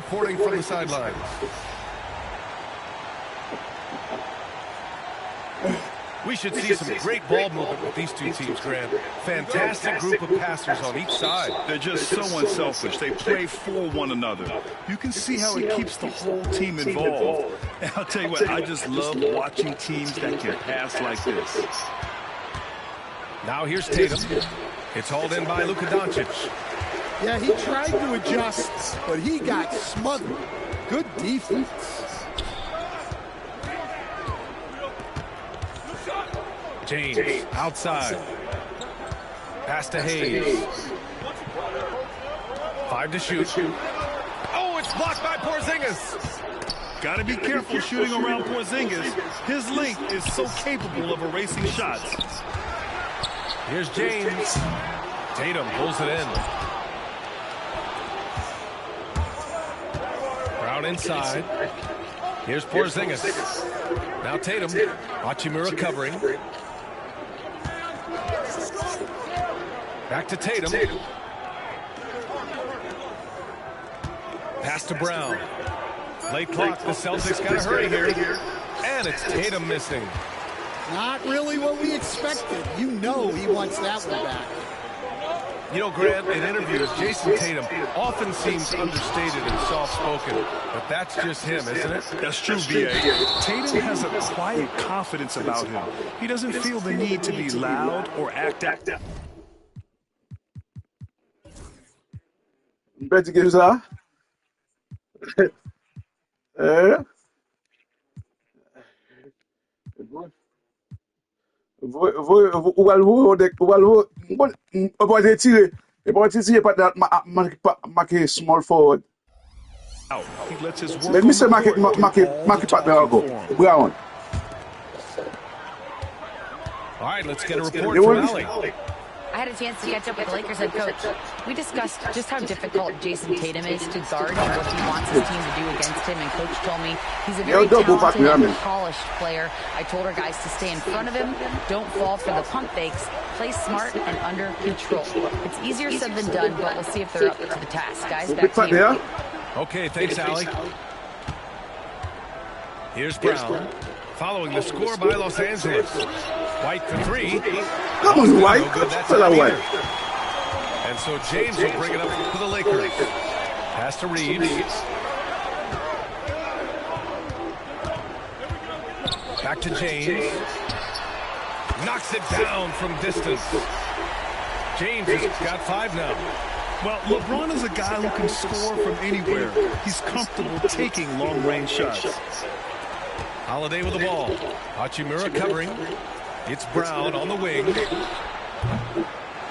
reporting from the sidelines. We should see some great ball movement with these two teams, Grant. Fantastic group of passers on each side. They're just so unselfish. They play for one another. You can see how it keeps the whole team involved. And I'll tell you what, I just love watching teams that can pass like this. Now here's Tatum. It's hauled in by Luka Doncic. Yeah, he tried to adjust, but he got smothered. Good defense. James outside. Pass to Hayes. 5 to shoot. Oh, it's blocked by Porzingis. Got to be careful shooting around Porzingis. His length is so capable of erasing shots. Here's James. Tatum pulls it in. Brown inside. Here's Porzingis. Now Tatum. Hachimura covering. Back to Tatum. Pass to Brown. Late clock. The Celtics got to hurry here. And it's Tatum missing. Not really what we expected. You know he wants that one back. You know, Grant, in interviews, Jason Tatum often seems understated and soft-spoken, but that's just him, isn't it? That's true, B.A. Tatum has a quiet confidence about him. He doesn't feel the need to be loud or act out. Betty gives her. Small forward. He lets his Let me say market partner go. Brown. All right, let's get a report from Allie. I had a chance to catch up with the Lakers head coach. We discussed just how difficult Jason Tatum is to guard and what he wants his team to do against him, and coach told me he's a very talented and polished player. I told our guys to stay in front of him, don't fall for the pump fakes, play smart and under control. It's easier said than done, but we'll see if they're up to the task. Guys, back to you. Okay, thanks, Allie. Here's Brown. Following the score by Los Angeles. White for 3. Come on, White. No White. And so James will bring it up for the Lakers. Pass to Reeves. Back to James. Knocks it down from distance. James has got 5 now. Well, LeBron is a guy who can score from anywhere. He's comfortable taking long-range shots. Holiday with the ball. Hachimura covering. It's Brown on the wing.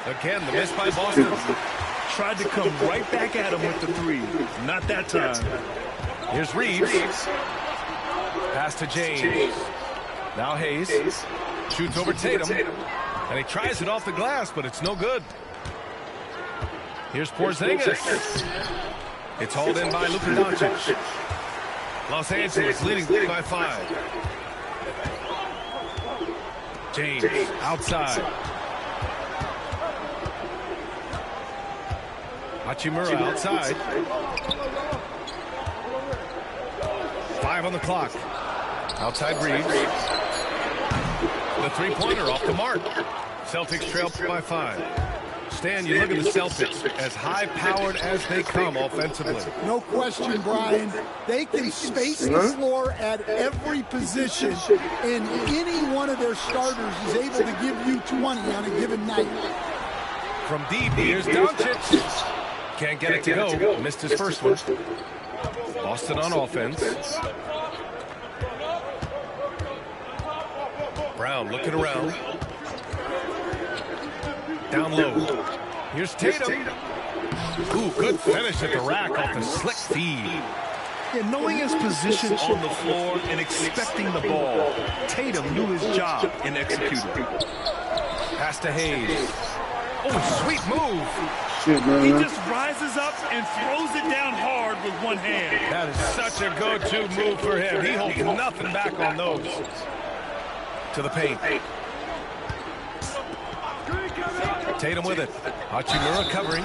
Again, the miss by Boston. Tried to come right back at him with the 3. Not that time. Here's Reeves. Pass to James. Now Hayes. Shoots over Tatum. And he tries it off the glass, but it's no good. Here's Porzingis. It's hauled in by Luka Doncic. Los Angeles leading by 5. James outside. Hachimura outside. 5 on the clock. Outside Reeves. The three-pointer off the mark. Celtics trail by 5. Stan, you look at the Celtics, as high-powered as they come offensively. No question, Brian. They can space the floor at every position, and any one of their starters is able to give you 20 on a given night. From deep, here's Doncic. Can't get it to go. Missed his first one. Boston on offense. Brown looking around. Down low. Here's Tatum. Ooh, good finish at the rack off the slick feed. Yeah, knowing his position on the floor and expecting the ball, Tatum knew his job and executed. Pass to Hayes. Oh, sweet move. He just rises up and throws it down hard with one hand. That is such a go-to move for him. He holds nothing back on those. To the paint. Tatum with it. Hachimura covering.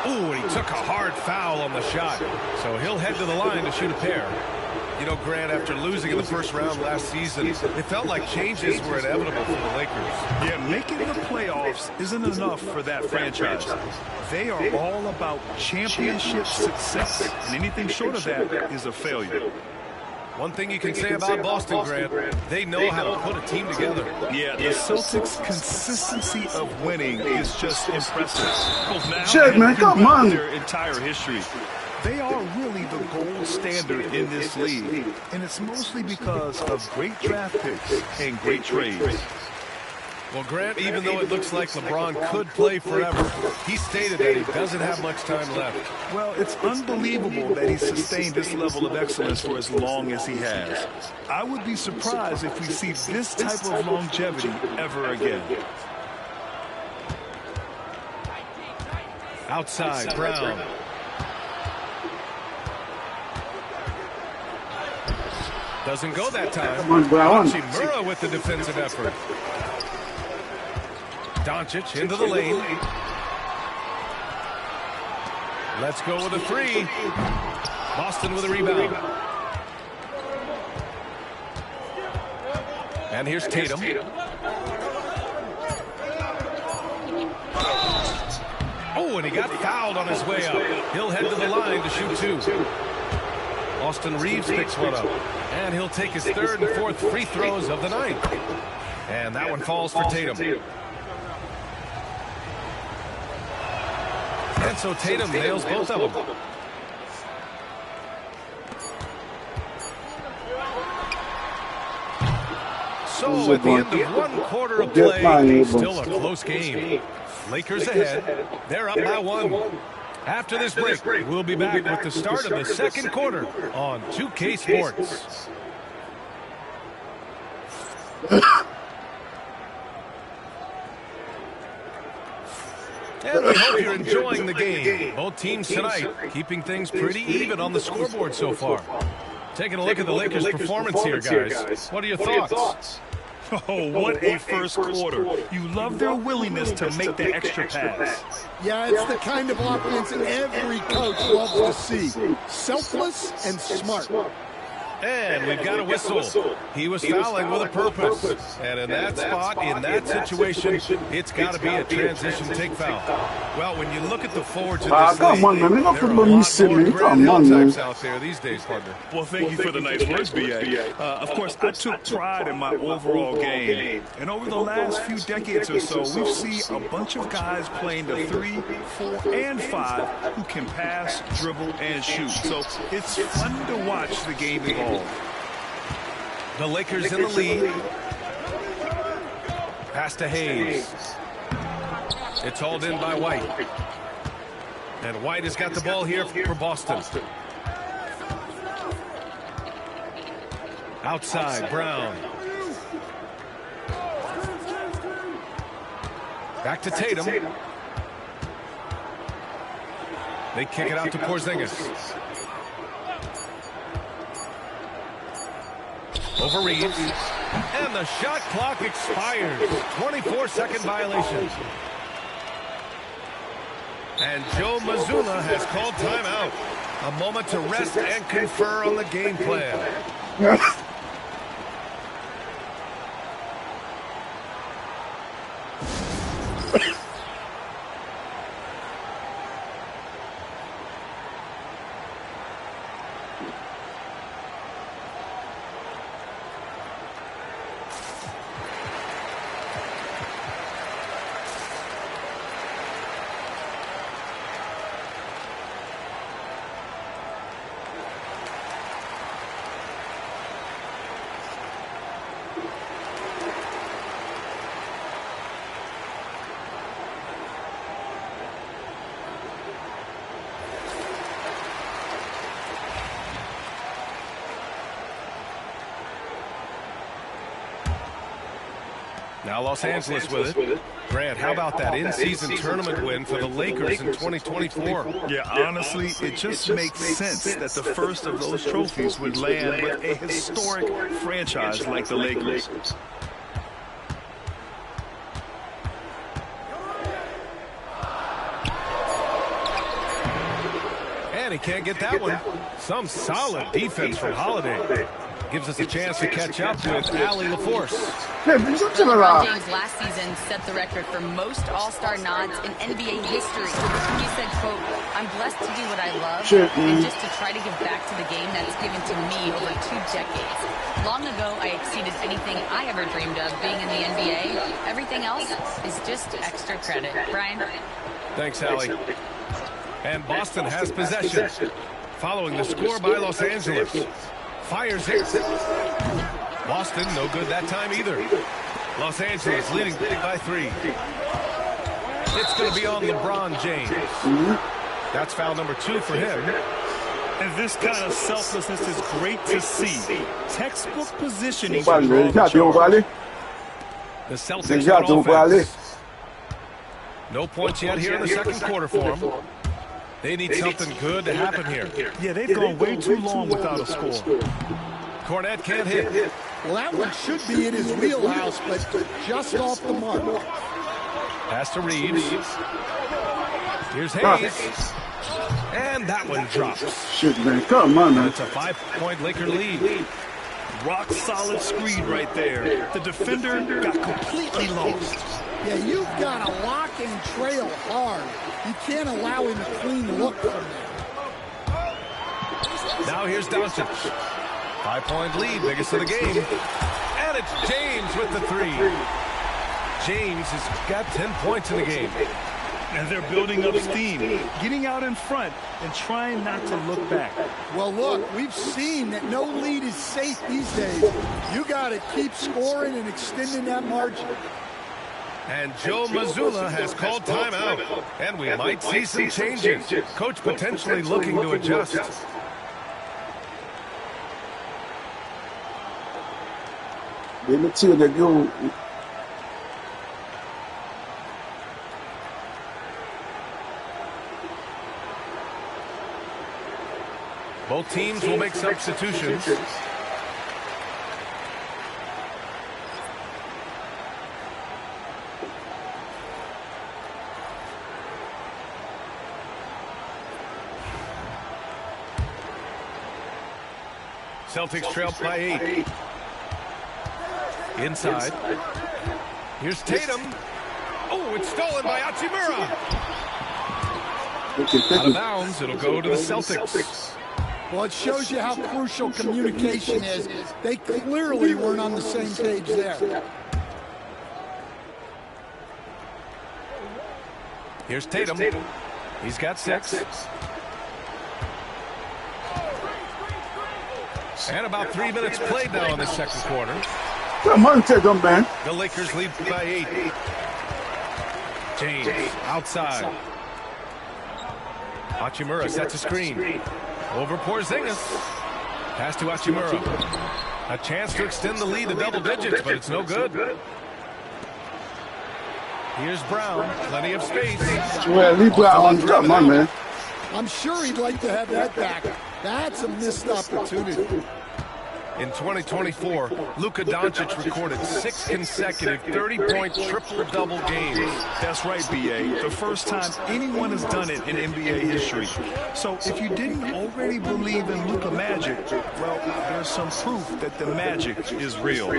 Ooh, and he took a hard foul on the shot. So he'll head to the line to shoot a pair. You know, Grant, after losing in the first round last season, it felt like changes were inevitable for the Lakers. Yeah, making the playoffs isn't enough for that franchise. They are all about championship success, and anything short of that is a failure. One thing you can say about Boston, Grant, they know how to put a team together. Yeah, the Celtics' consistency of winning is just impressive. Both now Shit, man, and come on. their entire history. They are really the gold standard in this league, and it's mostly because of great draft picks and great trades. Well, Grant, even though it looks like LeBron could play forever, he stated that he doesn't have much time left. Well, it's unbelievable that he's sustained this level of excellence for as long as he has. I would be surprised if we see this type of longevity ever again. Outside, Brown. Doesn't go that time. Come on, Brown. Hachimura with the defensive effort. Doncic into the lane. Let's go with a three. Boston with a rebound. And here's Tatum. Oh, and he got fouled on his way up. He'll head to the line to shoot two. Austin Reeves picks one up. And he'll take his third and fourth free throws of the night. And that one falls for Tatum. And so Tatum nails both of them. So at the end of one quarter of play, still a close game. Lakers ahead. They're up by one. After this break, we'll be back with the start of the second quarter on 2K Sports. And we hope you're enjoying the game. Both teams tonight keeping things pretty even on the scoreboard so far. Taking a look at the Lakers' performance here, guys. What are your thoughts? Oh, what a first quarter. You love their willingness to make the extra pass. Yeah, it's the kind of offense every coach loves to see. Selfless and smart. And we've got a whistle. He was fouling with a purpose. And in that spot, in that situation, it's got to be a transition take foul. Well, when you look at the forwards in this come on, man. league, Enough there are a of lot missing more me. Grant Come Hill on, man. types out there these days, partner. Well, thank you for the nice words, B.A. Of course, I took pride in my overall game. And over the last few decades or so, we've seen a bunch of guys playing the 3, 4, and 5 who can pass, dribble, and shoot. So it's fun to watch the game evolve. The Lakers in the lead. Pass to Hayes. It's hauled in by White. And White has got the ball here for Boston. Outside, Brown. Back to Tatum. They kick it out to Porzingis. Over Reeves. And the shot clock expires. 24-second violation. And Joe Mazzulla has called timeout. A moment to rest and confer on the game plan. Now Los Angeles with it. Grant, how about that in-season tournament win for the Lakers in 2024? Yeah, honestly, it just makes sense that the first of those trophies would land with a historic franchise like the Lakers. And he can't get that one. Some solid defense from Holiday. Gives us a chance to catch up with Allie LaForce. LeBron James last season set the record for most All-Star nods in NBA history. He said, quote, "I'm blessed to do what I love and just to try to give back to the game that's given to me over 2 decades. Long ago, I exceeded anything I ever dreamed of being in the NBA. Everything else is just extra credit." Brian? Thanks, Allie. And Boston has possession. Following the score by Los Angeles. Fires it. Boston, no good that time either. Los Angeles leading by 3. It's going to be on LeBron James. That's foul number 2 for him. And this kind of selflessness is great to see. Textbook positioning. The Celtics on offense. No points yet here in the second quarter for them. They need something good to happen here. Yeah, they've gone way too long without a score. Cornette can't hit. Well, that one should be in his wheelhouse, but just off the mark. Pass to Reeves. Here's Hayes. And that one drops. Shit, man. Come on, man. It's a 5-point Laker lead. Rock solid screen right there. The defender got completely lost. Yeah, you've got to lock and trail hard. You can't allow him a clean look from there. Now here's Doncic. 5-point lead, biggest of the game. And it's James with the 3. James has got 10 points in the game. And they're building up steam, getting out in front and trying not to look back. Well, look, we've seen that no lead is safe these days. You got to keep scoring and extending that margin. And Joe Mazzulla has called timeout. And we might see some changes. Coach potentially looking to adjust. Let me tell you, both teams will make substitutions. Celtics trail by 8. Inside. Here's Tatum. Oh, it's stolen by Hachimura. Out of bounds, it'll go to the Celtics. Well, it shows you how crucial communication is. They clearly weren't on the same page there. Here's Tatum. He's got 6. And about 3 minutes played now in the second quarter. come on, Tatum, man. The Lakers lead by 8. James outside. Hachimura sets a screen. Over Porzingis. Pass to Hachimura. A chance to extend the lead to double digits, but it's no good. Here's Brown. Plenty of space. Well, leave Brown. Come on, man. I'm sure he'd like to have that back. That's a missed opportunity. In 2024, Luka Doncic recorded 6 consecutive 30-point triple-double games. That's right, B.A. The first time anyone has done it in NBA history. So if you didn't already believe in Luka Magic, well, there's some proof that the magic is real.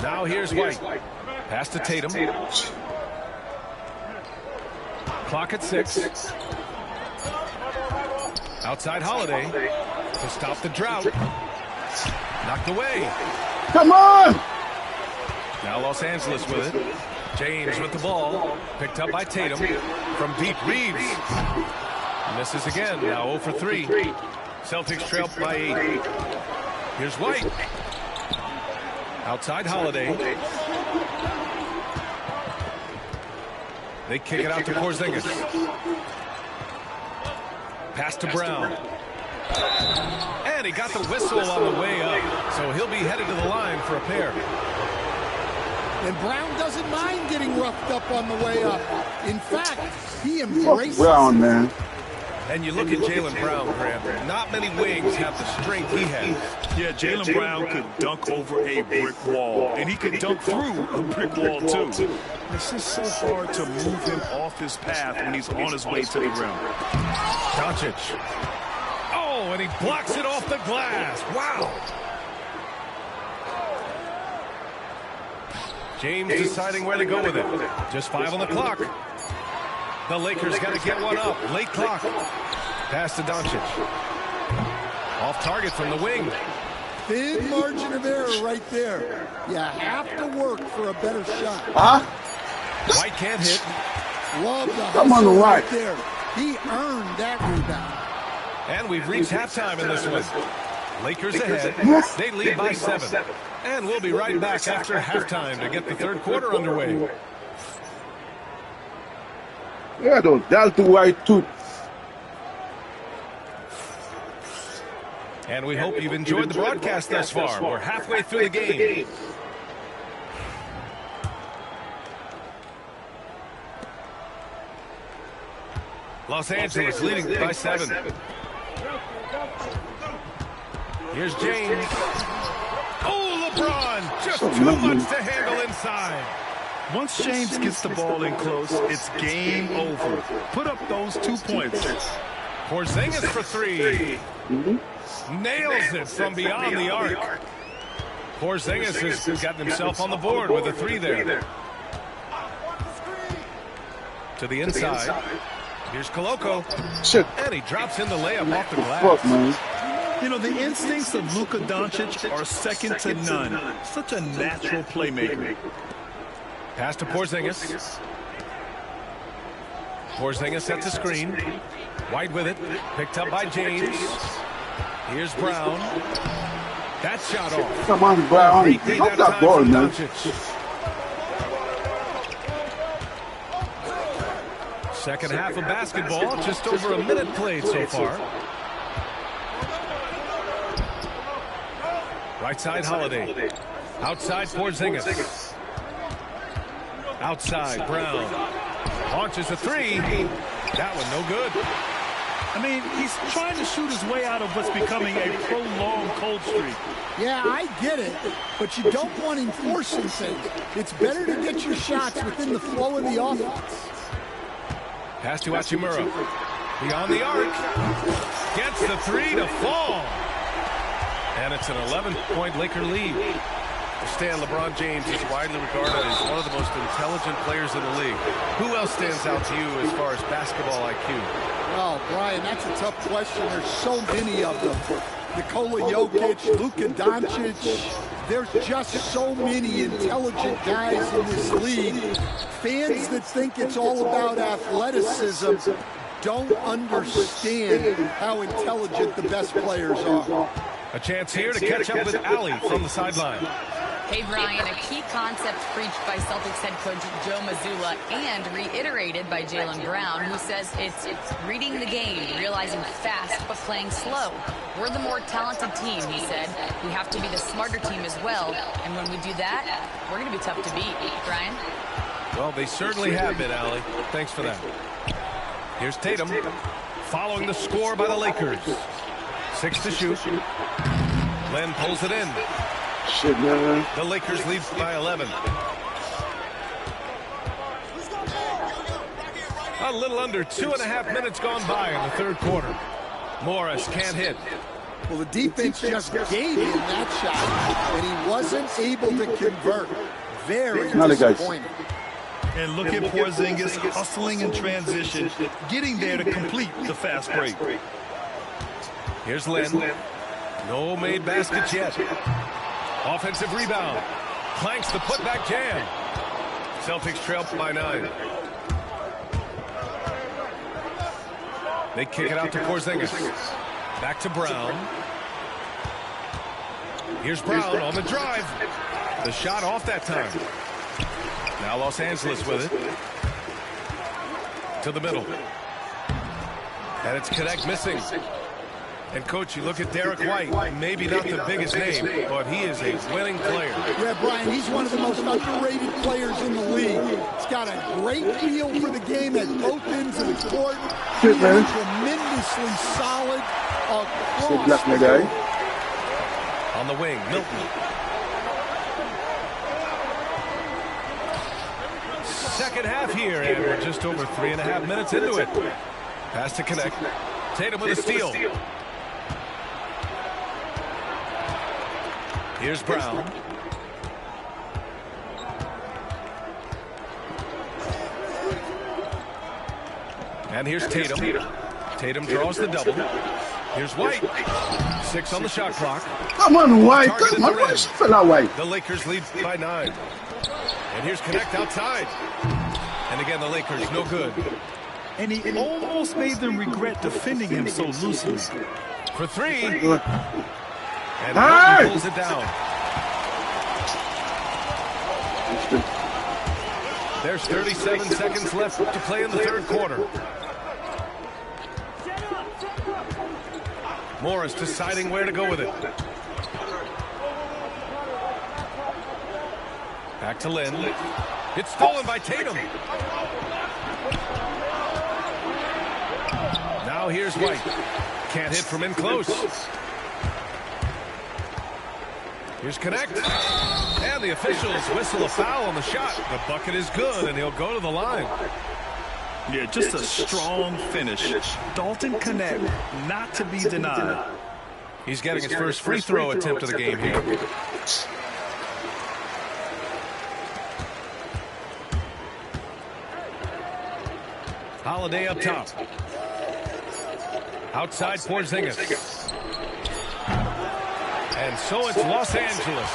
Now here's White. Pass to Tatum. Clock at 6. Outside Holiday to stop the drought. Knocked away. Come on! Now Los Angeles with it. James with the ball. Picked up by Tatum. From deep, Reeves. Misses again. Now 0 for 3. Celtics trail by 8. Here's White. Outside Holiday. They kick it out to Porzingis. Pass to Brown. And he got the whistle on the way up, so he'll be headed to the line for a pair. And Brown doesn't mind getting roughed up on the way up. In fact, he embraces Brown, man. And you look at Jaylen Brown, Graham. Not many wings have the strength he has. Yeah, Jaylen Brown could dunk over a brick wall, and he could dunk through a brick wall, too. It's just so hard to move him off his path when he's on his way to the rim. Doncic. Oh, and he blocks it off the glass. Wow. James deciding where to go with it. Just 5 on the clock. The Lakers got to get one up. Late clock. Pass to Doncic. Off target from the wing. Thin margin of error right there. You have to work for a better shot. White can't hit. Love the Come on, hustle White. right there. He earned that rebound. And we've reached halftime in this one. Lakers ahead. They lead by 7. And we'll be right back after halftime to get the third quarter underway. Yeah, though. That's the White too. And we hope you've enjoyed the broadcast thus far. We're halfway through the game. Los Angeles leading by 7. Here's James. Oh, LeBron! Just too much to handle inside. Once James gets the ball in close, it's game over. Put up those 2 points. Porzingis for 3. Nails it from beyond the arc. Porzingis has gotten himself on the board with a 3 there. To the inside. Here's Koloko. Shit. And he drops in the layup off the glass. Fuck, man. You know, the instincts of Luka Doncic are second to none. Such a natural playmaker. Pass to Porzingis. Porzingis sets a screen. White with it. Picked up by James. Here's Brown. That shot off. Come on, Brown. Great D Drop that that time ball, from man. Doncic. Second half of basketball, just over a minute played so far. Right side, Holiday. Outside, Porzingis. Outside, Brown. Launches a 3. That one no good. I mean, he's trying to shoot his way out of what's becoming a prolonged cold streak. Yeah, I get it, but you don't want him forcing things. It's better to get your shots within the flow of the offense. Pass to Hachimura. Beyond the arc. Gets the 3 to fall. And it's an 11-point Laker lead. Stan, LeBron James is widely regarded as one of the most intelligent players in the league. Who else stands out to you as far as basketball IQ? Well, Brian, that's a tough question. There's so many of them. Nikola Jokic, Luka Doncic. There's just so many intelligent guys in this league. Fans that think it's all about athleticism don't understand how intelligent the best players are. A chance here to catch up with Ali from the sideline. Hey, Brian, a key concept preached by Celtics head coach Joe Mazzulla and reiterated by Jaylen Brown, who says it's reading the game, realizing fast but playing slow. We're the more talented team, he said. We have to be the smarter team as well. And when we do that, we're going to be tough to beat. Brian? Well, they certainly have been, Ali. Thanks for that. Here's Tatum, following the score by the Lakers. 6 to shoot. Len pulls it in. Shit, man. The Lakers lead by 11. A little under 2.5 minutes gone by in the third quarter. Morris can't hit. Well, the defense just gave him that shot, and he wasn't able to convert. Very disappointing. And look at Porzingis hustling in transition, getting there to complete the fast break. Here's Len. No made baskets yet. Offensive rebound. Clanks the putback jam. Celtics trail by 9. They kick it out to Porzingis. Back to Brown. Here's Brown on the drive. The shot off that time. Now Los Angeles with it. To the middle. And it's Connect missing. And, Coach, you look at Derek White, maybe not the biggest name, but he is a winning player. Yeah, Brian, he's one of the most underrated players in the league. He's got a great feel for the game at both ends of the court. He's tremendously solid across the court. On the wing, Milton. Second half here, and we're just over 3.5 minutes into it. Pass to connect. Tatum with a steal. Here's Brown. And here's Tatum. Tatum draws the double. Here's White. 6 on the shot clock. Come on, White. Come on, where's fella White? The Lakers lead by 9. And here's Connect outside. And again, the Lakers no good. And he almost made them regret defending him so loosely. For 3. And Milton pulls it down. There's 37 seconds left to play in the third quarter. Morris deciding where to go with it. Back to Lynn. It's stolen by Tatum. Now here's White. Can't hit from in close. Here's Connect. And the officials whistle a foul on the shot. The bucket is good, and he'll go to the line. Yeah, just a strong finish. Dalton Connect, not to be denied. He's getting his first free throw attempt of the game here. Holiday up top. Outside Porzingis. And so it's Los Angeles,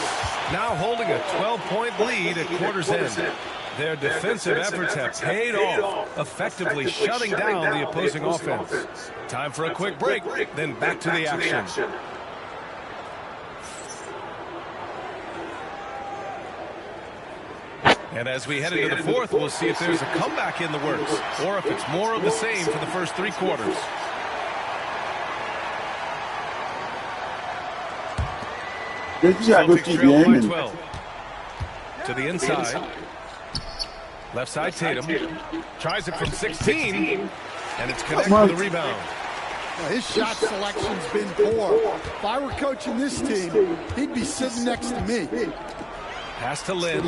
now holding a 12-point lead at quarter's end. Their defensive efforts have paid off, effectively shutting down the opposing offense. Time for a quick break, then back to the action. And as we head into the fourth, we'll see if there's a comeback in the works, or if it's more of the same for the first 3 quarters. Celtics trail by 12. To the inside. Left side Tatum. Tries it from 16. And it's Connect for the rebound. Well, his shot selection's been poor. If I were coaching this team, he'd be sitting next to me. Pass to Lynn.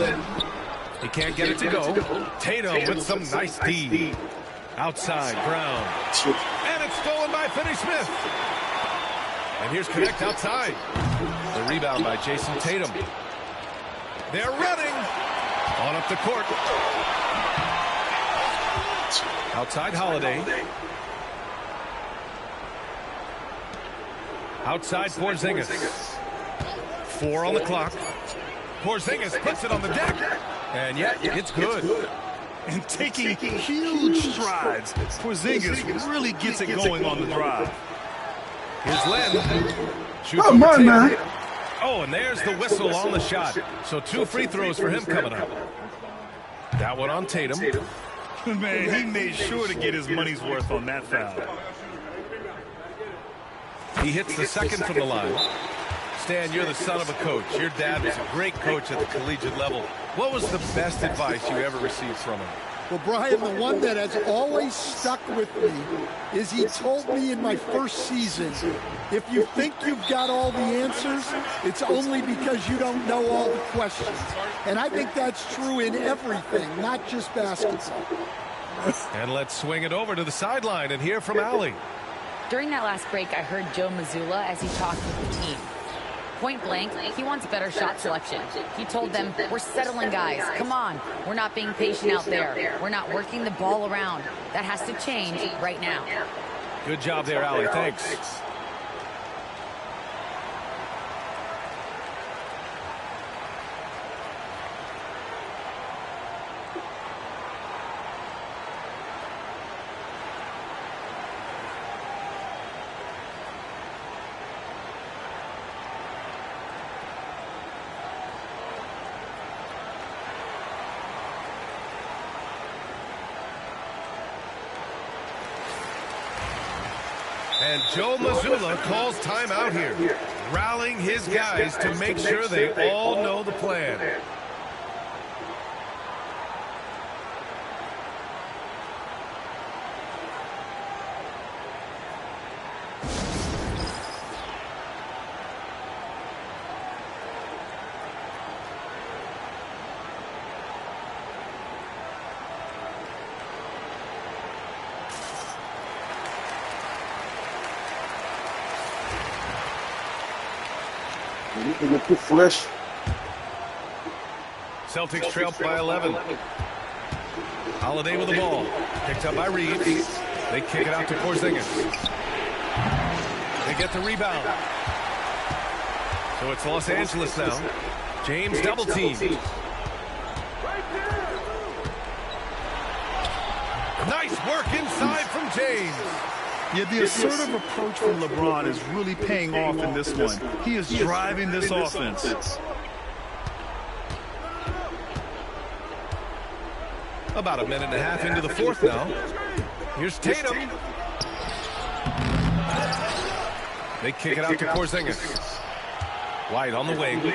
He can't get it to go. Tatum with some nice D. Outside, Brown. And it's stolen by Finney-Smith. And here's Connect outside. The rebound by Jason Tatum. They're running. On up the court. Outside Holiday. Outside Porzingis. 4 on the clock. Porzingis puts it on the deck. And yet, it's good. And taking huge strides, Porzingis really gets it going on the drive. Here's Lynn. Come on, man. Oh, and there's the whistle on the shot. So 2 free throws for him coming up. That one on Tatum. Man, he made sure to get his money's worth on that foul. He hits the second from the line. Stan, you're the son of a coach. Your dad was a great coach at the collegiate level. What was the best advice you ever received from him? Well, Brian, the one that has always stuck with me is he told me in my first season, if you think you've got all the answers, it's only because you don't know all the questions. And I think that's true in everything, not just basketball. And let's swing it over to the sideline and hear from Allie. During that last break, I heard Joe Mazzulla as he talked with the team. Point blank, he wants better shot selection. He told them, we're settling guys. Come on. We're not being patient out there. We're not working the ball around. That has to change right now. Good job there, Allie. Thanks. And Joe Mazzulla calls timeout here, rallying his guys to make sure they all know the plan. Too fresh. Celtics trail by 11. Holiday with the ball. Picked up by Reeves. They kick it out to Porzingis. They get the rebound. So it's Los Angeles now. James double team. Nice work inside from James. Yeah, the assertive approach from LeBron is really paying off in this one. He is driving this offense. About a minute and a half into the fourth now. Here's Tatum. They kick it out to Porzingis. White on the wing.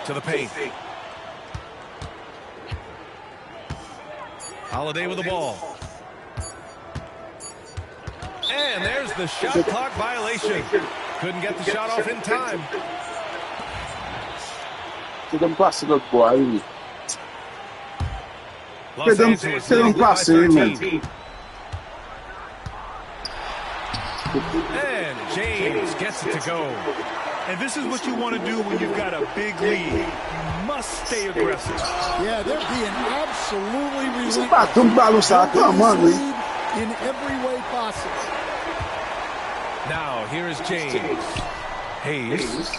To the paint. Holiday with the ball. And there's the shot clock violation. Couldn't get the shot off in time. To them pass it, boy. Los Angeles leading by 13. And James gets it to go. And this is what you want to do when you've got a big lead. You must stay aggressive. Yeah, they're being absolutely relentless. Come on, in every way possible. Now, here is James. Hayes.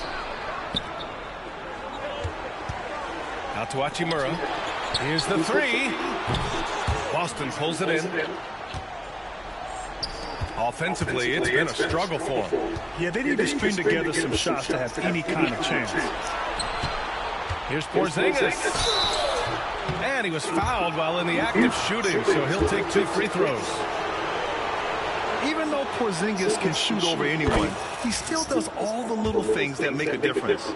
Out to Hachimura. Here's the three. Boston pulls it in. Offensively, it's been a struggle for him. Yeah, they need to string together some shots to have any kind of chance. Here's Porzingis. And he was fouled while in the act of shooting, so he'll take 2 free throws. Even though Porzingis can shoot over anyone, he still does all the little things that make a difference.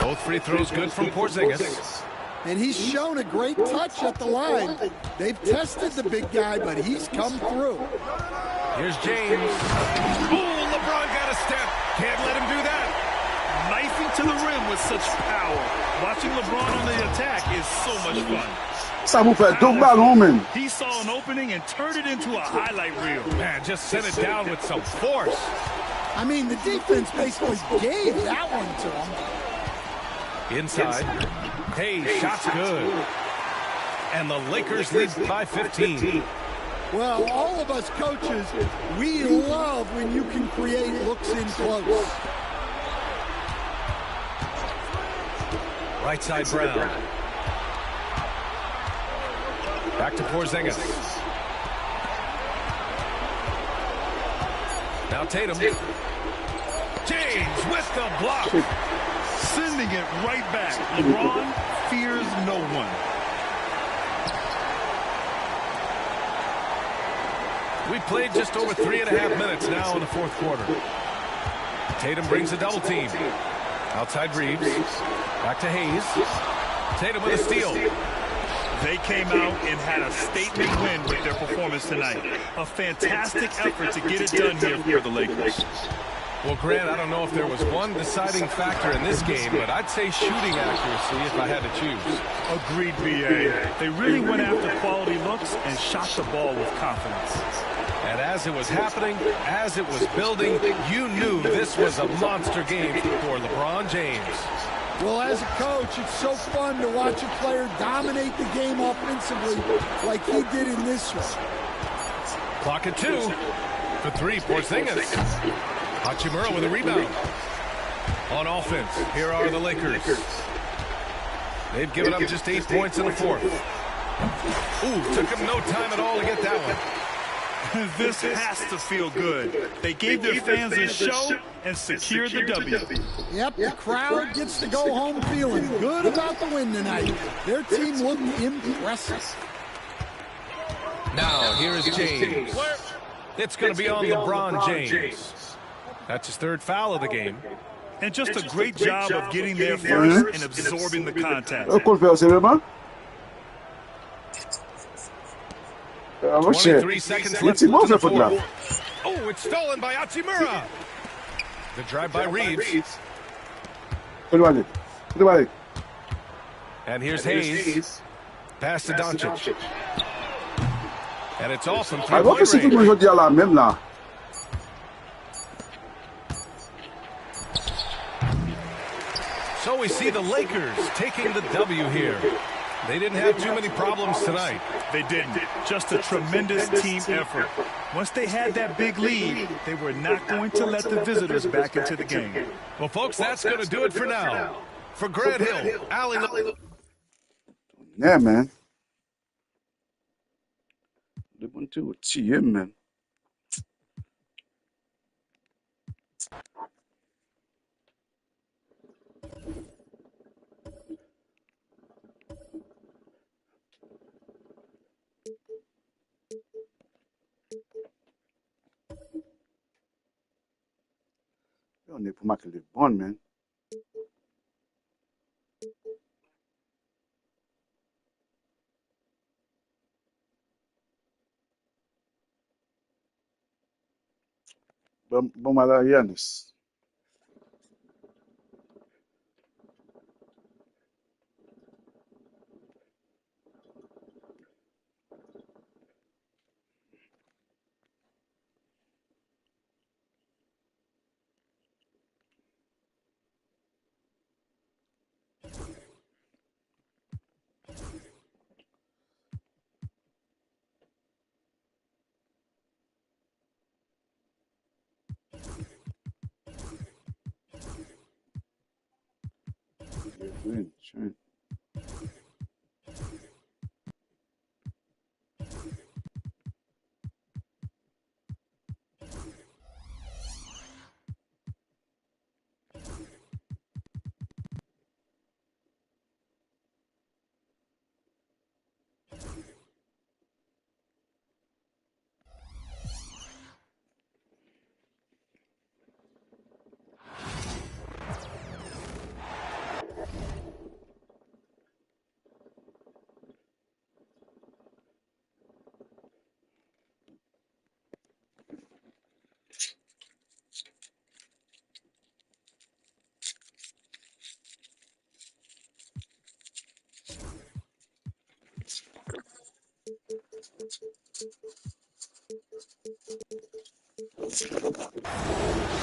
Both free throws good from Porzingis. And he's shown a great touch at the line. They've tested the big guy, but he's come through. Here's James. Oh, LeBron got a step. Can't let him do that. Knifing to the rim with such power. Watching LeBron on the attack is so much fun. Ça vous fait deux ballons, man. He saw an opening and turned it into a highlight reel. Man, just sent it down with some force. I mean, the defense basically gave that one to him. Inside. Hey, shot's good. And the Lakers lead by 15. Well, all of us coaches, we love when you can create looks in close. Right side Brown. Back to Porzingis. Now Tatum. James with the block. Sending it right back. LeBron fears no one. We played just over 3.5 minutes now in the fourth quarter. Tatum brings a double team. Outside Reeves. Back to Hayes. Tatum with a steal. They came out and had a statement win with their performance tonight. A fantastic effort to get it done here for the Lakers. Well, Grant, I don't know if there was one deciding factor in this game, but I'd say shooting accuracy if I had to choose. Agreed, B.A. They really went after quality looks and shot the ball with confidence. And as it was happening, as it was building, you knew this was a monster game for LeBron James. Well, as a coach, it's so fun to watch a player dominate the game offensively like he did in this one. Clock at 2. For 3, Porzingis. Hachimura with a rebound. On offense, here are the Lakers. They've given up just 8 points in the fourth. Ooh, took him no time at all to get that one. This has to feel good. They gave their fans a show and secured the W. Yep, the crowd gets to go home feeling good about the win tonight. Their team looked impressive. Now, here is James. It's going to be on LeBron James. That's his third foul of the game. And just a great job of getting there first and absorbing the contact. 23 seconds left in the fourth. Oh, it's stolen by Hachimura. The drive by Reeves. And here's Hayes. Pass to Doncic. And it's all from three-point range. So we see the Lakers taking the W here. They didn't have too many problems tonight. They didn't. Just a tremendous team effort. Once they had that big lead, they were not going to let the visitors back into the game. Well, folks, that's going to do it for now. For Grant Hill, Allie. Yeah, man. They want to see him, man. On est pour marquer les bonnes, man. Bon mal à Yanis. Sure.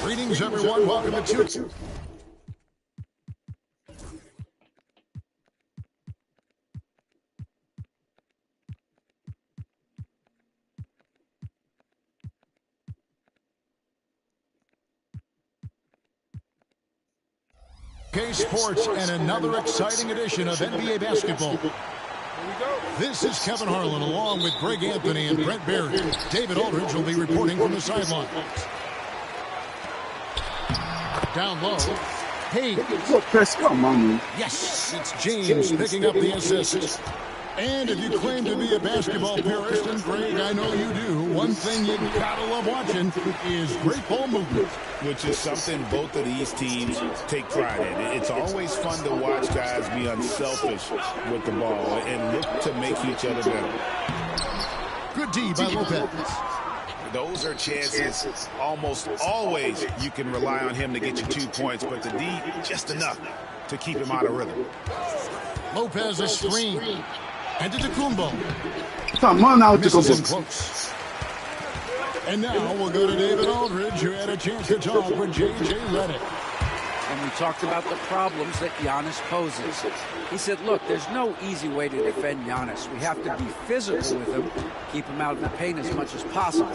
Greetings, everyone. Welcome to Two. K Sports and another exciting edition of NBA basketball. This is Kevin Harlan along with Greg Anthony and Brent Barry. David Aldridge will be reporting from the sideline. Down low. Hey. Yes, it's James picking up the assist. And if you claim to be a basketball purist, and Greg, I know you do, one thing you gotta love watching is great ball movement. Which is something both of these teams take pride in. It's always fun to watch guys be unselfish with the ball and look to make each other better. Good D by Lopez. Those are chances almost always you can rely on him to get you 2 points, but the D, just enough to keep him out of rhythm. Lopez a screen. And to Kumbo. Come on now, close. And now we'll go to David Aldridge, who had a chance to talk with J.J. Redick. And we talked about the problems that Giannis poses. He said, look, there's no easy way to defend Giannis. We have to be physical with him, keep him out of the paint as much as possible.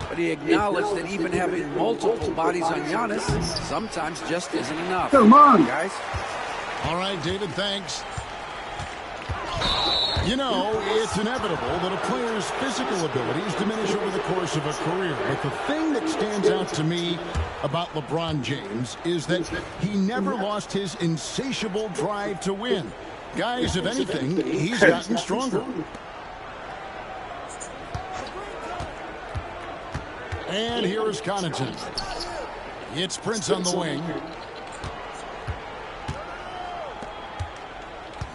But he acknowledged that even having multiple bodies on Giannis sometimes just isn't enough. Come on, guys. All right, David, thanks. You know, it's inevitable that a player's physical abilities diminish over the course of a career. But the thing that stands out to me about LeBron James is that he never lost his insatiable drive to win. Guys, if anything, he's gotten stronger. And here is Connaughton. It's Prince on the wing.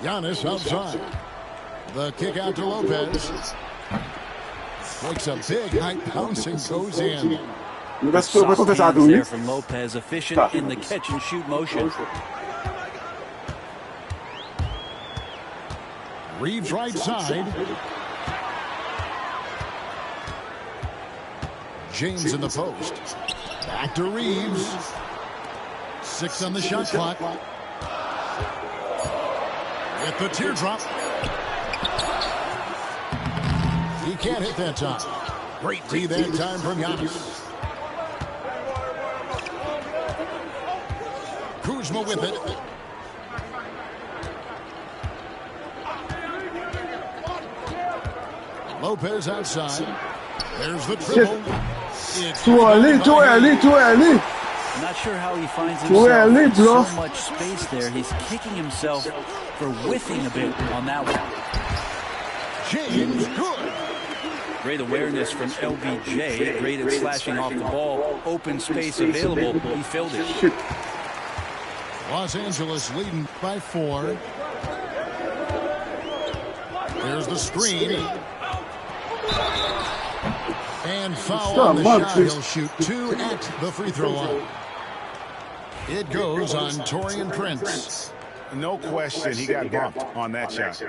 Giannis outside. The kick out to Lopez. Makes a big high bounce and goes in. There from Lopez, efficient in the catch and shoot motion. Reeves right side. James in the post. Back to Reeves. 6 on the shot clock. With the teardrop. He can't hit that time. Great D that time from Giannis. Kuzma with it. Lopez outside. There's the dribble. Too early. I'm not sure how he finds himself in so much space there. He's kicking himself for whiffing a bit on that one. James good. Great awareness from LBJ. Great at slashing off the ball. Open space available. He filled it. Los Angeles leading by 4. There's the screen. And foul on the shot. He'll shoot 2 at the free throw line. It goes on Taurean Prince. No question, he got bumped on that shot.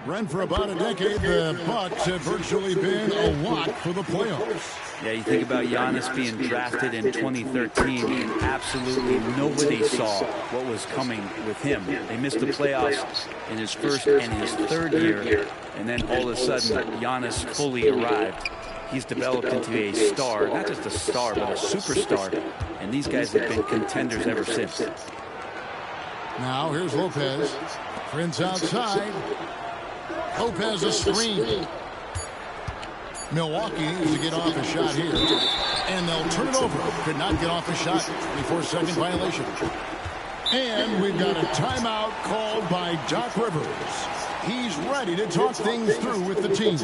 Run for about a decade, the Bucks have virtually been a lock for the playoffs. Yeah, you think about Giannis being drafted in 2013, and absolutely nobody saw what was coming with him. They missed the playoffs in his first and his third year, and then all of a sudden, Giannis fully arrived. He's developed into a star, not just a star, but a superstar, and these guys have been contenders ever since. Now here's Lopez. Prince outside. Lopez a screen. Milwaukee needs to get off a shot here. And they'll turn it over. Could not get off the shot. 24-second violation. And we've got a timeout called by Doc Rivers. He's ready to talk things through with the team.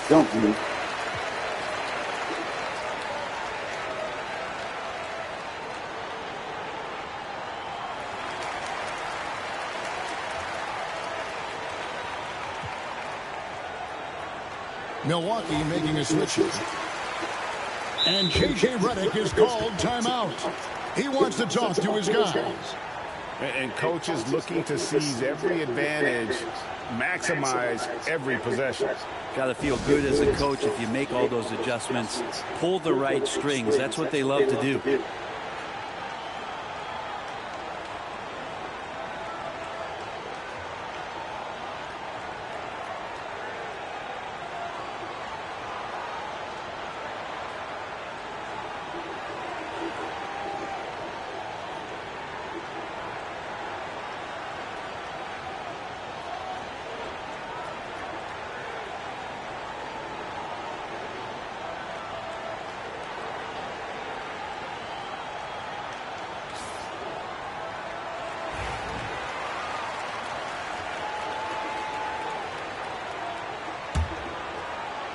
Don't be. Milwaukee making a switch here. And J.J. Redick is called timeout. He wants to talk to his guys. And coach is looking to seize every advantage, maximize every possession. Got to feel good as a coach if you make all those adjustments. Pull the right strings. That's what they love to do.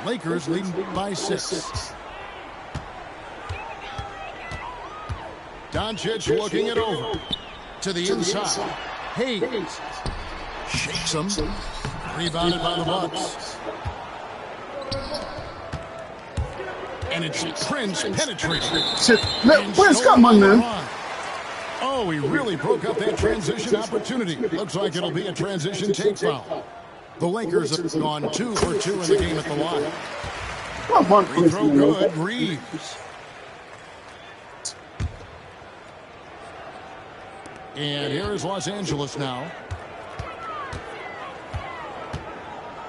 Lakers leading by 6. Doncic looking it over. To the inside. Hayes. Shakes him. Rebounded by the Bucks. And it's Prince penetrating. Prince, come on, man. Oh, he really broke up that transition opportunity. Looks like it'll be a transition take foul. The Lakers have gone 2 for 2 in the game at the line. Come on, Free throw good. Reeves. And here is Los Angeles now.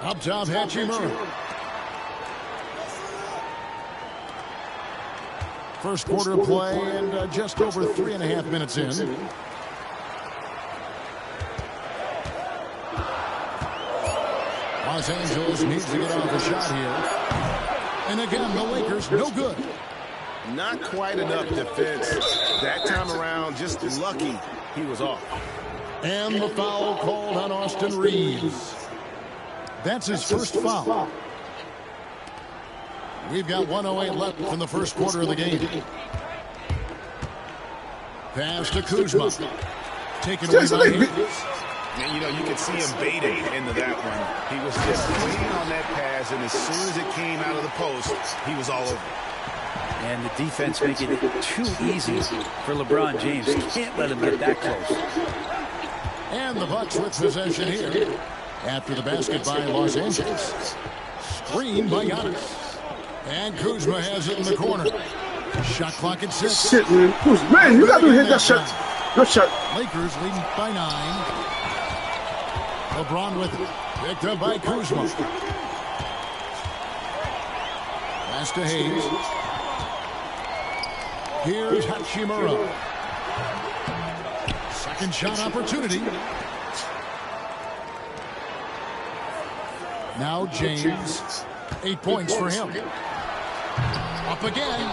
Up top, Hachimura. First quarter of play and just over 3.5 minutes in. Los Angeles needs to get off a shot here. And again, the Lakers, no good. Not quite enough defense. That time around, just lucky he was off. And the foul called on Austin Reeves. That's his first foul. We've got 1:08 left in the first quarter of the game. Pass to Kuzma. Taken away by Hughes. And, you know, you could see him baiting into that one. He was just waiting on that pass, and as soon as it came out of the post, he was all over. And the defense making it too easy for LeBron James. Can't let him get that close. And the Bucks with possession here. After the basket by Los Angeles. Screen by Giannis. And Kuzma has it in the corner. Shot clock at 6. Shit, man. Man, you got to hit that shot. Good shot. Lakers leading by 9. LeBron with it. Picked up by Kuzma. Pass to Hayes. Here's Hachimura. Second shot opportunity. Now James. 8 points for him. Up again.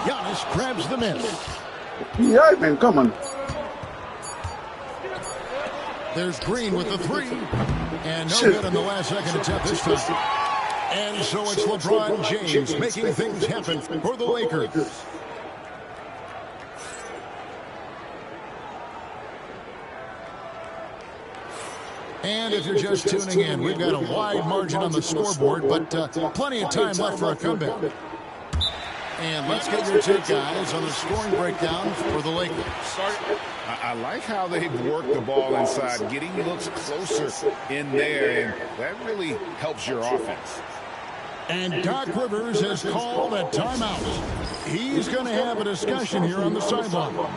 Giannis grabs the miss. Yeah, man, come on. There's Green with the 3. And no good on the last second attempt this time. And so it's LeBron James making things happen for the Lakers. And if you're just tuning in, we've got a wide margin on the scoreboard, but plenty of time left for a comeback. And let's get your take, guys, on the scoring breakdown for the Lakers. I like how they've worked the ball inside, getting looks closer in there, and that really helps your offense. And Doc Rivers has called a timeout. He's going to have a discussion here on the sideline.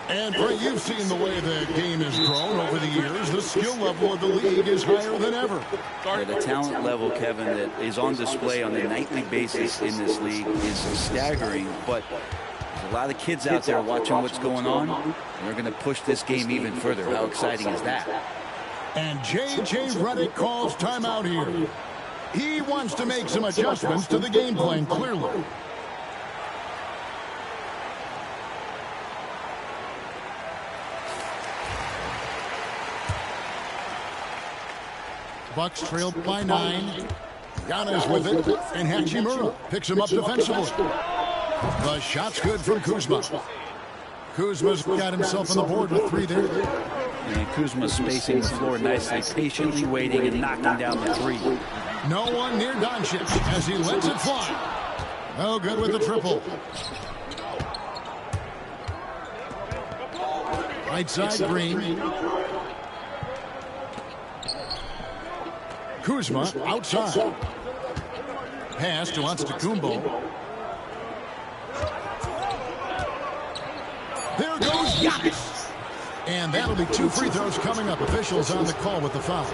And, Brett, you've seen the way the game has grown over the years. The skill level of the league is higher than ever. Yeah, the talent level, Kevin, that is on display on a nightly basis in this league is staggering. But there's a lot of kids out there watching what's going on, and they're going to push this game even further. How exciting is that? And J.J. Redick calls timeout here. He wants to make some adjustments to the game plan, clearly. Bucks trailed by 9. Giannis with it, and Hachimura picks him up defensively. The shot's good from Kuzma. Kuzma's got himself on the board with 3 there. And Kuzma spacing the floor nicely, patiently waiting and knocking down the 3. No one near Doncic as he lets it fly. No good with the triple. Right side, Green. Kuzma outside. Pass to Antetokounmpo. There goes Giannis. And that'll be 2 free throws coming up. Officials on the call with the foul.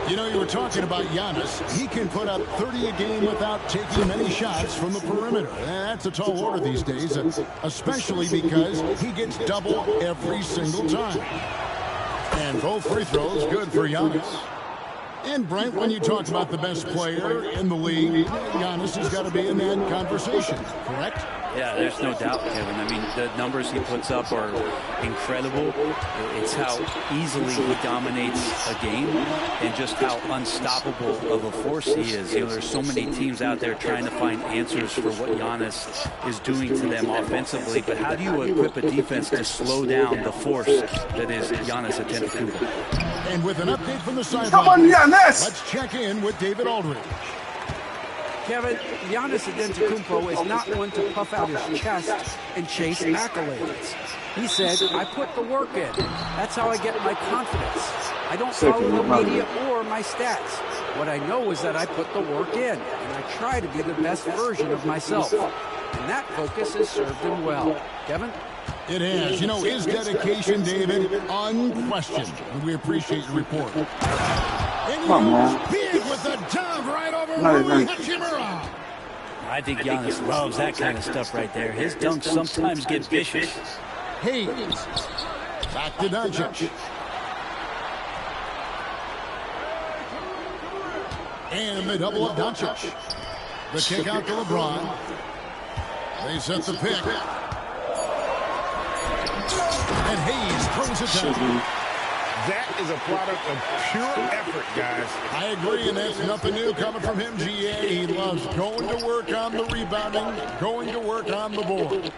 You know, you were talking about Giannis. He can put up 30 a game without taking many shots from the perimeter. That's a tall order these days, especially because he gets double every single time. And both free throws good for Giannis. And, Brent, when you talk about the best player in the league, Giannis has got to be in that conversation, correct? Yeah, there's no doubt, Kevin. I mean, the numbers he puts up are incredible. It's how easily he dominates a game and just how unstoppable of a force he is. You know, there's so many teams out there trying to find answers for what Giannis is doing to them offensively. But how do you equip a defense to slow down the force that is Giannis Antetokounmpo? And with an update from the sideline, Come on, Giannis! Let's check in with David Aldridge. Kevin, Giannis Antetokounmpo is not one to puff out his chest and chase accolades. He said, I put the work in. That's how I get my confidence. I don't follow the media or my stats. What I know is that I put the work in, and I try to be the best version of myself. And that focus has served him well. Kevin? It has. You know, his dedication, David, unquestioned. And we appreciate your report. And he goes big with the dunk right over Rui Hachimura. I think Giannis loves that kind of stuff right there. His dunks sometimes get vicious. Hayes. Back to Doncic. And they double up Doncic. The kick out to LeBron. They set the pick. And Hayes throws it down. That is a product of pure effort, guys. I agree, and that's nothing new coming from him, GA. He loves going to work on the rebounding, going to work on the board.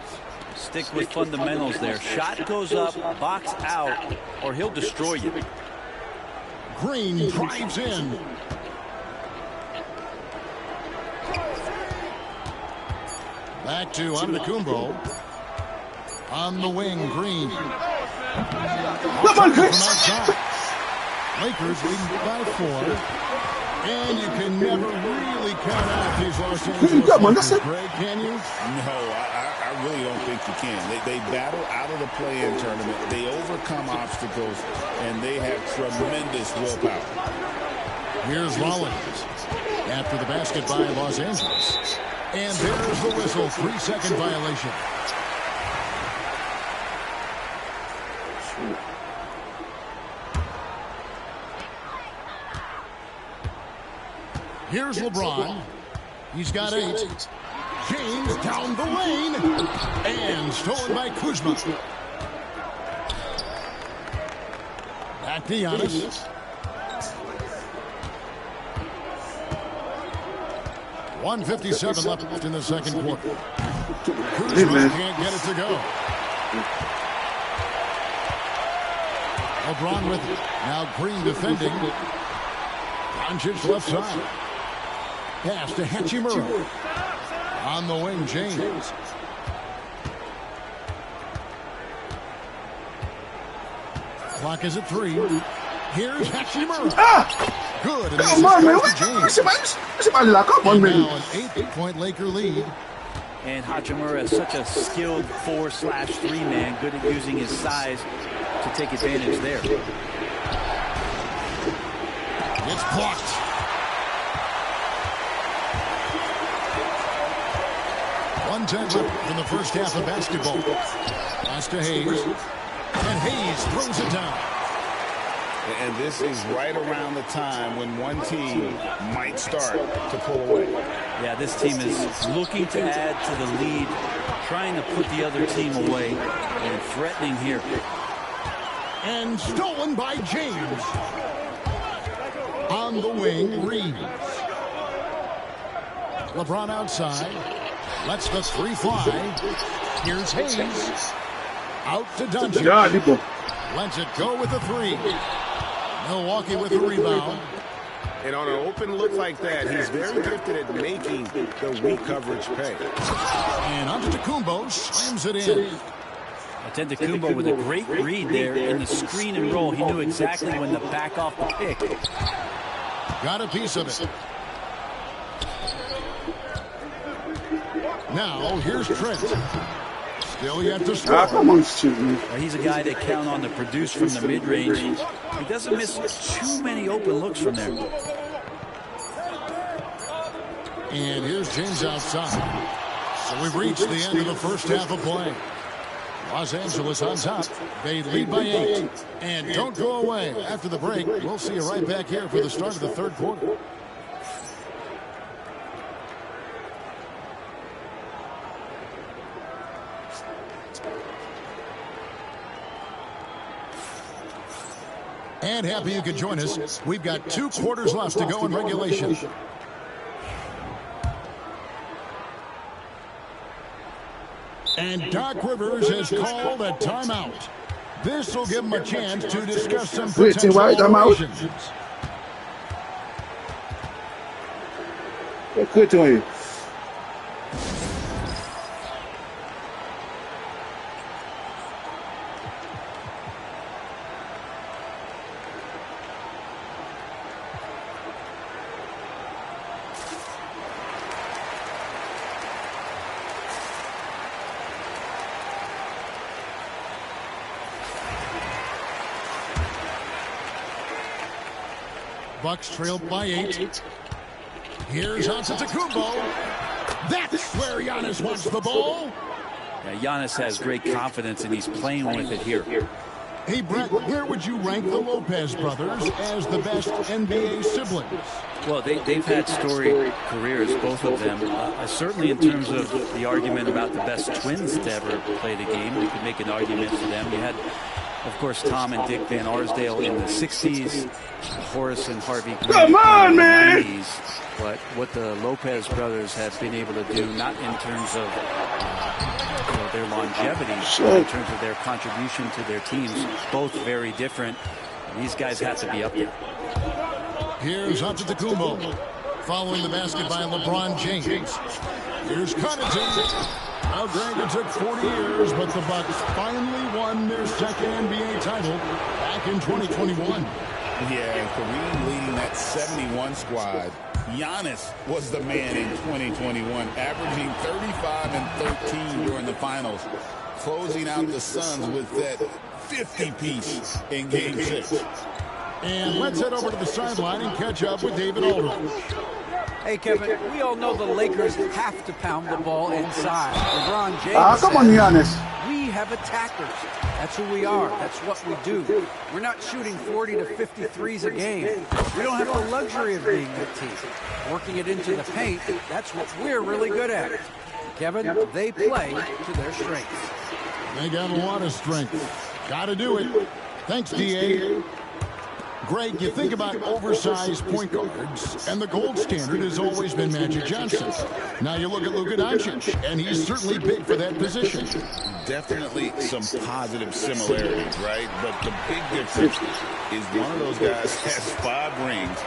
Stick with fundamentals there. Shot goes up, box out, or he'll destroy you. Green drives in. Back to Antetokounmpo. On the wing, Green. Come on, Chris. Lakers leading by 4. And you can never really count out these Los Angeles Come on, that's it. Greg, can you? No, I really don't think you can. They battle out of the play-in tournament. They overcome obstacles, and they have tremendous willpower. Here's Rollins after the basket by Los Angeles. And there's the whistle. 3-second violation. Here's LeBron. He's got 8. James down the lane. And stolen by Kuzma. Back to Giannis. 1:57 left in the second quarter. Kuzma can't get it to go. LeBron with it. Now Green defending. Doncic left side. Pass to Hachimura. On the wing, James. Clock is at 3. Here's Hachimura. Good. And Come on, man. Come on, man. Now an 8-point Laker lead. And Hachimura is such a skilled 4/3 man, good at using his size to take advantage there. It's blocked. Left in the first half of basketball. Pass to Hayes. And Hayes throws it down. And this is right around the time when one team might start to pull away. Yeah, this team is looking to add to the lead, trying to put the other team away, and threatening here. And stolen by James. On the wing, Reeves. LeBron outside. Lets the 3 fly. Here's Hayes. Out to Doncic. Lets it go with the 3. Milwaukee with the rebound. And on an open look like that, he's very gifted at making the weak coverage pay. And Antetokounmpo slams it in. Antetokounmpo with a great read there in the screen and roll. He knew exactly when to back off the pick. Got a piece of it. Now, here's Trent. Still yet to score. Come on, shooting. He's a guy they count on to produce from the mid-range. He doesn't miss too many open looks from there. And here's James outside. So we've reached the end of the first half of play. Los Angeles on top. They lead by 8. And don't go away. After the break, we'll see you right back here for the start of the third quarter. And happy you could join us. We've got 2 quarters left to go in regulation. And Doc Rivers has called a timeout. This will give him a chance to discuss some potential alterations. Good to you. Bucks trailed by 8. Here's Antetokounmpo. That's where Giannis wants the ball. Yeah, Giannis has great confidence, and he's playing with it here. Hey, Brett, where would you rank the Lopez brothers as the best NBA siblings? Well, they've had storied careers, both of them. Certainly in terms of the argument about the best twins to ever play the game, you could make an argument for them. You had, of course, Tom and Dick Van Arsdale in the 60s, Horace and Harvey Green in the 90s. But what the Lopez brothers have been able to do, not in terms of their longevity, but in terms of their contribution to their teams, both very different. These guys have to be up there. Here's Antetokounmpo, following the basket by LeBron James. Here's Connaughton. Now, Greg, it took 40 years, but the Bucks finally won their second NBA title back in 2021. Yeah, and Kareem leading that 71 squad. Giannis was the man in 2021, averaging 35 and 13 during the finals, closing out the Suns with that 50-piece in Game 6. And let's head over to the sideline and catch up with David Aldridge. Hey, Kevin, we all know the Lakers have to pound the ball inside. LeBron James come on, Giannis. We have attackers. That's who we are. That's what we do. We're not shooting 40 to 53s a game. We don't have the luxury of being that team. Working it into the paint, that's what we're really good at. Kevin, they play to their strengths. They got a lot of strength. Got to do it. Thanks, D.A. Greg, you think about oversized point guards, and the gold standard has always been Magic Johnson. Now you look at Luka Doncic, and he's certainly big for that position. Definitely some positive similarities, right? But the big difference is one of those guys has 5 rings,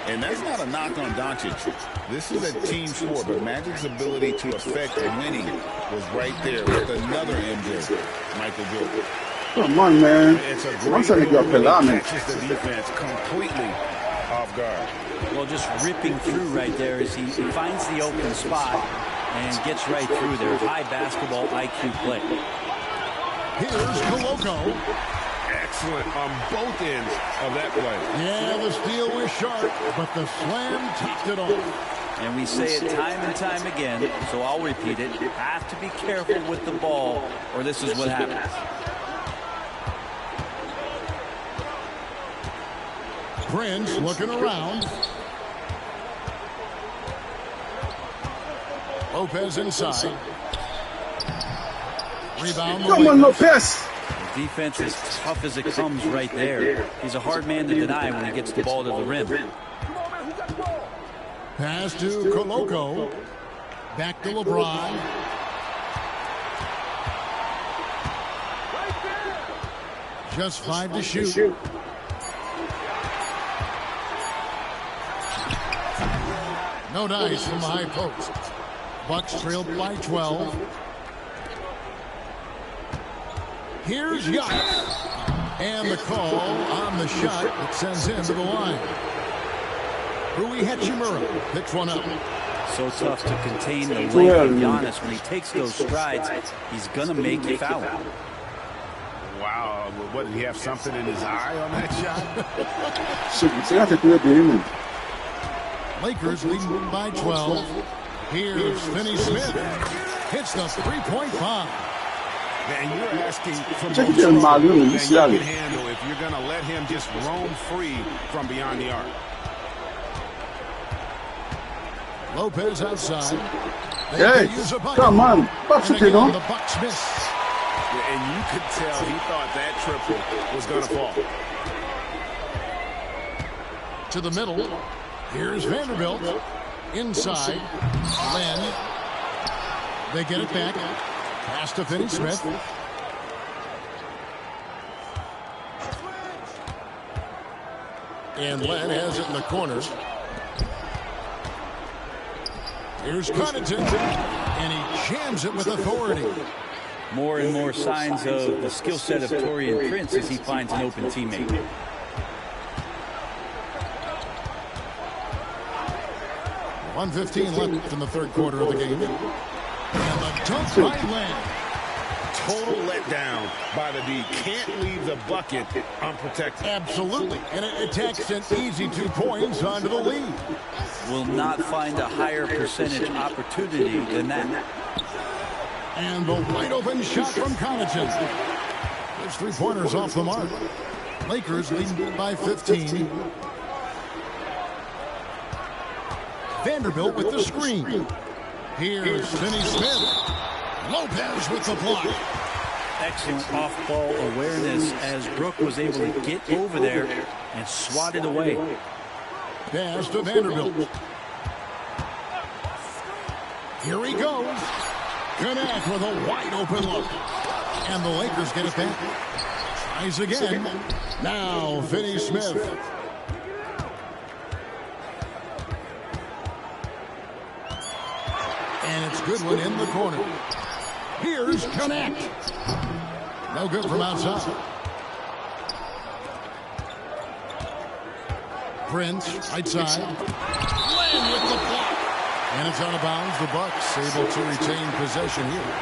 and that's not a knock on Doncic. This is a team sport, but Magic's ability to affect winning was right there with another MJ, Michael Jordan. Come on, man. It's a Once great I get move up, when he catches the defense completely off guard. Well, just ripping through right there as he finds the open spot and gets right through there. High basketball IQ play. Here's Koloko. Excellent on both ends of that play. Yeah, the steal was sharp, but the slam topped it off. And we say it time and time again, so I'll repeat it. You have to be careful with the ball, or this is what happens. Prince looking around. Lopez inside. Rebound. Come on, Lopez. The defense is tough as it comes right there. He's a hard man to deny when he gets the ball to the rim. Pass to Koloko. Back to LeBron. Just 5 to shoot. No dice from the high post. Bucks trailed by 12. Here's Giannis. And the call on the shot that sends him to the line. Rui Hachimura picks one up. So tough to contain the length of Giannis. When he takes those strides, he's going to make you foul. Wow. What, did he have something in his eye on that shot? Lakers leading by 12. Here's Finney Smith. Hits the three-point bomb. Man, you're asking for more Check it trouble out, than you Malu. can handle if you're going to let him just roam free from beyond the arc. Lopez outside. Hey, come on. Bucks it, you know. The Bucks miss. Yeah, and you could tell he thought that triple was going to fall. To the middle. Here's Vanderbilt. Inside. Len. They get it back. Pass to Finney Smith. And Len has it in the corner. Here's Connaughton, and he jams it with authority. More and more signs of the skill set of Taurean Prince as he finds an open teammate. .1:15 left in the third quarter of the game. And the dunk by Lamb. Total letdown by the D. Can't leave the bucket unprotected. Absolutely. And it attacks an easy 2 points onto the lead. Will not find a higher percentage opportunity than that. And the wide open shot from Connaughton. There's 3-pointers off the mark. Lakers leading by 15. Vanderbilt with the screen. Here's Finney Smith. Lopez with the block. Excellent off-ball awareness as Brook was able to get over there and swat it away. Pass to Vanderbilt. Here he goes. Connect with a wide open look. And the Lakers get it back. Tries again. Now Finney Smith. And it's Goodwin in the corner. Here's Connect. No good from outside. Prince, right side. Lamb with the block. And it's out of bounds. The Bucks able to retain possession here.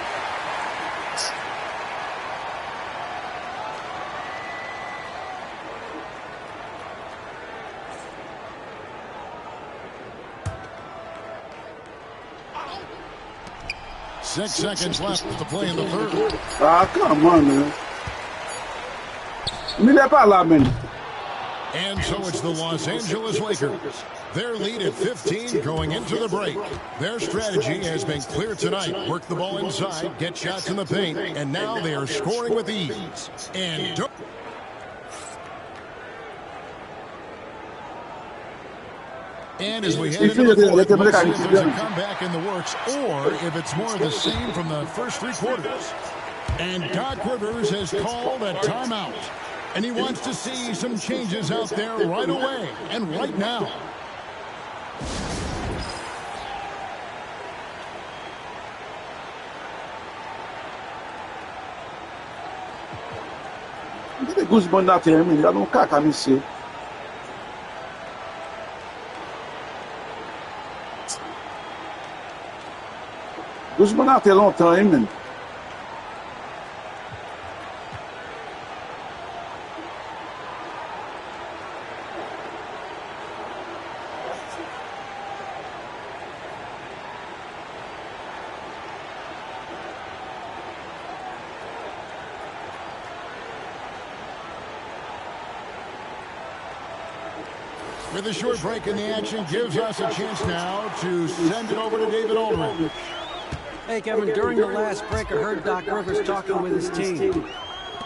Six seconds left to play in the third. Ah, come on, man. And so it's the Los Angeles Lakers. Their lead at 15 going into the break. Their strategy has been clear tonight. Work the ball inside, get shots in the paint, and now they are scoring with ease. And as we head into the fourth, we'll see if there's a comeback in the works or if it's more of the same from the first 3 quarters. And Doc Rivers has called a timeout. And he wants to see some changes out there right away and right now. Guzman na termine, ela não caca me ser. Guzman na tela longtemps, hein, man. With a short break in the action gives us a chance now to send it over to David Aldridge. Hey, Kevin, during the last break, I heard Doc Rivers talking with his team.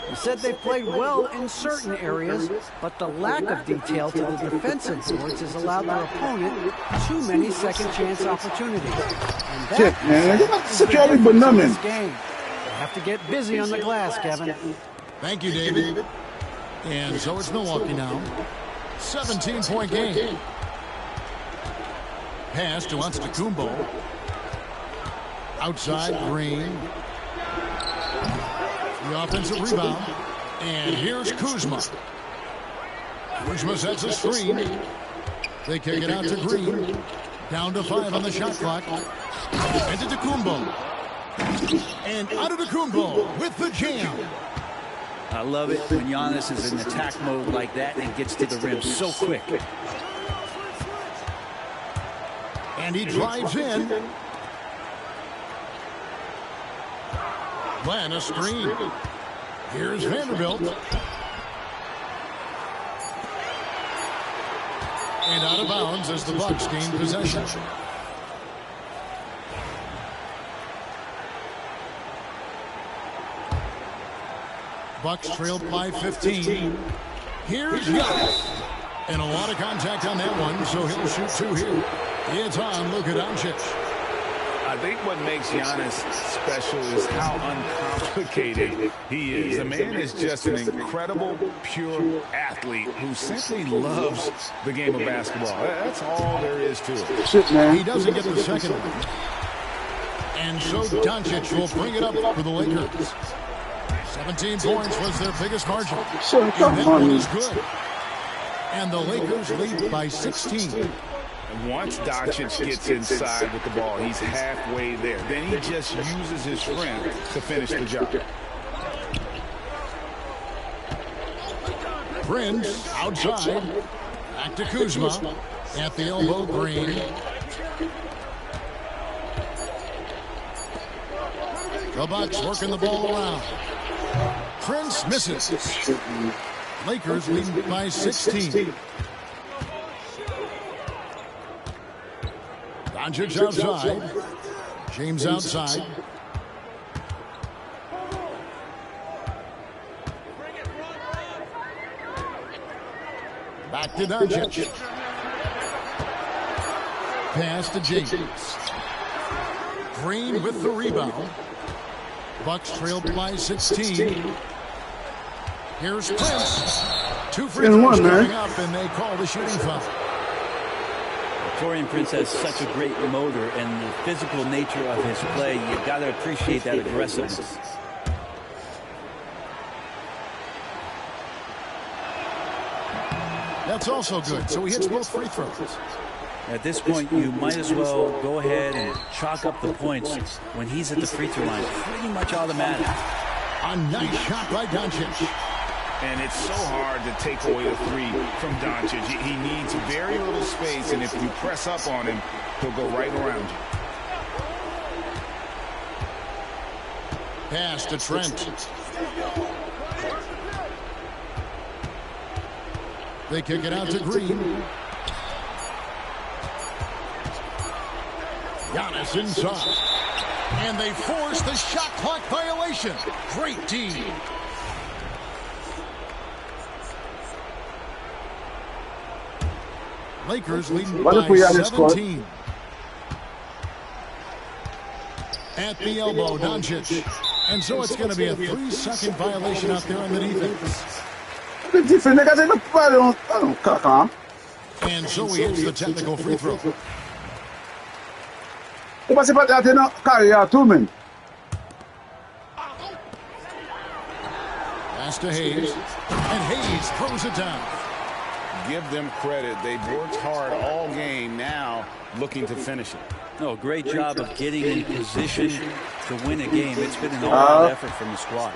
He said they played well in certain areas, but the lack of detail to the defensive boards has allowed their opponent too many second-chance opportunities. And that is the difference in this game. They have to get busy on the glass, Kevin. Thank you, David. And so it's Milwaukee now. 17-point game. Pass to Antetokounmpo. Outside, Green. The offensive rebound. And here's Kuzma. Kuzma sets a screen. They kick it out to Green. Down to 5 on the shot clock. Antetokounmpo. And Antetokounmpo with the jam. I love it when Giannis is in attack mode like that and gets to the rim so quick. And he drives in. Glenn, a screen. Here's Vanderbilt. And out of bounds as the Bucks gain possession. Bucks trailed by 15. Here's Giannis. And a lot of contact on that one, so he'll shoot 2 here. It's on Luka Doncic. I think what makes Giannis special is how uncomplicated he is. The man is just an incredible, pure athlete who simply loves the game of basketball. That's all there is to it. Shit, man. He doesn't get the second one. And so Doncic will bring it up for the Lakers. 17 points was their biggest margin. Shit, And come that on. one is good. And the Lakers lead by 16. Once Doncic gets inside with the ball, he's halfway there. Then he just uses his strength to finish the job. Prince outside. Back to Kuzma. At the elbow, Green. The Bucks working the ball around. Prince misses. Lakers lead by 16. Doncic outside. James outside. Back to Doncic. Pass to James. Green with the rebound. Bucks trailed by 16. Here's Prince. 2 free throws coming up, and they call the shooting foul. Taurean Prince has such a great motor, and the physical nature of his play, you've got to appreciate that aggressiveness. That's also good, so he hits both free throws. At this point, you might as well go ahead and chalk up the points when he's at the free throw line. Pretty much automatic. A nice shot by Doncic. And it's so hard to take away the three from Doncic. He needs very little space, and if you press up on him, he'll go right around you. Pass to Trent. They kick it out to Green. Giannis inside. And they force the shot clock violation. Great D. Lakers leading by 17. At the elbow, Doncic. And so it's going to be a 3-second violation out there on the defense. And so he hits the technical free throw. Pass to Hayes. And Hayes throws it down. Give them credit. They've worked hard all game, now looking to finish it. No, great job of getting in position to win a game. It's been an all-out effort from the squad.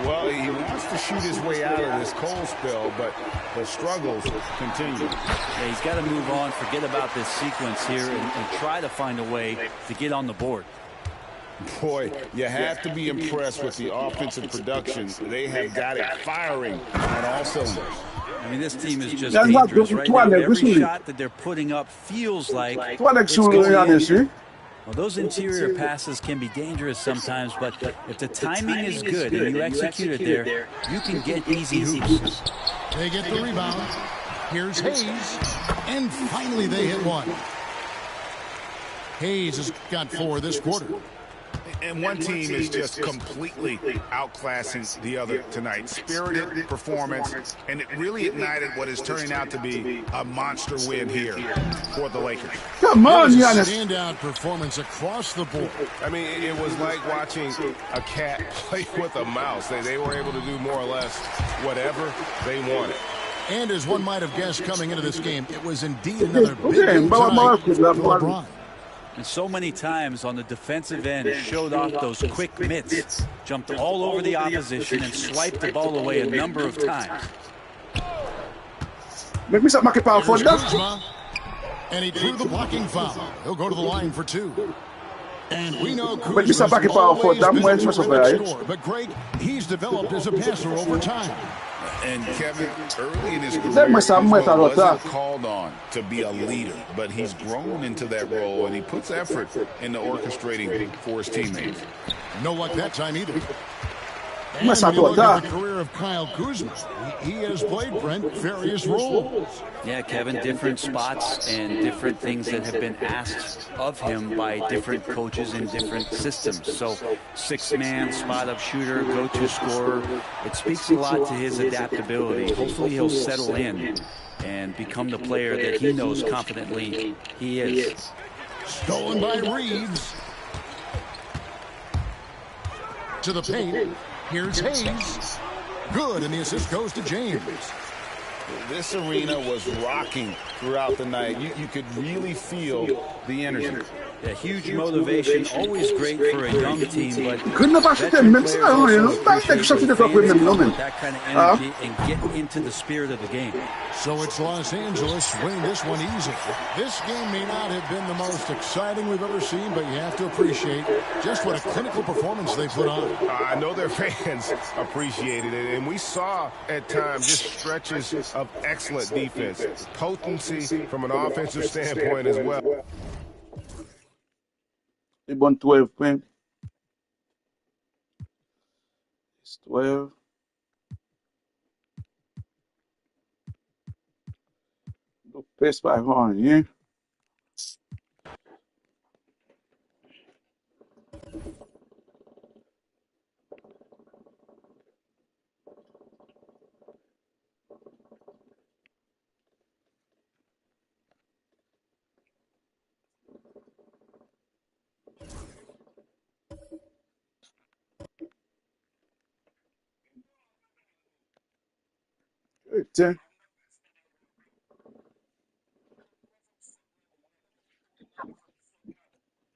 Well, he wants to shoot his way out of this cold spell, but the struggles continue. Yeah, he's got to move on, forget about this sequence here, and try to find a way to get on the board. Boy, you have to be impressed with the offensive production. They have got it firing on all cylinders. I mean, this team is just dangerous right now. Every shot that they're putting up feels like it's going in. Well, those interior passes can be dangerous sometimes, but if the timing is good and you execute it there, you can get easy hoops. They get the rebound. Here's Hayes. And finally they hit one. Hayes has got 4 this quarter. And one team is just completely outclassing the other tonight. Spirited performance, and it really ignited what is turning out to be a monster win here for the Lakers. Come on, Giannis. Standout performance across the board. I mean, it was like watching a cat play with a mouse. They were able to do more or less whatever they wanted. And as one might have guessed coming into this game, it was indeed another big game tonight for LeBron. And so many times on the defensive end showed off those quick mitts, jumped all over the opposition and swiped the ball away a number of times. Here's Kuzma, and he drew the blocking foul. He'll go to the line for 2. And we know Kuzma's always been a terrific scorer, but Greg, he's developed as a passer over time. And Kevin, early in his career, wasn't called on to be a leader, but he's grown into that role, and he puts effort into orchestrating for his teammates. No luck that time either. And when you look at the career of Kyle Kuzma, he has played, Brent, various roles. Yeah, Kevin, different spots and different things that have been asked of him by different coaches in different systems. So, six-man, spot-up shooter, go-to scorer. It speaks a lot to his adaptability. Hopefully he'll settle in and become the player that he knows confidently he is. Stolen by Reeves. To the paint. Here's Hayes. Good, and the assist goes to James. This arena was rocking throughout the night. You could really feel the energy. A huge motivation, always great for a young team, but Couldn't have acheté même ça, pas quelque chose de toi même non. That kind of energy and get into the spirit of the game. So it's Los Angeles winning this one easily. This game may not have been the most exciting we've ever seen, but you have to appreciate just what a clinical performance they put on. I know their fans appreciated it, and we saw at times just stretches of excellent defense, potency from an offensive standpoint as well. They won 12 points. It's 12. Go pass by Horn, yeah. Tiens.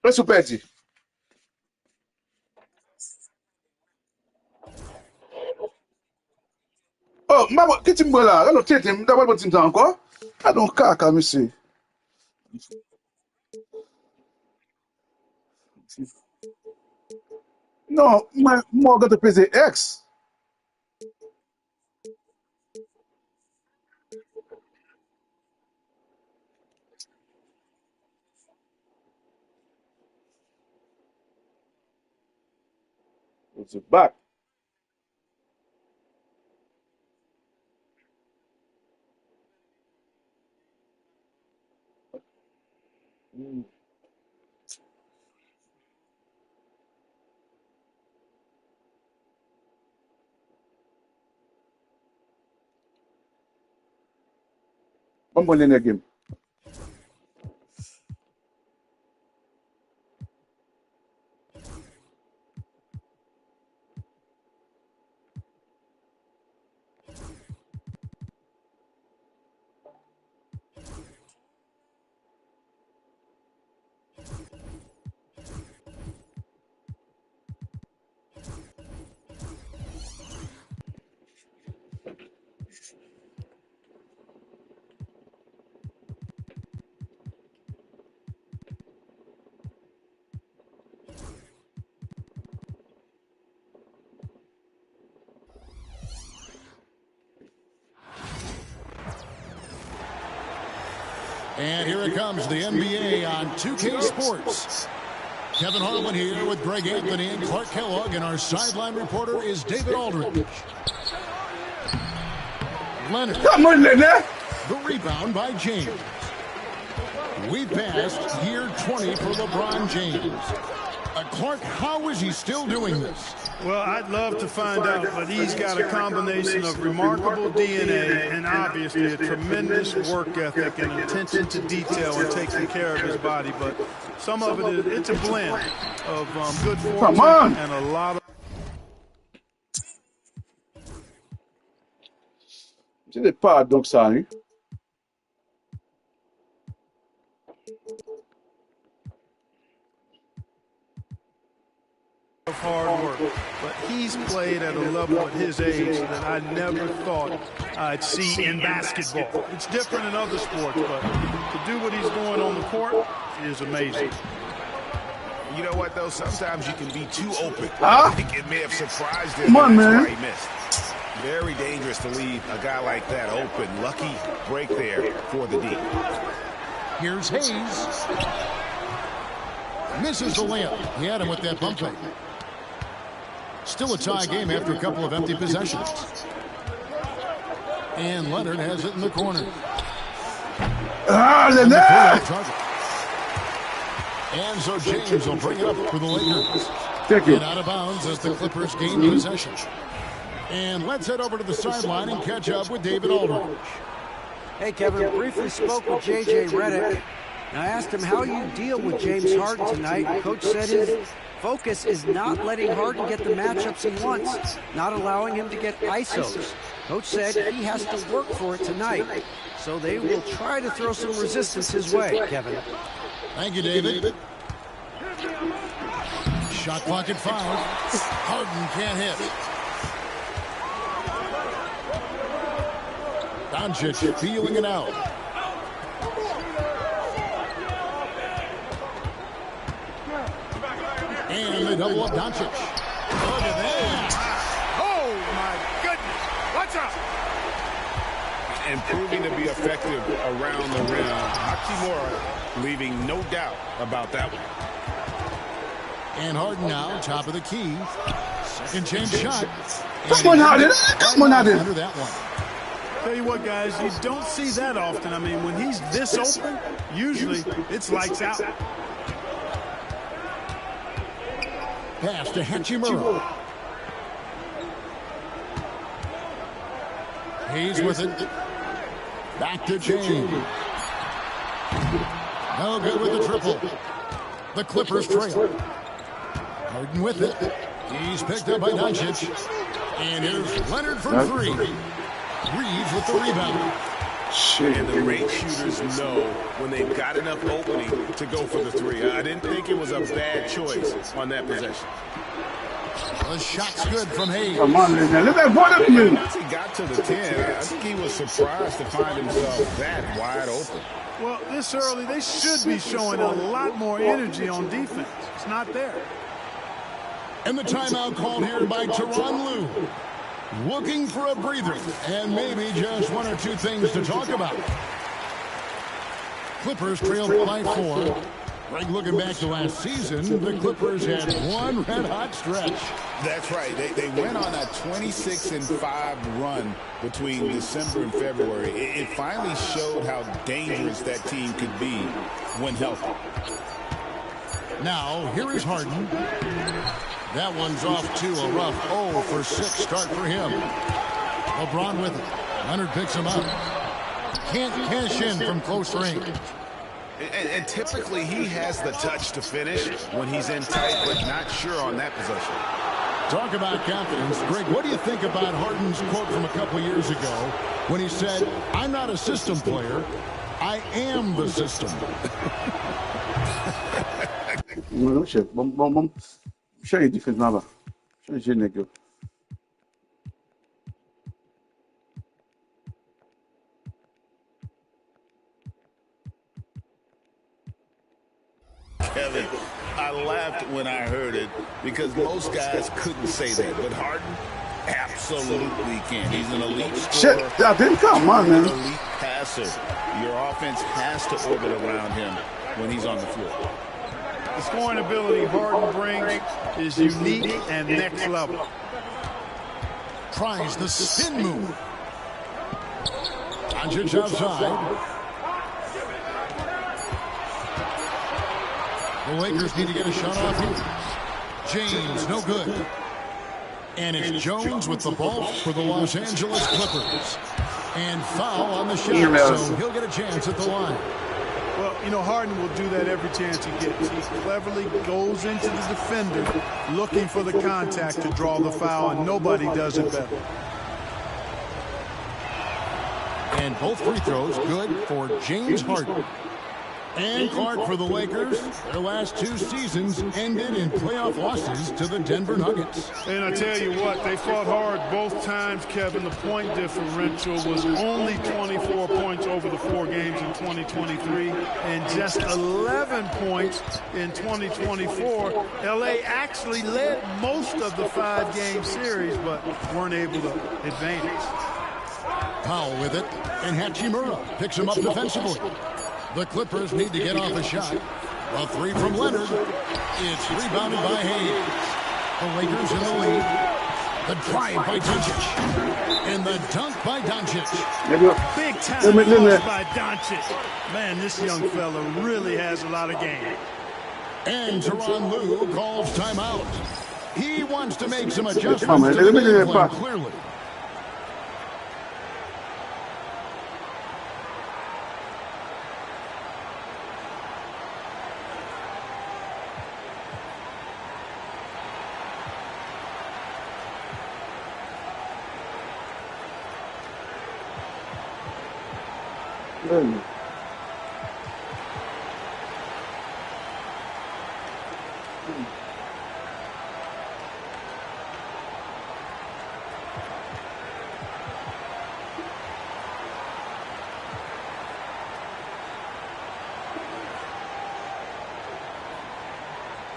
Olha o pet. Oh, mas que time lá? Eu não tenho time. Dá para time encore? I don't caca, me see. Não, mas Morgan do PZX. What's it back? Vamos olhar aqui. And here it comes, the NBA on 2K Sports. Kevin Harlan here with Greg Anthony and Clark Kellogg, and our sideline reporter is David Aldridge. Leonard. Come on, Leonard. The rebound by James. We passed year 20 for LeBron James. Clark, how is he still doing this? Well, I'd love to find out, but he's got a combination of remarkable DNA and obviously a tremendous work ethic and attention to detail and taking care of his body. But some of it, it's a blend of good fortune and a lot of... C'est des paradoxes, ça, hein? Of hard work, but he's played at a level at his age that I never thought I'd see in basketball. It's different in other sports, but to do what he's doing on the court is amazing. You know what, though? Sometimes you can be too open. I think it may have surprised him. Come on, man. That's why he missed. Very dangerous to leave a guy like that open. Lucky break there for the D. Here's Hayes. Misses the layup. He had him with that bump fake. Still a tie game after a couple of empty possessions. And Leonard has it in the corner. And so James will bring it up for the Lakers. And out of bounds as the Clippers gain possession. And let's head over to the sideline and catch up with David Aldridge. Hey, Kevin, briefly spoke with J.J. Redick. And I asked him how you deal with James Harden tonight. Coach said his focus is not letting Harden get the matchups he wants, not allowing him to get ISOs. Coach said he has to work for it tonight. So they will try to throw some resistance his way, Kevin. Thank you, David. Shot clock at 5. Harden can't hit. Doncic feeling it out. And they double up Doncic. Look at that. Oh, my goodness. Watch out. And proving to be effective around the rim. Hachimura leaving no doubt about that one. And Harden now, top of the key. Second chance shot. Come on, Harden. Come on, Harden. Under that one. Tell you what, guys, you don't see that often. I mean, when he's this open, usually it's lights out. Pass to Hachimura. He's with it. Back to James. No good with the triple. The Clippers trail. Harden with it. He's picked up by Doncic. And here's Leonard for 3. Reeves with the rebound. And the great shooters know when they've got enough opening to go for the 3. I didn't think it was a bad choice on that possession. The shot's good from Hayes. Come on, man. Look at what it means. Once he got to the 10, I think he was surprised to find himself that wide open. Well, this early, they should be showing a lot more energy on defense. It's not there. And the timeout called here by Tyronn Lue. Looking for a breather and maybe just 1 or 2 things to talk about. Clippers trailed by 4. Greg, looking back to last season, the Clippers had one red-hot stretch. That's right. They went on a 26-5 run between December and February. It finally showed how dangerous that team could be when healthy. Now, here is Harden. That one's off to a rough 0-for-6 start for him. LeBron with it. Leonard picks him up. Can't cash in from close range. And typically he has the touch to finish when he's in tight, but not sure on that possession. Talk about confidence. Greg, what do you think about Harden's quote from a couple years ago when he said, "I'm not a system player, I am the system"? Show you defense now. Show you nigga. Kevin, I laughed when I heard it because most guys couldn't say that, but Harden absolutely can. He's an elite scorer. Shit, that didn't come on, man. Elite passer. Your offense has to orbit around him when he's on the floor. The scoring ability Harden brings is unique and next level. Tries the spin move. Doncic outside. The Lakers need to get a shot off here. James, no good. And it's Jones with the ball for the Los Angeles Clippers. And foul on the shot, so he'll get a chance at the line. Well, you know, Harden will do that every chance he gets. He cleverly goes into the defender looking for the contact to draw the foul, and nobody does it better. And both free throws good for James Harden. And Clark for the Lakers. Their last 2 seasons ended in playoff losses to the Denver Nuggets. And I tell you what, they fought hard both times, Kevin. The point differential was only 24 points over the 4 games in 2023 and just 11 points in 2024. LA actually led most of the 5-game series, but weren't able to advance. Powell with it, and Hachimura picks him up defensively. The Clippers need to get off a shot. A 3 from Leonard. It's rebounded by Hayes. The Lakers in the lead. The drive by Doncic. And the dunk by Doncic. Big time loss by Doncic. Man, this young fella really has a lot of game. And Tyronn Lue calls timeout. He wants to make some adjustments to the game plan, clearly.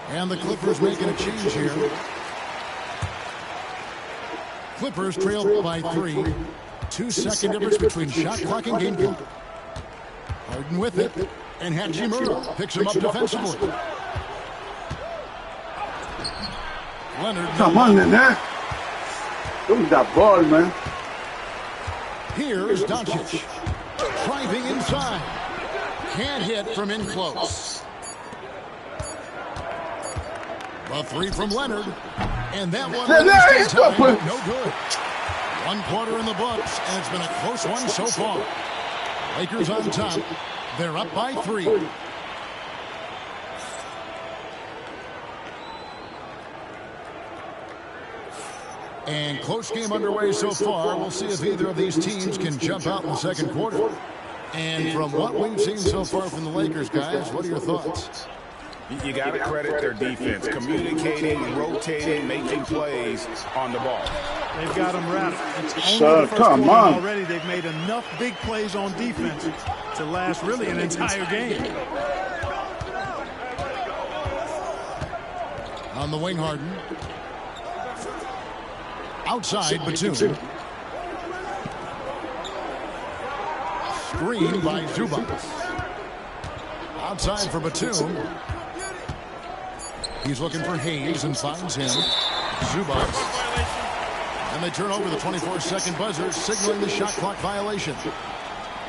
And the Clippers making a change here. Clippers trail by 3. 2-second difference between shot clock and game clock. Harden with it. And Hachimura picks him up defensively. Leonard. Come on, man. Look that ball, man. Here's Doncic. Driving inside. Can't hit from in close. A 3 from Leonard. And that one no good. 1 quarter in the books, and it's been a close one so far. Lakers on top. They're up by 3. And close game underway so far. We'll see if either of these teams can jump out in the second quarter. And from what we've seen so far from the Lakers, guys, what are your thoughts? You got to credit their defense, communicating, rotating, making plays on the ball. They've got them rattled. It's only the first quarter already. They've made enough big plays on defense to last really an entire game. On the wing, Harden. Outside, Batum. Screen by Zubac. Outside for Batum. He's looking for Hayes and finds him. Zubac. And they turn over the 24-second buzzer, signaling the shot clock violation.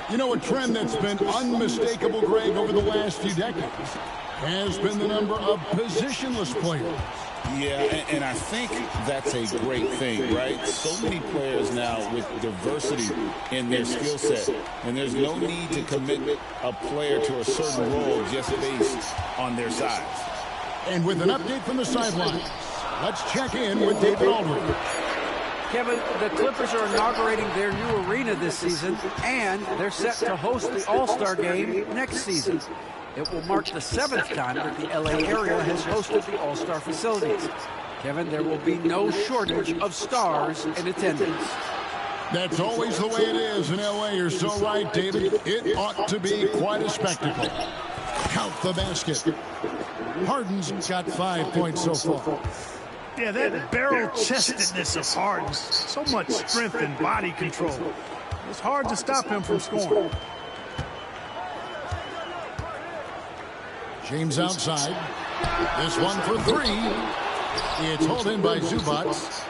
You know, a trend that's been unmistakable, Greg, over the last few decades has been the number of positionless players. Yeah, and I think that's a great thing, right? So many players now with diversity in their skill set, and there's no need to commit a player to a certain role just based on their size. And with an update from the sidelines, let's check in with David Aldridge. Kevin, the Clippers are inaugurating their new arena this season, and they're set to host the All-Star Game next season. It will mark the 7th time that the LA area has hosted the All-Star facilities. Kevin, there will be no shortage of stars in attendance. That's always the way it is in LA. You're so right, David. It ought to be quite a spectacle. Count the basket. Harden's got 5 points so far. Yeah, that barrel-chestedness of Harden, so much strength and body control. It's hard to stop him from scoring. James outside. This one for 3. It's hauled in by Zubac.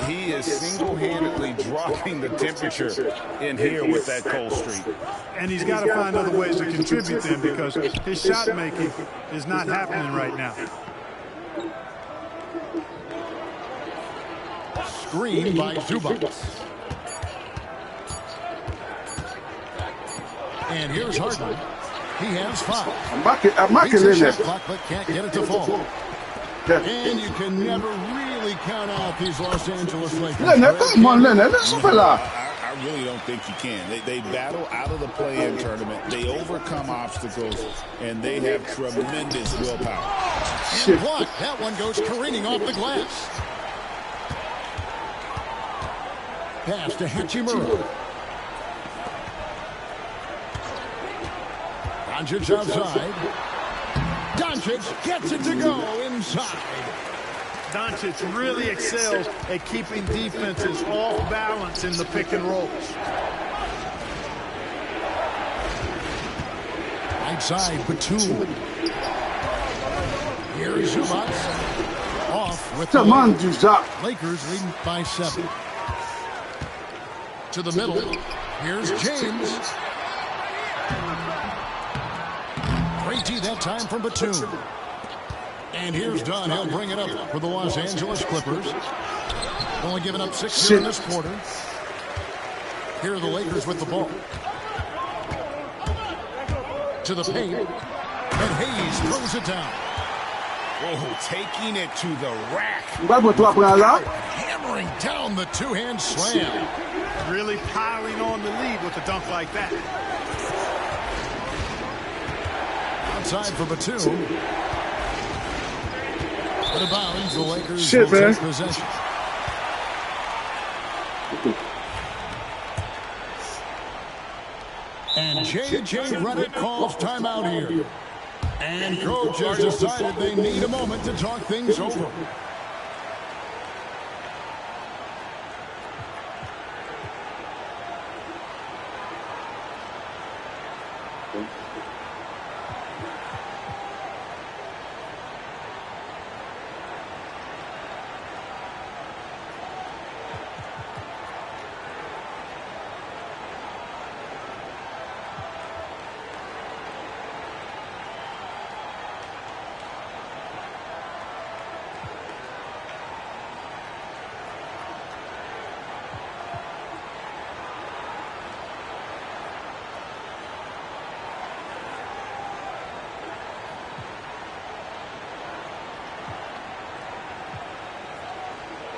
He is single-handedly dropping the temperature in here with that cold streak. And he's got to find other ways to contribute then, because his shot making is not happening right now. Screen by Zubac. And here's Harden. He has 5. I'm marking in there. Clock, but can't get it to fall. And you can never really count out these Los Angeles Lakers. Leonard, come on, Leonard. I really don't think you can. They battle out of the play-in tournament. They overcome obstacles, and they have tremendous willpower. And block. That one goes careening off the glass. Pass to Hachimura. Doncic outside. Doncic gets it to go inside. Doncic really excels at keeping defenses off balance in the pick and rolls. Right side, Batum. Here's Zubac. Off. with the Lakers. Lakers leading by 7. To the middle. Here's James. Great D that time from Batum. And here's Dunn. He'll bring it up for the Los Angeles Clippers. Only giving up 6 here in this quarter. Here are the Lakers with the ball. To the paint. And Hayes throws it down. Oh, taking it to the rack. Hammering down the two-hand slam. Really piling on the lead with a dunk like that. Outside for Batum. Out of bounds, the Lakers will take possession. And J.J. Redick calls timeout here. And coach has decided they need a moment to talk things over.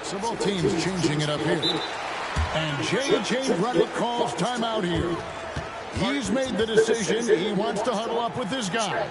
So both teams changing it up here. And J.J. Redick calls timeout here. He's made the decision. He wants to huddle up with his guys.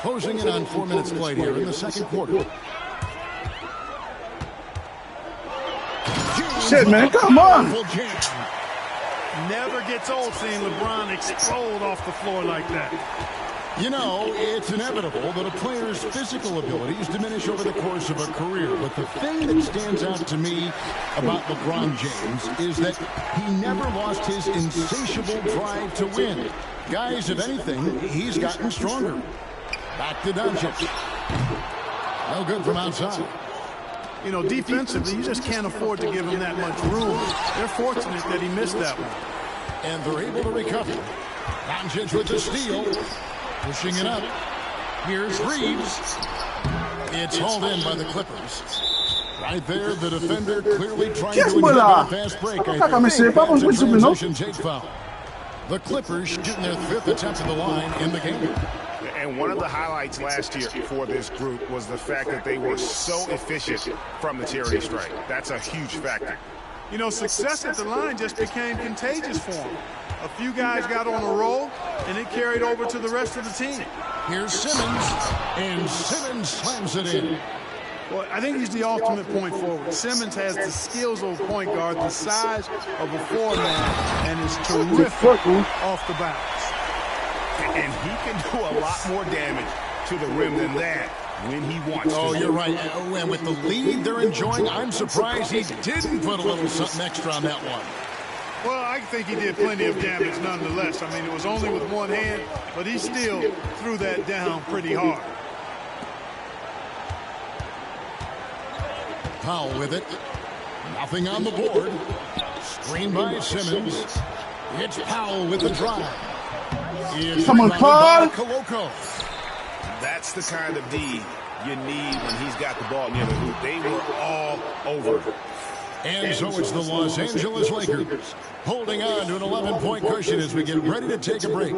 Closing in on 4 minutes played here in the second quarter. Shit, man, come on. Never gets old seeing LeBron explode off the floor like that. You know, it's inevitable that a player's physical abilities diminish over the course of a career. But the thing that stands out to me about LeBron James is that he never lost his insatiable drive to win. Guys, if anything, he's gotten stronger. Back to Doncic. No good from outside. You know, defensively, you just can't afford to give him that much room. They're fortunate that he missed that one. And they're able to recover. Doncic with the steal. Pushing it up. Here's Reeves. It's hauled in by the Clippers. Right there, the defender clearly trying to inhibit a fast break. I think that's a transition take foul. The Clippers shooting their 5th attempt at the line in the game. And one of the highlights last year for this group was the fact that they were so efficient from the charity stripe. That's a huge factor. You know, success at the line just became contagious for them. A few guys got on a roll, and it carried over to the rest of the team. Here's Simmons, and Simmons slams it in. Well, I think he's the ultimate point forward. Simmons has the skills of a point guard, the size of a four-man, and is terrific off the bounce. And he can do a lot more damage to the rim than that when he wants to. Oh, you're right. And with the lead they're enjoying, I'm surprised he didn't put a little something extra on that one. Well, I think he did plenty of damage nonetheless. I mean, it was only with one hand, but he still threw that down pretty hard. Powell with it. Nothing on the board. Screen by Simmons. It's Powell with the drive. Come on, Paul. That's the kind of D you need when he's got the ball near the hoop. They were all over. And so it's the Los Angeles Lakers holding on to an 11-point cushion as we get ready to take a break.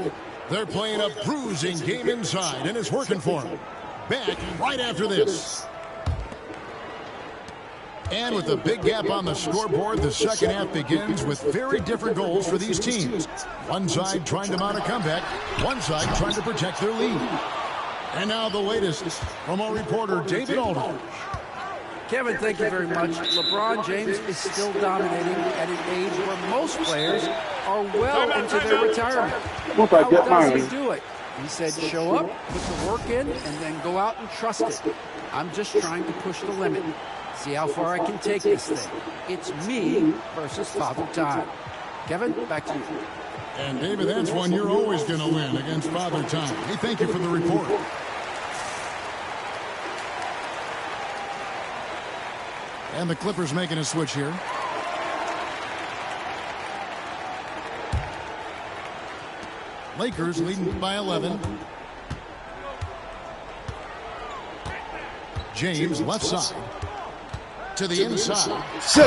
They're playing a bruising game inside, and it's working for them. Back right after this. And with a big gap on the scoreboard, the second half begins with very different goals for these teams. One side trying to mount a comeback, one side trying to protect their lead. And now the latest from our reporter, David Aldridge. Kevin, thank you very much. LeBron James is still dominating at an age where most players are well into their retirement. How does he do it? He said, show up, put the work in, and then go out and trust it. I'm just trying to push the limit. See how far I can take this thing. It's me versus Father Time. Kevin, back to you. And David, that's one you're always going to win against Father Time. Hey, thank you for the report. And the Clippers making a switch here. Lakers leading by 11. James left side. To the inside.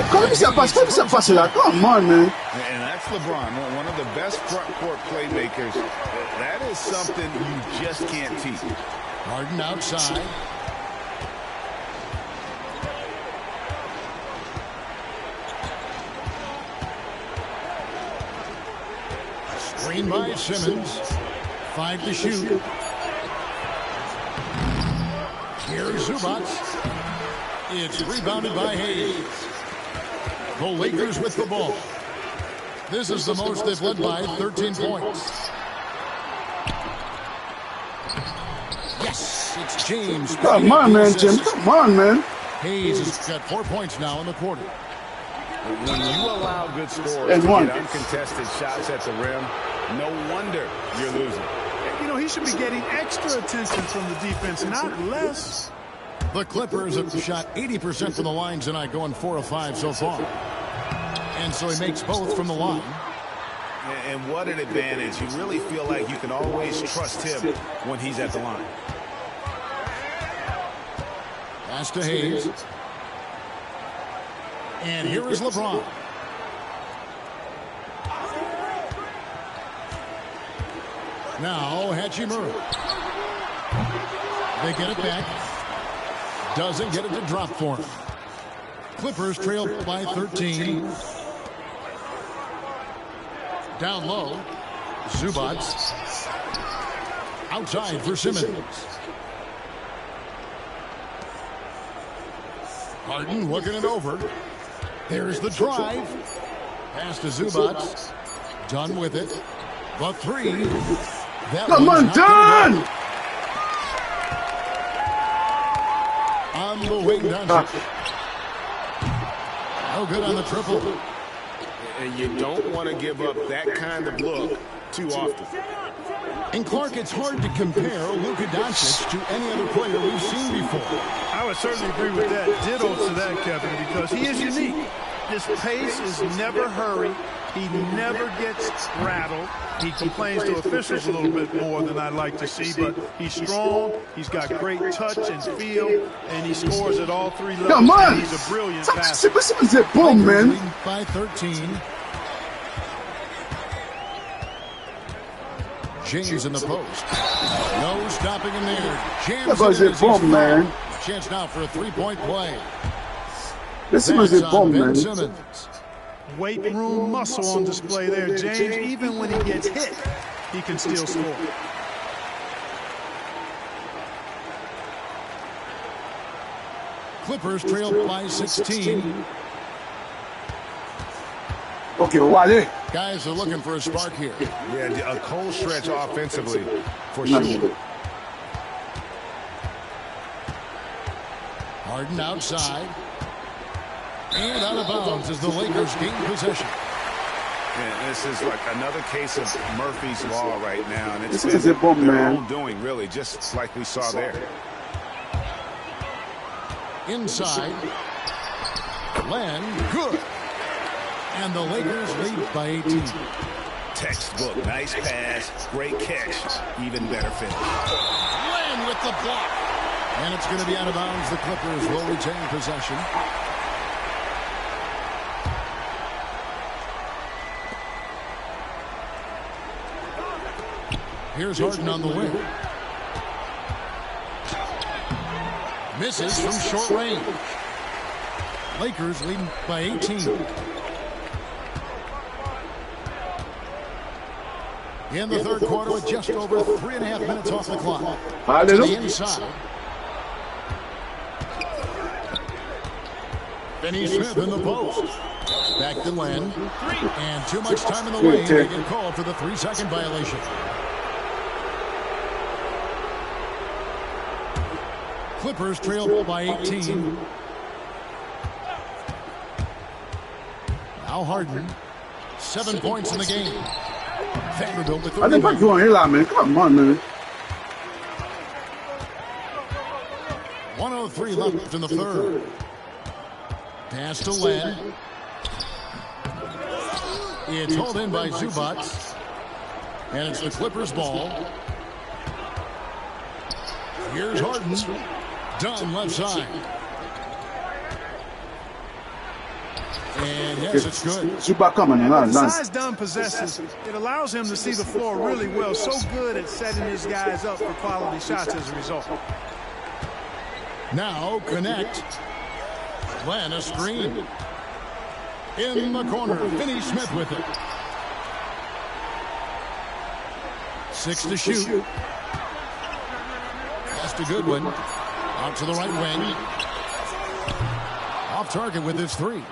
Come on, man. And that's LeBron, one of the best front court playmakers. That is something you just can't teach. Harden outside. Screen by Simmons. 5 to shoot. Here's Zubac. It's rebounded by Hayes. The Lakers with the ball. This is the most they've led by, 13 points. Yes, it's James. Come on, man, Jim. Come on, man. Hayes has got 4 points now in the quarter. When you allow good scorers to get uncontested shots at the rim, no wonder you're losing. You know, he should be getting extra attention from the defense, not less. The Clippers have shot 80% from the line tonight, going 4 of 5 so far. And so he makes both from the line. And what an advantage. You really feel like you can always trust him when he's at the line. Pass to Hayes. And here is LeBron. Now Hachimura. They get it back. Doesn't get it to drop for him. Clippers trail by 13. Down low. Zubac. Outside for Simmons. Harden looking it over. There's the drive. Pass to Zubac. Done with it. The three. Come on, done! On the wing, Doncic. No good on the triple. And you don't want to give up that kind of look too often. And Clark, it's hard to compare Luka Doncic to any other player we've seen before. I would certainly agree with that. Ditto to that, Kevin, because he is unique. His pace is never hurried. He never gets rattled. He complains to officials a little bit more than I'd like to see, but he's strong. He's got great touch and feel, and he scores at all three levels. Come on! He's a brilliant passer. Boom, man. By 13. James in the post. No stopping him there. James in bomb, man. Chance now for a three-point play. This was a bomb, man. Simmons. Weight room muscle on display there, James. Even when he gets hit, he can still score. Clippers trail by 16. Okay, Wale. Guys are looking for a spark here. Yeah, a cold stretch offensively, for sure. Harden outside. And out of bounds as the Lakers gain possession. Yeah, this is like another case of Murphy's Law right now. And it's this is a bomb, their man. own doing, really, just like we saw there. Inside. Len, good. And the Lakers lead by 18. Textbook, nice pass, great catch, even better finish. Len with the block. And it's going to be out of bounds. The Clippers will retain possession. Here's Harden on the wing. Misses from short range. Lakers leading by 18. In the third quarter with just over 3.5 minutes off the clock. To the inside. Finney Smith in the post. Back to Len. And too much time in the lane to get called for the 3-second violation. Clippers trail by 18. Now Harden. 7 points in the game. Vanderbilt with the I think I'm going here, man. Come on, man. 1:03 left in the third. Pass to Len. It's hauled in by Zubac. And it's the Clippers' ball. Here's Harden. Dunn left side. And yes, it's good. Zubac coming. The size Dunn possesses, it allows him to see the floor really well. So good at setting his guys up for quality shots as a result. Now connect. Len a screen. In the corner, Finney Smith with it. 6 to shoot. That's a good one. Out to the right wing. Off target with his 3.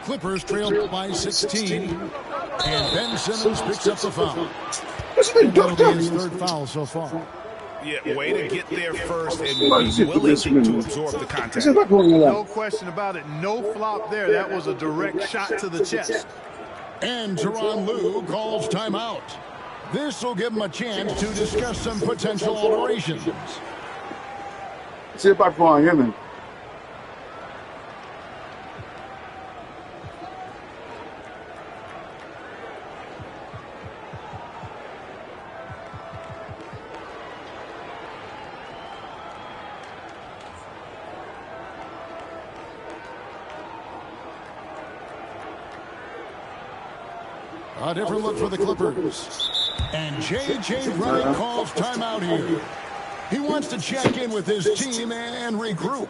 Clippers trail by 16. And Ben Simmons picks up the foul. That'll be his 3rd foul so far. Yeah, way to get there first and be willing to absorb the contact. No question about it. No flop there. That was a direct shot to the chest. And Tyronn Lue calls timeout. This will give him a chance to discuss some potential alterations. See if I find him. A different look for the Clippers. And J.J. Redick calls timeout here. He wants to check in with his team and regroup.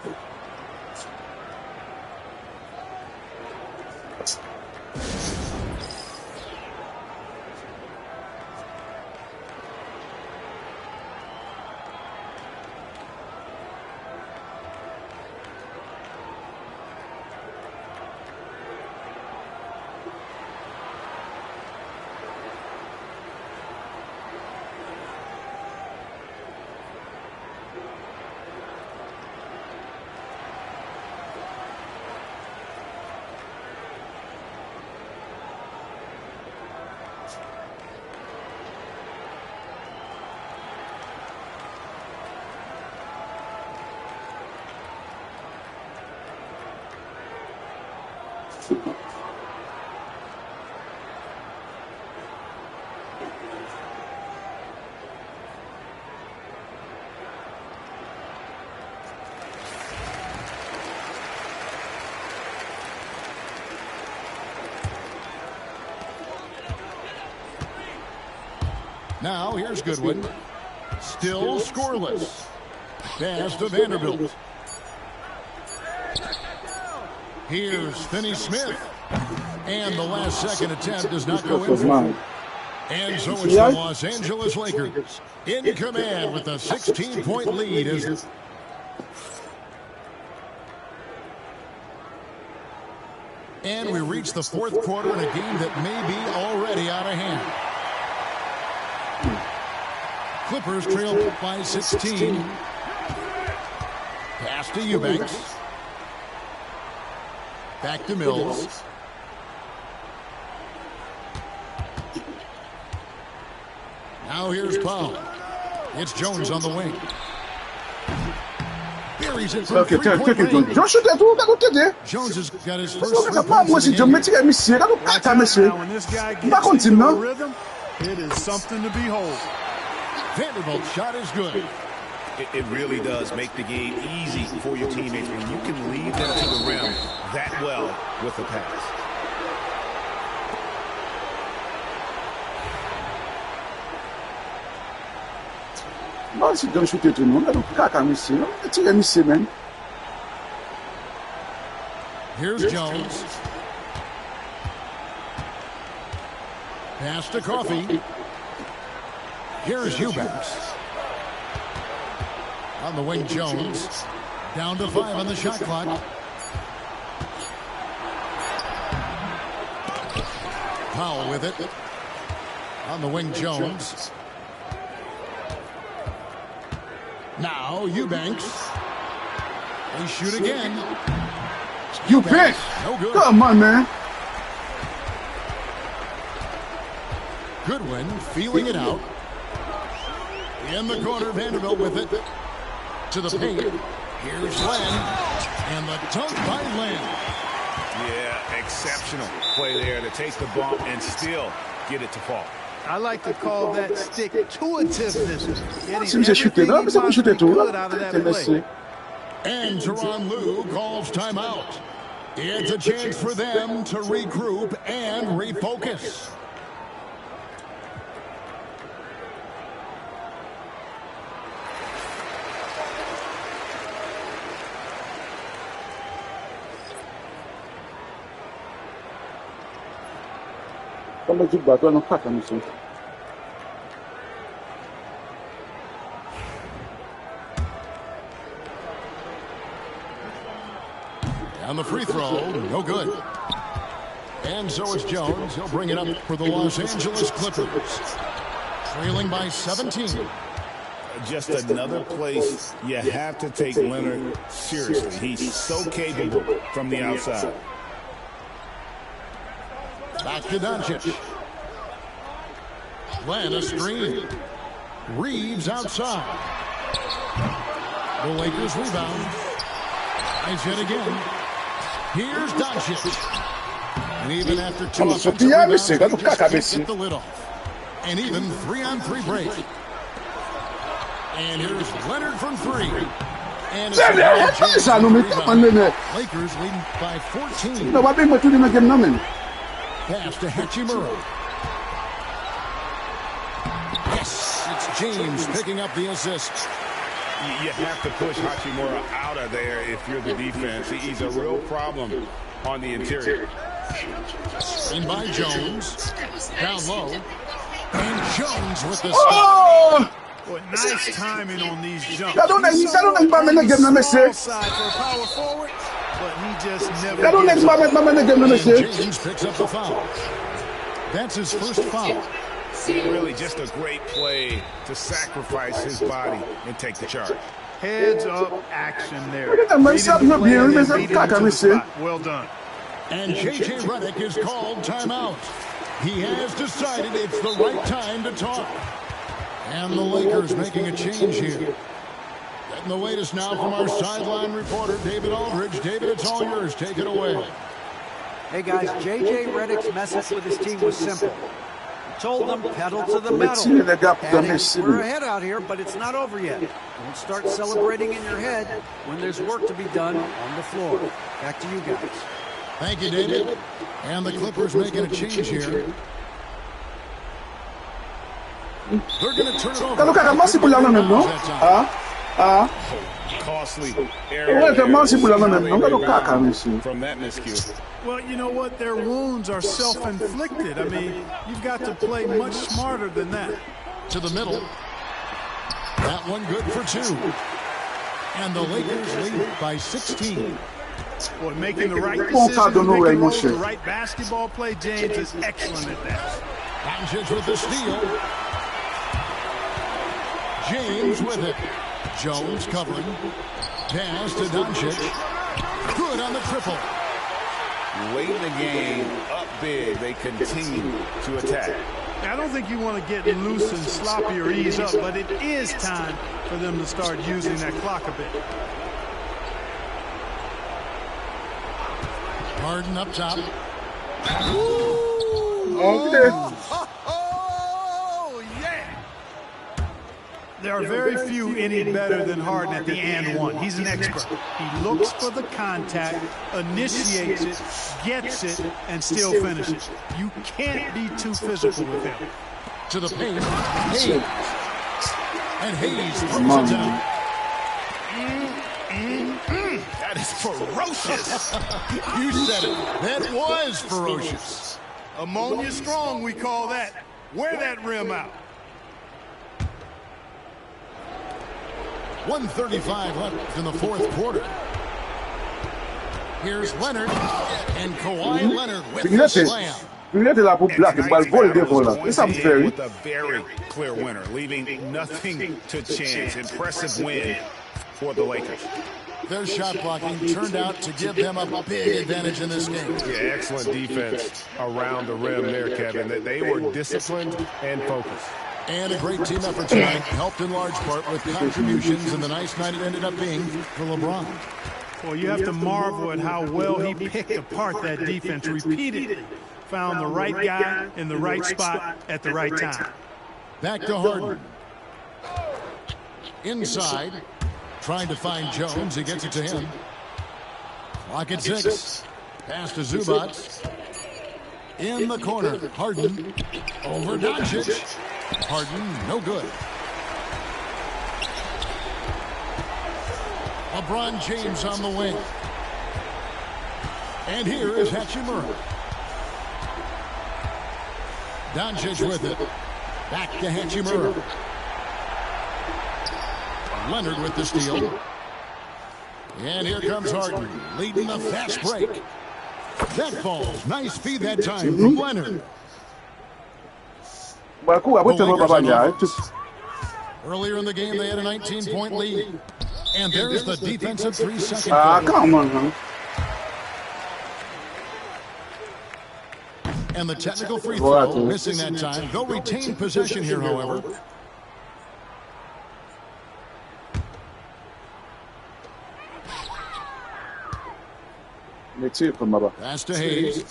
Now here's Goodwin. Still scoreless. Pass to Vanderbilt. Here's Finney Smith. And the last second attempt does not go in. And so it's the Los Angeles Lakers in command with a 16-point lead. And we reach the 4th quarter in a game that may be already out of hand. Clippers trail by 16. Pass to Eubanks. Back to Mills. Now here's Powell. It's Jones on the wing. Buries it from three-point range. Jones has got his first 3 points in the game. When this guy gets into a rhythm, it is something to behold. Vanderbilt's shot is good. It really does make the game easy for your teammates when you can lead them to the rim that well with a pass. Here's Jones. Pass to Coffey. Here's Eubanks. On the wing, Jones. Down to 5 on the shot clock. Powell with it. On the wing, Jones. Now, Eubanks. They shoot again. Eubanks. No good. Come on, man. Goodwin feeling it out. In the corner, Vanderbilt with it. To the paint. Here's Len. And the dunk by Len. Yeah, exceptional play there to take the bump and still get it to fall. I like to call that stick-to-itiveness. Sim você chuta, não precisa chutar tudo. And Tyronn Lue calls timeout. It's a chance for them to regroup and refocus. Como de bato não faca no som. And the free throw, no good. And so is Jones. He'll bring it up for the Los Angeles Clippers. Trailing by 17. Just another place you have to take Leonard seriously. He's so capable from the outside. Back to Doncic. Len a screen. Reeves outside. The Lakers rebound. Nice hit again. Here's Doncic. And even after two offensive rebounds, he just can't get the lid off. And even 3-on-3 break. And here's Leonard from three. And it's Lakers leading by 14. Pass to Hachimura. Yes, it's James picking up the assist. You have to push Hachimura out of there if you're the defense. He's a real problem on the interior. In by Jones. Down low. And Jones with the stop. Oh! Boy, nice timing on these jumps. I don't know side for a power forward, but he just never James picks up the foul. That's his first foul. Really just a great play to sacrifice his body and take the charge. Heads up action there. Well done. And J.J. Redick is called timeout. He has decided it's the right time to talk. And the Lakers making a change here. Getting the latest now from our sideline reporter, David Aldridge. David, it's all yours. Take it away. Hey, guys, J.J. Redick's message with his team was simple. He told them, pedal to the metal. We're ahead out here, but it's not over yet. Don't start celebrating in your head when there's work to be done on the floor. Back to you guys. Thank you, David. And the Clippers making a change here. They're going to turn it over. Costly from that miscue. Well, you know what? Their wounds are self-inflicted. I mean, you've got to play much smarter than that. To the middle. That one good for two. And the Lakers lead by 16. Boy, making the right decisions, the right basketball play. James is excellent at that. Doncic with the steal. James with it. Jones covering. Pass to Doncic. Good on the triple. Late in the game, up big, they continue to attack. I don't think you want to get loose and sloppy or ease up, but it is time for them to start using that clock a bit. Harden up top. Oh, yeah. There are very few any better than Harden at the and one. He's an expert. He looks for the contact, initiates it, gets it, and still finishes. You can't be too physical with him. To the paint. Hayes. And Hayes throws it down. That is ferocious. You said it. That was ferocious. Ammonia strong, we call that. Wear that rim out. 1:35 left in the fourth quarter. Here's Leonard. And Kawhi Leonard with the slam. With a very clear winner, leaving nothing to chance. Impressive win for the Lakers. Their shot blocking turned out to give them a big advantage in this game. Yeah, excellent defense around the rim there, Kevin. They were disciplined and focused. And a great team effort tonight, helped in large part with contributions, and the nice night it ended up being for LeBron. Well, you have to marvel at how well he picked apart that defense repeatedly. Found the right guy in the right spot at the right time. Back to Harden. Inside, trying to find Jones. He gets it to him. Clock at 6. Pass to Zubac. In the corner, Harden over Doncic. Harden, no good. LeBron James on the wing. And here is Hachimura. Doncic with it. Back to Hachimura. Leonard with the steal. And here comes Harden, leading the fast break. That falls. Nice feed that time from Leonard. Earlier in the game, they had a 19-point lead. And there's the defensive 3-second play. Come on, man. And the technical free throw, missing that time. They'll retain possession here, however. Pass to Hayes.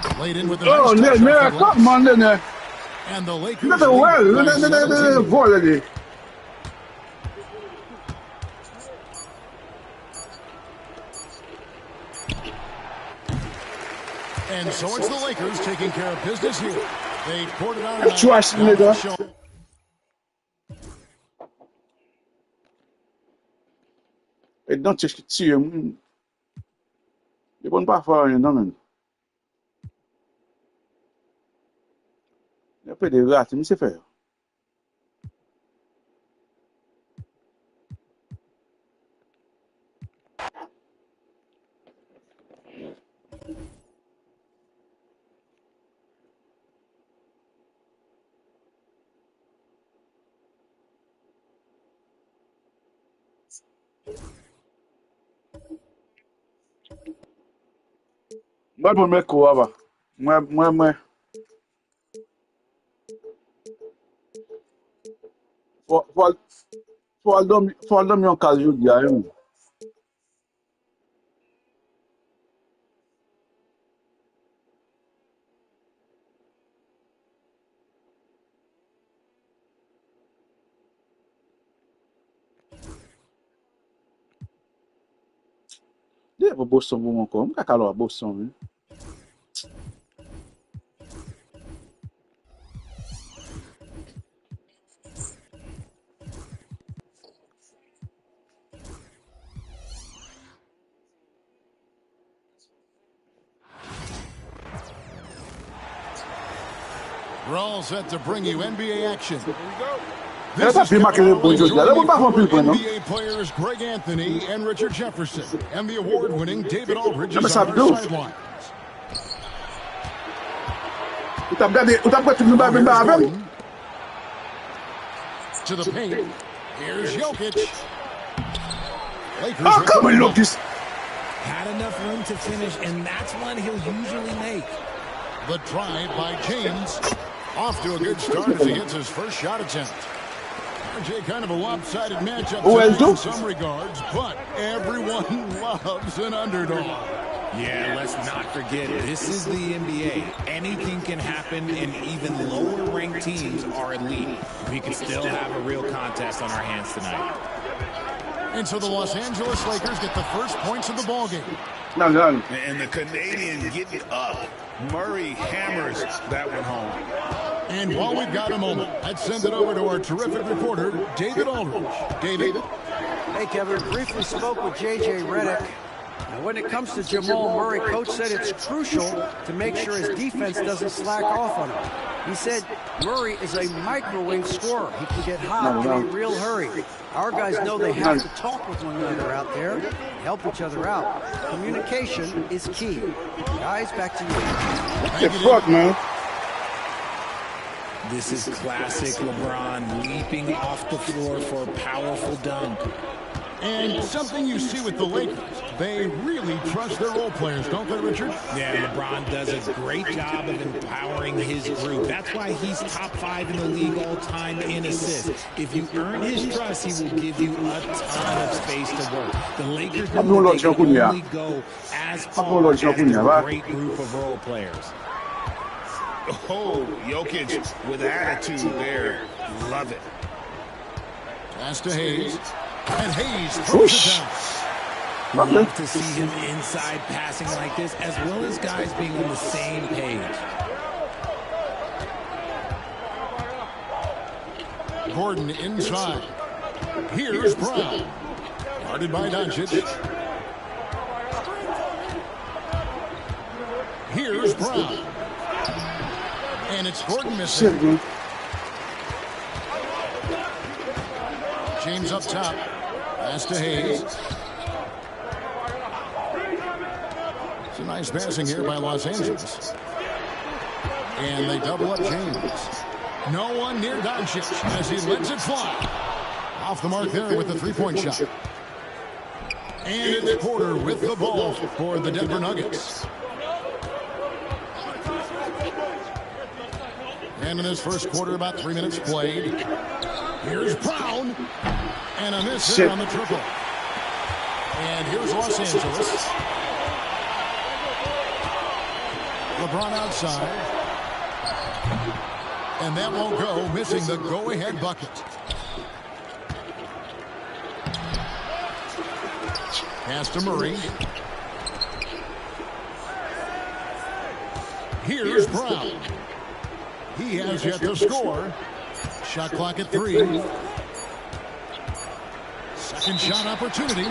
Played in with the nice come on, then. And the Lakers lead. And so it's the Lakers taking care of business here. They poured it on. Don't just see him. You won't buy for you, no. You pay the rat, you say fair. Mas por me coava, mas for them young casual guy. Yeah, but Boston won't come. I can't Boston. We're all set to bring you NBA action. This is NBA players Greg Anthony and Richard Jefferson, and the award-winning David Aldridge is on their sideline. To the paint. Here's Jokic. Lakers come on, look this. Had enough room to finish, and that's one he'll usually make. The drive by James. Off to a good start as he gets his first shot attempt. RJ, kind of a lopsided matchup in some regards, but everyone loves an underdog. Yeah, let's not forget, this is the NBA. Anything can happen, and even lower-ranked teams are elite. We could still have a real contest on our hands tonight. And so the Los Angeles Lakers get the first points of the ballgame. And the Canadian getting up. Murray hammers that one home. And while we've got a moment, let's send it over to our terrific reporter, David Aldridge. David? Hey, Kevin. Briefly spoke with J.J. Redick. Now, when it comes to Jamal Murray, Coach said it's crucial to make sure his defense doesn't slack off on him. He said Murray is a microwave scorer. He can get hot in a real hurry. Our guys know they have to talk with one another out there, help each other out. Communication is key. Guys, back to you. Get fucked, man. This is classic LeBron leaping off the floor for a powerful dunk. And something you see with the Lakers, they really trust their role players, don't they, Richard? Yeah, LeBron does a great job of empowering his group. That's why he's top 5 in the league all time in assists. If you earn his trust, he will give you a ton of space to work. The Lakers know they can only go as far as their great group of role players. Oh, Jokic with attitude there. Love it. Pass to Hayes. And Hayes throws it down. Love to see him inside passing like this, as well as guys being on the same page. Gordon inside. Here's Brown. Guarded by Doncic. Here's Brown. And it's Gordon missing. James up top. Pass to Hayes. It's a nice passing here by Los Angeles. And they double up James. No one near Doncic as he lets it fly. Off the mark there with the three-point shot. And it's Porter with the ball for the Denver Nuggets. And in this first quarter, about 3 minutes played. Here's Brown. And a miss here on the triple. And here's Los Angeles. LeBron outside. And that won't go, missing the go-ahead bucket. Pass to Murray. Here's Brown. He has yet to score. Shot clock at 3. Second shot opportunity.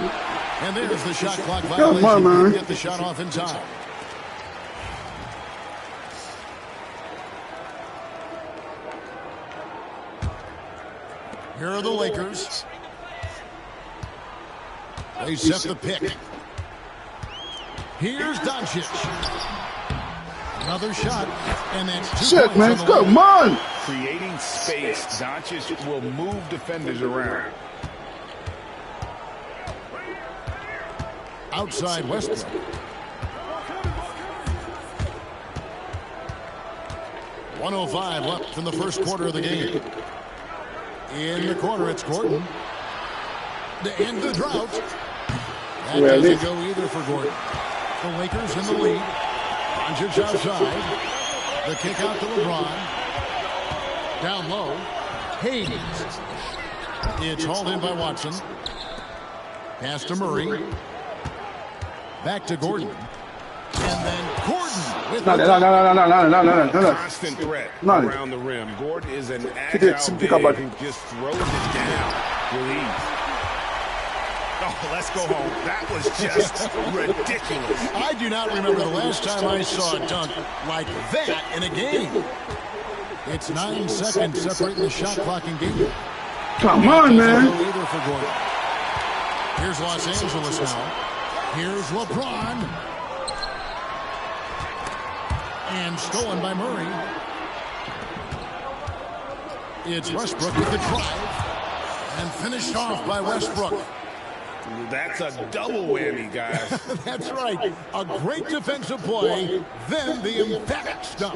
And there's the shot clock violation. Come on, man. Get the shot off in time. Here are the Lakers. They set the pick. Here's Doncic. Another shot, and that's 2 Shit, man, come on! Creating space, Doncic will move defenders around. Outside Westbrook. .105 left in the first quarter of the game. In the corner, it's Gordon. To end the drought. That doesn't go either for Gordon. The Lakers in the lead. Doncic outside. The kick out to LeBron. Down low. Hayes. It's hauled in by Watson. Pass to Murray. Back to Gordon. And then Gordon with the constant threat around the rim. Gordon is an agile big who just throws it down with ease. Oh, let's go home. That was just ridiculous. I do not remember the last time I saw a dunk like that in a game. It's 9 seconds separating the shot clock and game. Come on, man. Here's Los Angeles now. Here's LeBron. And stolen by Murray. It's Westbrook with the drive. And finished off by Westbrook. That's a double whammy, guys. That's right. A great defensive play, then the emphatic stuff.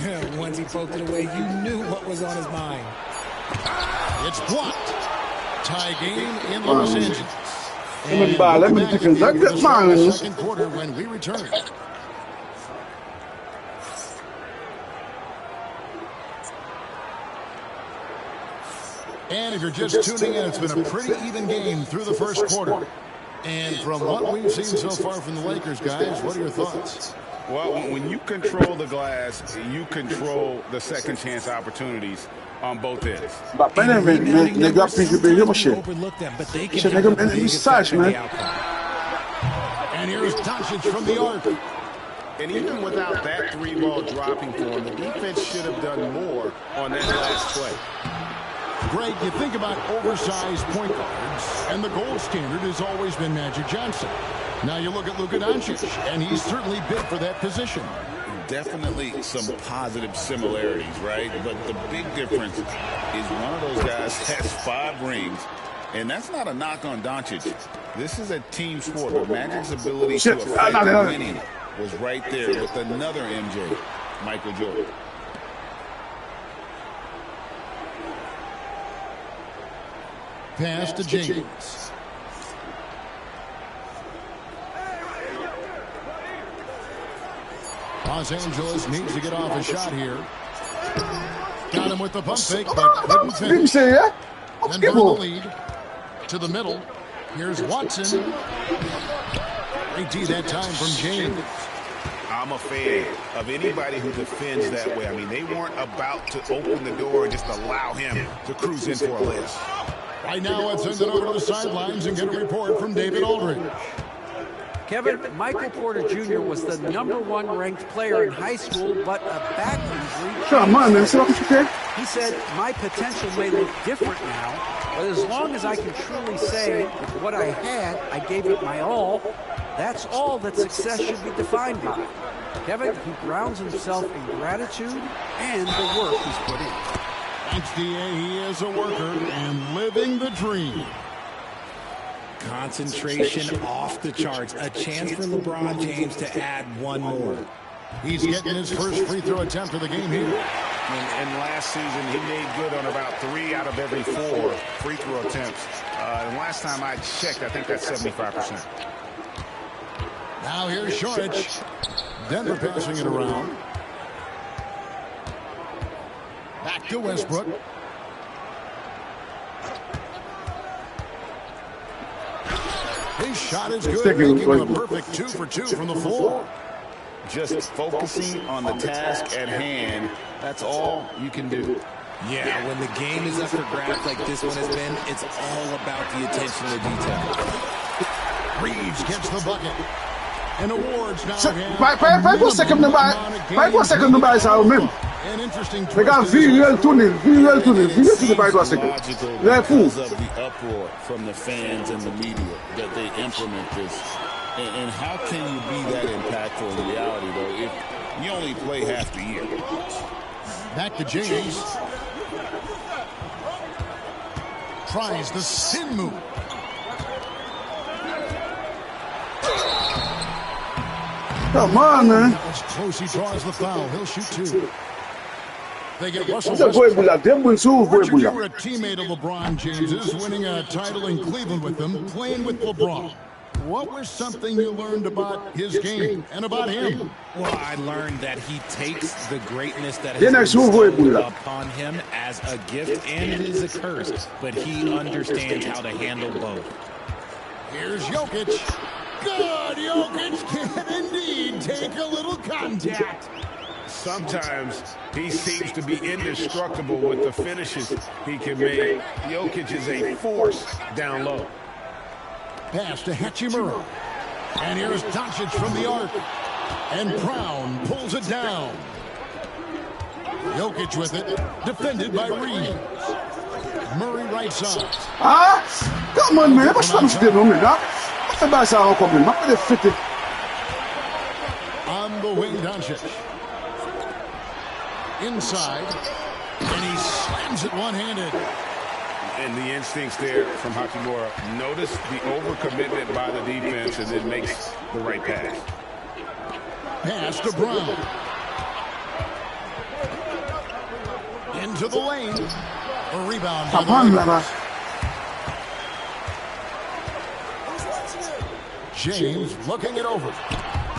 Yeah, once he poked it away, you knew what was on his mind. It's blocked. Tie game in Los Angeles. Let me take a second quarter when we return. And if you're just tuning in, it's been a pretty even game through the first quarter. And from what we've seen so far from the Lakers, guys, what are your thoughts? Well, when you control the glass, you control the second chance opportunities on both ends. But overlook them, but they can have the biggest effect on the outcome. And here's Doncic from the arc. And even without that three ball dropping for him, the defense should have done more on that last play. Greg, you think about oversized point guards, and the gold standard has always been Magic Johnson. Now you look at Luka Doncic, and he's certainly built for that position. Definitely some positive similarities, right? But the big difference is one of those guys has 5 rings, and that's not a knock on Doncic. This is a team sport, but Magic's ability to affect winning was right there with another MJ, Michael Jordan. Pass to James. Los Angeles needs to get off a shot here. Got him with the pump fake, but couldn't finish. And for the lead to the middle. Here's Watson. Great D that time from James. I'm a fan of anybody who defends that way. I mean, they weren't about to open the door and just allow him to cruise in for a layup. Right now, let's send it over to the sidelines and get a report from David Aldridge. Kevin, Michael Porter Jr. was the #1 ranked player in high school, but a back injury. He said, my potential may look different now, but as long as I can truly say with what I had, I gave it my all, that's all that success should be defined by. Kevin, he grounds himself in gratitude and the work he's put in. Thanks, D.A. He is a worker and living the dream. Concentration off the charts. A chance for LeBron James to add one more. He's getting his first free throw attempt of the game here. And last season, he made good on about 3 out of every 4 free throw attempts. And last time I checked, I think that's 75%. Now here's Šorić. Denver passing it around. Back to Westbrook. His shot is good, making him a perfect 2 for 2 from the floor. Just focusing on the task at hand, that's all you can do. Yeah, when the game is up for grabs like this one has been, it's all about the attention to detail. Reeves gets the bucket. And awards now. Vai por second no buy ça même. Regarde, virel tourner, virel tourner by 2 seconds. Là fou. Of the uproar from the fans and the media that they implement this. And how can you be that impactful in reality, though, if you only play half the year? Back to James. Tries the spin move. Come on, man. It's close. He draws the foul. He'll shoot 2. They get Russell Westbrook. Roger, you were a teammate of LeBron James's, winning a title in Cleveland with them, playing with LeBron. What was something you learned about his game and about him? Well, I learned that he takes the greatness that has been bestowed upon him as a gift, and it is a curse, but he understands how to handle both. Here's Jokic. Good, Jokic can indeed take a little contact. Sometimes he seems to be indestructible with the finishes he can make. Jokic is a force down low. Pass to Hachimura. And here's Doncic from the arc. And Brown pulls it down. Jokic with it. Defended by Reeves. Murray right side. Come on, man. What's wrong with you, man? On the wing, Doncic. Inside. And he slams it one-handed. And the instincts there from Hachimura. Notice the overcommitment by the defense and then makes the right pass. Pass to Brown. Into the lane. A rebound. James looking it over.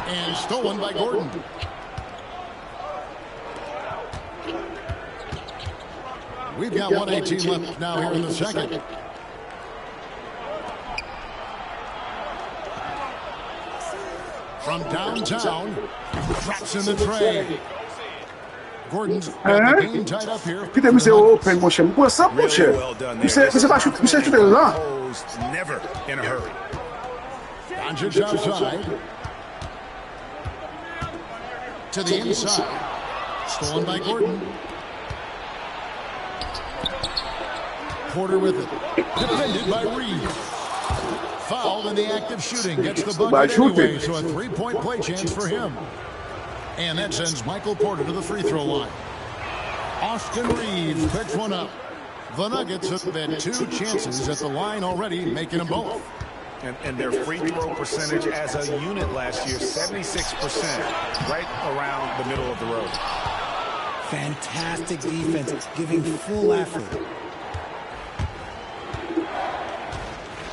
And stolen by Gordon. We've got 1:18 left now here in the second. From downtown, drops in the tray. Gordon's got the game tied up here. Peter, me say open motion. What's up, motion? You say, shoot it long. Never in a hurry. Doncic outside. To the inside. Stolen by Gordon. Porter with it. Defended by Reed. Fouled in the act of shooting. Gets the bucket anyway, so a three-point play chance for him. And that sends Michael Porter to the free throw line. Austin Reeves picks one up. The Nuggets have had 2 chances at the line already, making them both. And their free throw percentage as a unit last year, 76%, right around the middle of the road. Fantastic defense, giving full effort.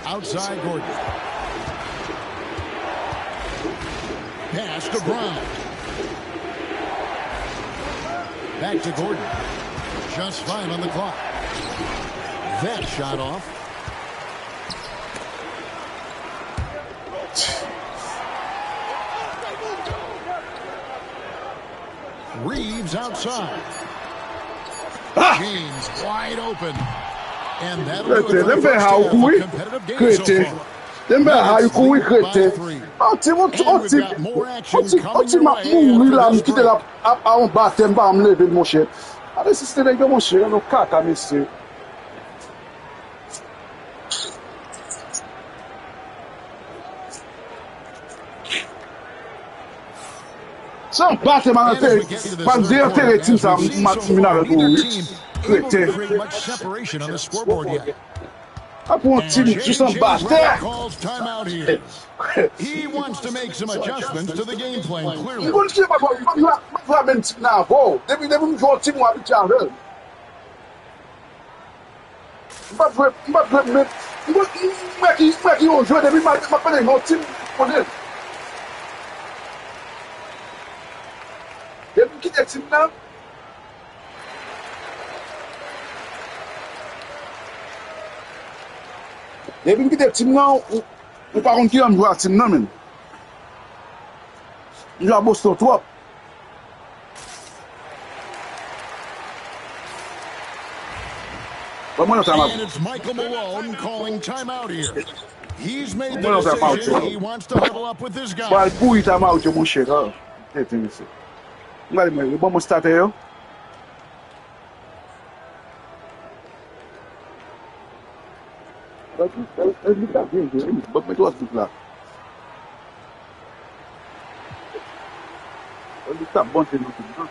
Outside Gordon. Pass to Brown. Back to Gordon. Just fine on the clock. That shot off. Reeves outside. James wide open. And that'll do it for the first half of competitive game so far. Them better how you go with it. Oti mak mouri la m kite la a on batem ba m leve mon cher. A de si de mon cher no kaka monsieur. Some batem an te pan de team sa maximina le go. Much separation on the scoreboard yet. Calls timeout here. He wants to make some adjustments to the game plan, clearly. Devin ki de tim nan, ou pa kon ki yon jwa tim nan men. Jwa bosto trop. And it's Michael Malone calling timeout here. He's made the decision. He wants to huddle up with this guy. Bal pou yi timeout yo mon cher. Ngale mwen, bon mo starte yo. Ele tá vendo, ele meteu as lá. Ele tá bom de novo, não?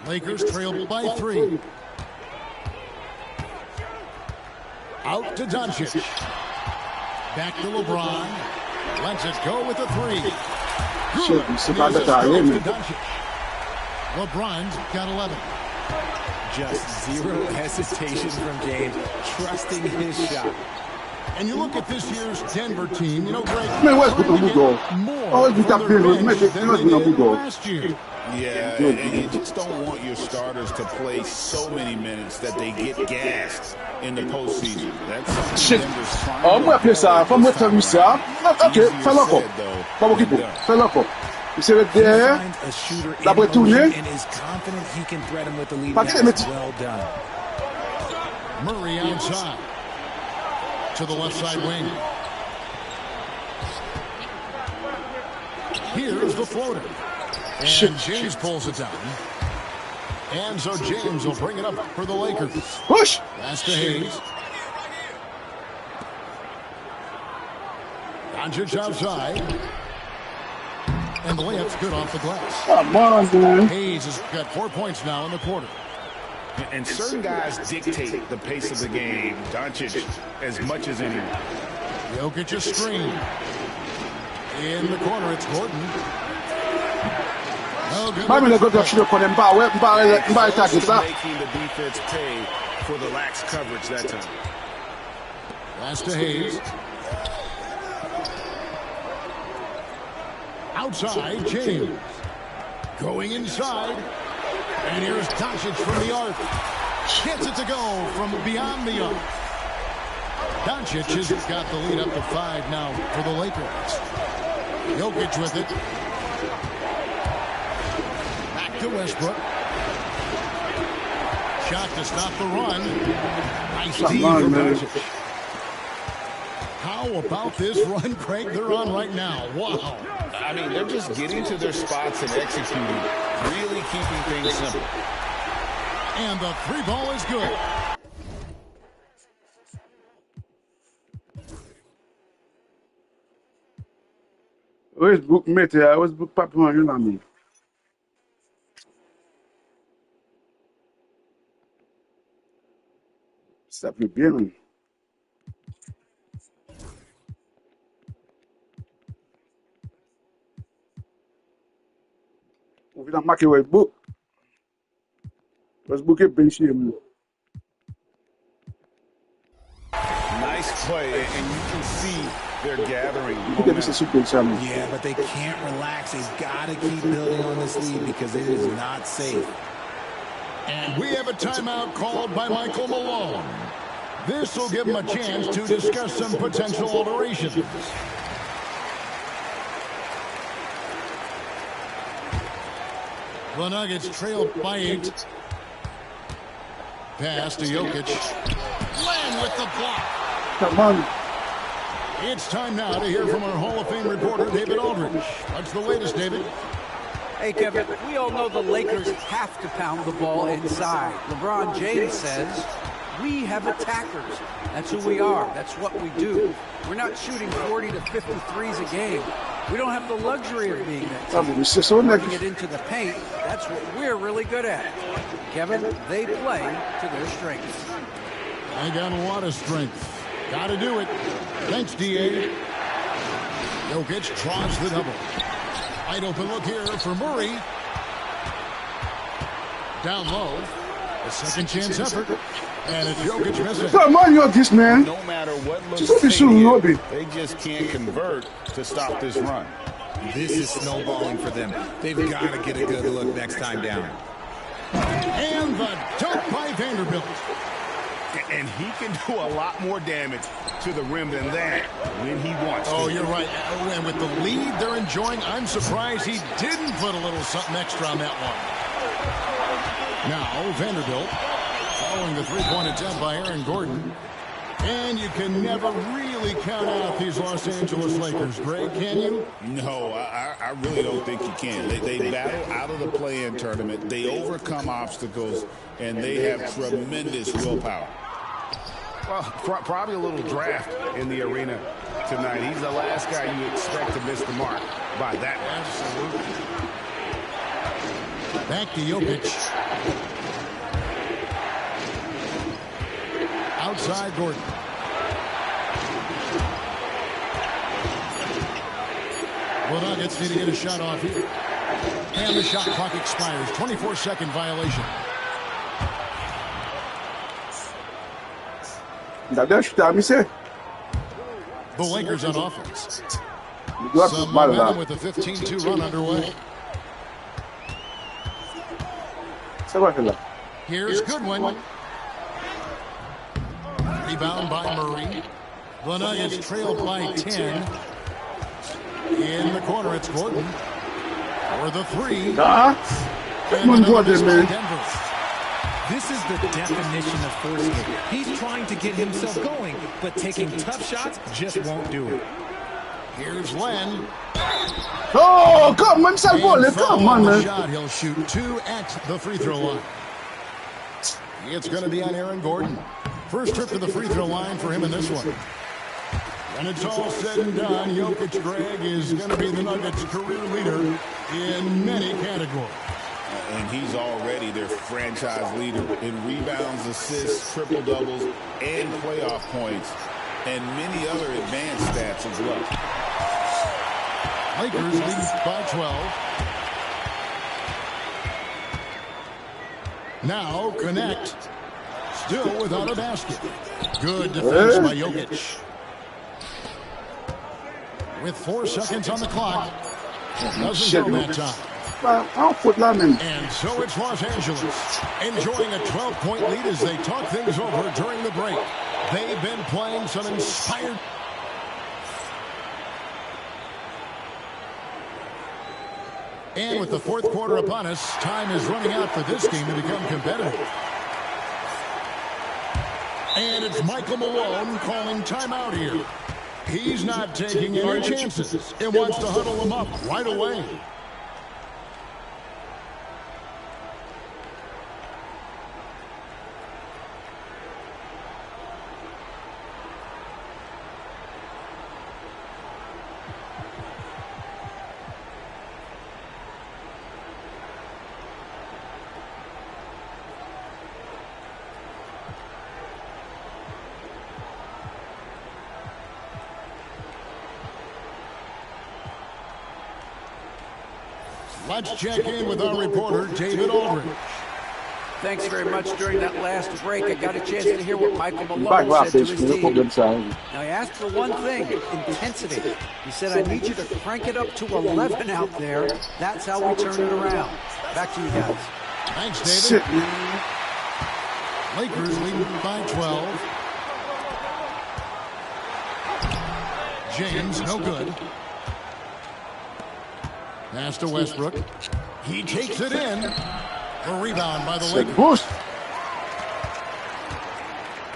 Lakers trail by 3. Out to Doncic. Back to LeBron. Lets it go with a 3. Good. LeBron's got 11. Just zero hesitation from James, trusting his shot. And you look at this year's Denver team, you know, Greg, Man, where's the Bulldog? Always with that bill, last year. Yeah, and you just don't want your starters to play so many minutes that they get gassed in the postseason. That's shit. Oh, I'm going to play ça. Faut me faire ça. Ok, fais l'encore. Pas beaucoup. Fais l'encore. Il serait derrière. La pourrait tourner. Pas qu'il mette. Murray outside. To the left side wing. Here's the floater. And James pulls it down. And so James will bring it up for the Lakers. Push. Pass to Hayes. Doncic outside. And the layup's good off the glass. Come on, man. Hayes has got 4 points now in the quarter. And certain guys dictate the pace of the game. Doncic as much as anyone. Jokic a screen. In the corner, it's Gordon. Making the defense pay for the lax coverage that time. Pass to Hayes. Outside, James. Going inside. And here's Doncic from the arc. Gets it to go from beyond the arc. Doncic has got the lead up to 5 now for the Lakers. Jokic with it. Back to Westbrook. Shot to stop the run. Nice D from Doncic. How about this run, Craig, they're on right now? Wow. I mean, they're just getting to their spots and executing, really keeping things simple. And the 3 ball is good. Westbrook mete, Westbrook pas prend rien à mí. Ça peut bien. On vient de marquer Westbrook. Westbrook est benché. Nice play, and you can see they're gathering. Yeah, but they can't relax. They've got to keep building on this lead because it is not safe. And we have a timeout called by Michael Malone. This will give him a chance to discuss some potential alterations. The Nuggets trail by 8. Pass to Jokic. Len with the block. Come on. It's time now to hear from our Hall of Fame reporter, David Aldridge. What's the latest, David? Hey, Kevin, we all know the Lakers have to pound the ball inside. LeBron James says, we have attackers. That's who we are. That's what we do. We're not shooting 40 to 53s a game. We don't have the luxury of being that team. Working it into the paint, that's what we're really good at. Kevin, they play to their strengths. They got a lot of strength. Got to do it. Thanks, D.A. Jokic draws the double. Wide open look here for Murray. Down low. A second chance effort. And it's Jokic missing. Come on, Jokic, man. No matter what looks here, they just can't convert to stop this run. This is snowballing for them. They've got to get a good look next time down. And the dunk by Vanderbilt. And he can do a lot more damage to the rim than that when he wants to. Oh, you're right. And with the lead they're enjoying, I'm surprised he didn't put a little something extra on that one. Now, Vanderbilt following the three-point attempt by Aaron Gordon. And you can never really count out these Los Angeles Lakers, Greg, can you? No, I really don't think you can. They battle out of the play-in tournament. They overcome obstacles, and they have tremendous willpower. Well, probably a little draft in the arena tonight. He's the last guy you expect to miss the mark by that. Absolutely. Back to Jokic. Outside Gordon. The Nuggets need to get a shot off here. And the shot clock expires. 24-second violation. The Lakers on offense. Some momentum with a 15-2 run underway. Here's Goodwin. Rebound by Murray. The Nuggets trail by 10. In the corner, it's Gordon. For the three. Denver. This is the definition of forcing it. He's trying to get himself going, but taking tough shots just won't do it. Here's Len. Oh, come on, come on, man. Shot, he'll shoot 2 at the free throw line. It's going to be on Aaron Gordon. First trip to the free throw line for him in this one. When it's all said and done, Jokic, Greg, is going to be the Nuggets' career leader in many categories. And he's already their franchise leader in rebounds, assists, triple-doubles, and playoff points, and many other advanced stats as well. Lakers lead by 12. Now connect. Still without a basket. Good defense by Jokic. With 4 seconds on the clock. Doesn't go that time. And so it's Los Angeles enjoying a 12-point lead as they talk things over during the break. They've been playing some inspired. And with the fourth quarter upon us, time is running out for this game to become competitive. And it's Michael Malone calling timeout here. He's not taking any chances and wants to huddle them up right away. Let's check in with our reporter, David Aldridge. Thanks very much. During that last break, I got a chance to hear what Michael Malone said to his team. Now, he asked for one thing, intensity. He said, I need you to crank it up to 11 out there. That's how we turn it around. Back to you guys. Thanks, David. Lakers leading by 12. James, no good. Pass to Westbrook. He takes it in. A rebound by the Lakers.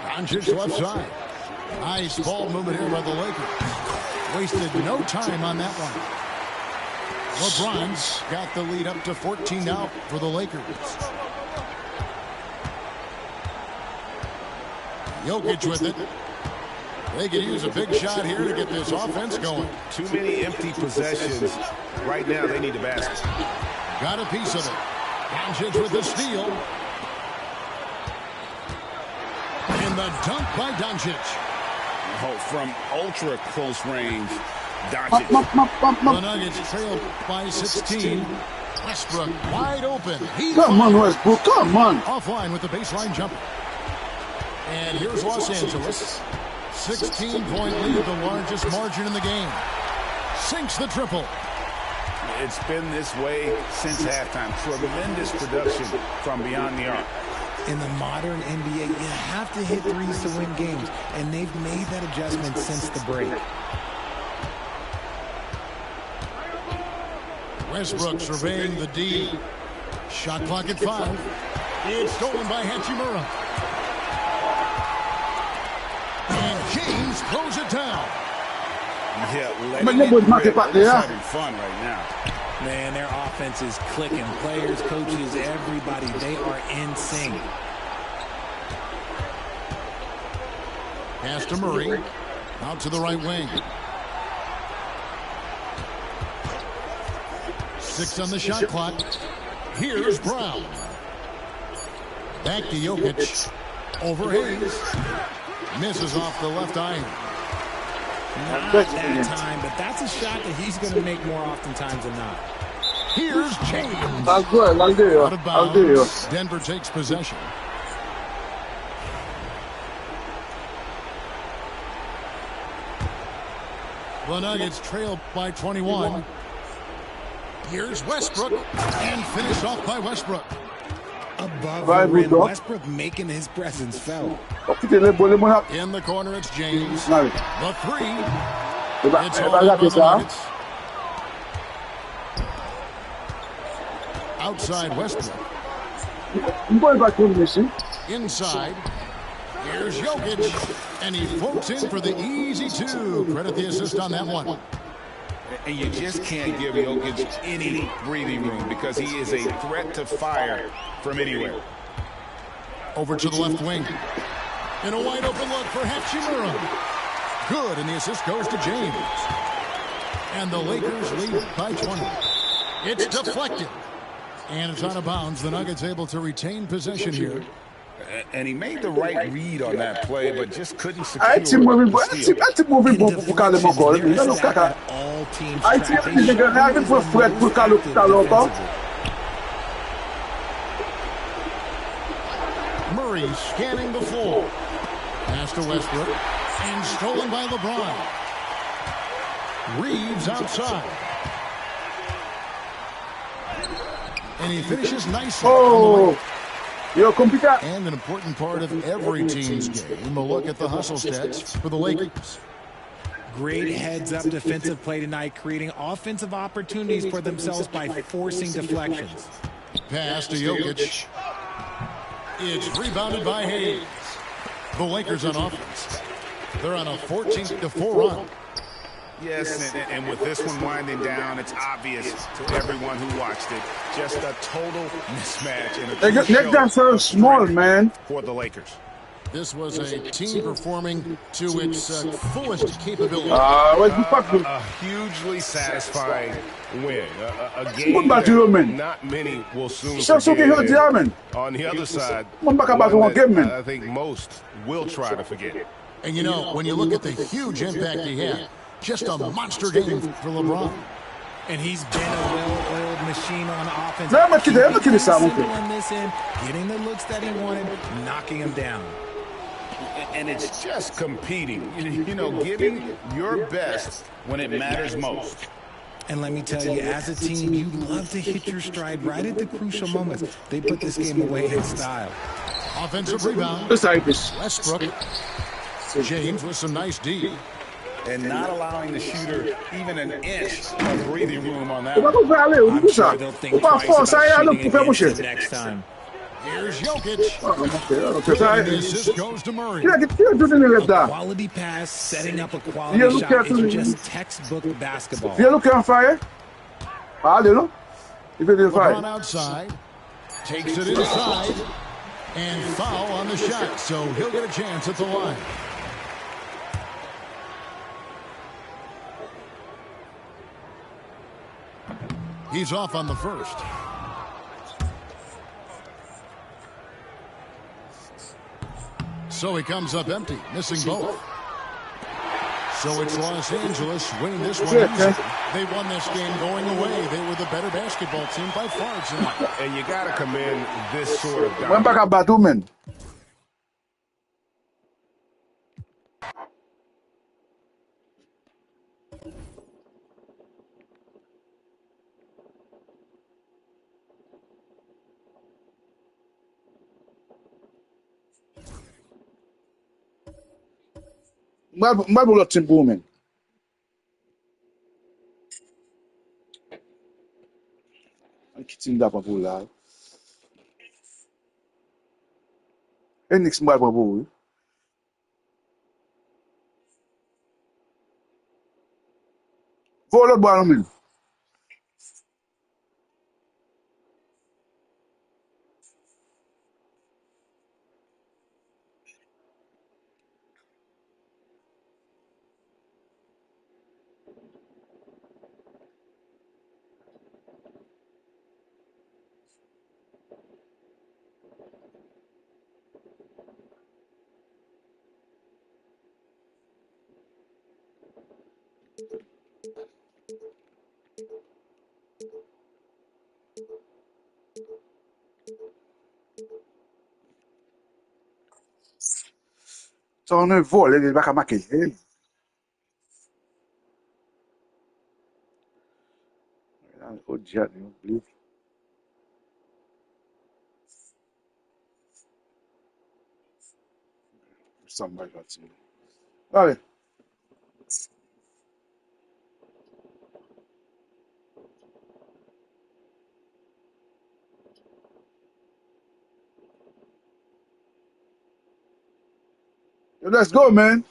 Doncic left side. Nice ball movement here by the Lakers. Wasted no time on that one. LeBron's got the lead up to 14 now for the Lakers. Jokic with it. They could use a big shot here to get this offense going. Too many empty possessions. Right now, they need a basket. Got a piece of it. Doncic with the steal. And the dunk by Doncic. Oh, from ultra close range, Doncic. The Nuggets trailed by 16. Westbrook wide open. Come on, Westbrook. Come on. Offline with the baseline jumper. And here's Los Angeles. 16-point lead, the largest margin in the game. Sinks the triple. It's been this way since halftime. Tremendous production from beyond the arc. In the modern NBA, you have to hit threes to win games, and they've made that adjustment since the break. Westbrook surveying the D. Shot clock at 5. It's stolen by Hachimura. And James throws it down. Yeah, having fun right now. Man, their offense is clicking. Players, coaches, everybody, they are in sync. Pass to Murray. Out to the right wing. 6 on the shot clock. Here's Brown. Back to Jokic. Over Hayes. Misses off the left iron. Not that time, but that's a shot that he's going to make more oftentimes than not. Here's James. I'll do you. Out of bounds. Denver takes possession. The Nuggets trail by 21. Here's Westbrook. And finished off by Westbrook. Above the rim, Westbrook making his presence felt. In the corner, it's James. The 3. It's all over the Nuggets. Outside Westbrook. Inside. Here's Jokic. And he floats in for the easy 2. Credit the assist on that one. And you just can't give Jokic any breathing room because he is a threat to fire from anywhere. Over to the left wing. And a wide open look for Hachimura. Good, and the assist goes to James. And the Lakers lead by 20. It's deflected. And it's out of bounds. The Nuggets able to retain possession here. And he made the right read on that play, but just couldn't secure the steal. Murray scanning the floor. Pass to Westbrook. And stolen by LeBron. Reeves outside. And he finishes nicely. And an important part of every team's game, a look at the hustle stats for the Lakers. Great heads-up defensive play tonight, creating offensive opportunities for themselves by forcing deflections. Pass to Jokic. It's rebounded by Hayes. The Lakers on offense. They're on a 14-4 run. Yes, and with this one winding down, it's obvious to everyone who watched it. Just a total mismatch. And Next time so small, man. For the Lakers. This was a team performing to its fullest capability. A hugely satisfying win. A game that not many will soon forget. On the other side, I think most will try to forget. And you know, when you look at the huge impact he had, just a monster game for LeBron. And he's been a well-oiled machine on offense. On this end, getting the looks that he wanted, knocking him down. And it's just competing, you know, giving your best when it matters most. And let me tell you, as a team, you love to hit your stride right at the crucial moments. They put this game away in style. Offensive rebound. Westbrook. James with some nice D. And not allowing the shooter even an inch of breathing room on that. I'm sure they'll think twice about shooting against it next time. Here's Jokic. And the assist goes to Murray. A quality pass, setting up a quality shot. It's just textbook basketball. On fire. LeBron outside. Takes it inside. And foul on the shot. So he'll get a chance at the line. He's off on the first. So he comes up empty, missing both. So it's Los Angeles winning this one easily. They won this game going away. They were the better basketball team by far tonight. And you got to commend this sort of dominance. Mbabula Timbuman. Kitinda Babula. Enix Mbabu. Volo Balmin. So on vole, ele vai acabar aqui. Odiado, livro. Somebody got to. Vale. Let's go, man.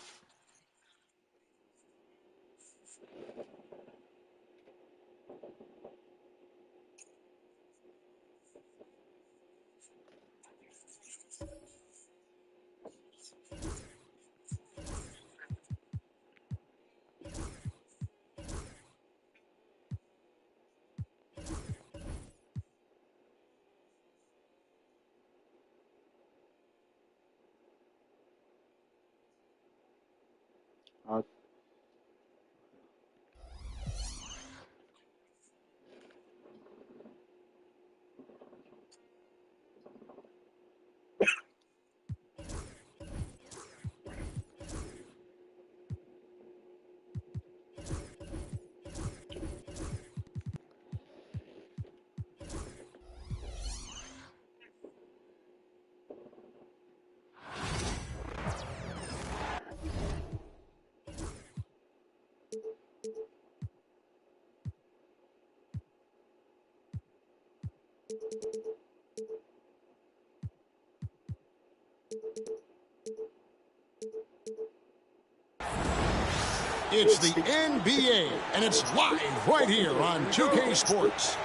It's the NBA, and it's live right here on 2K Sports.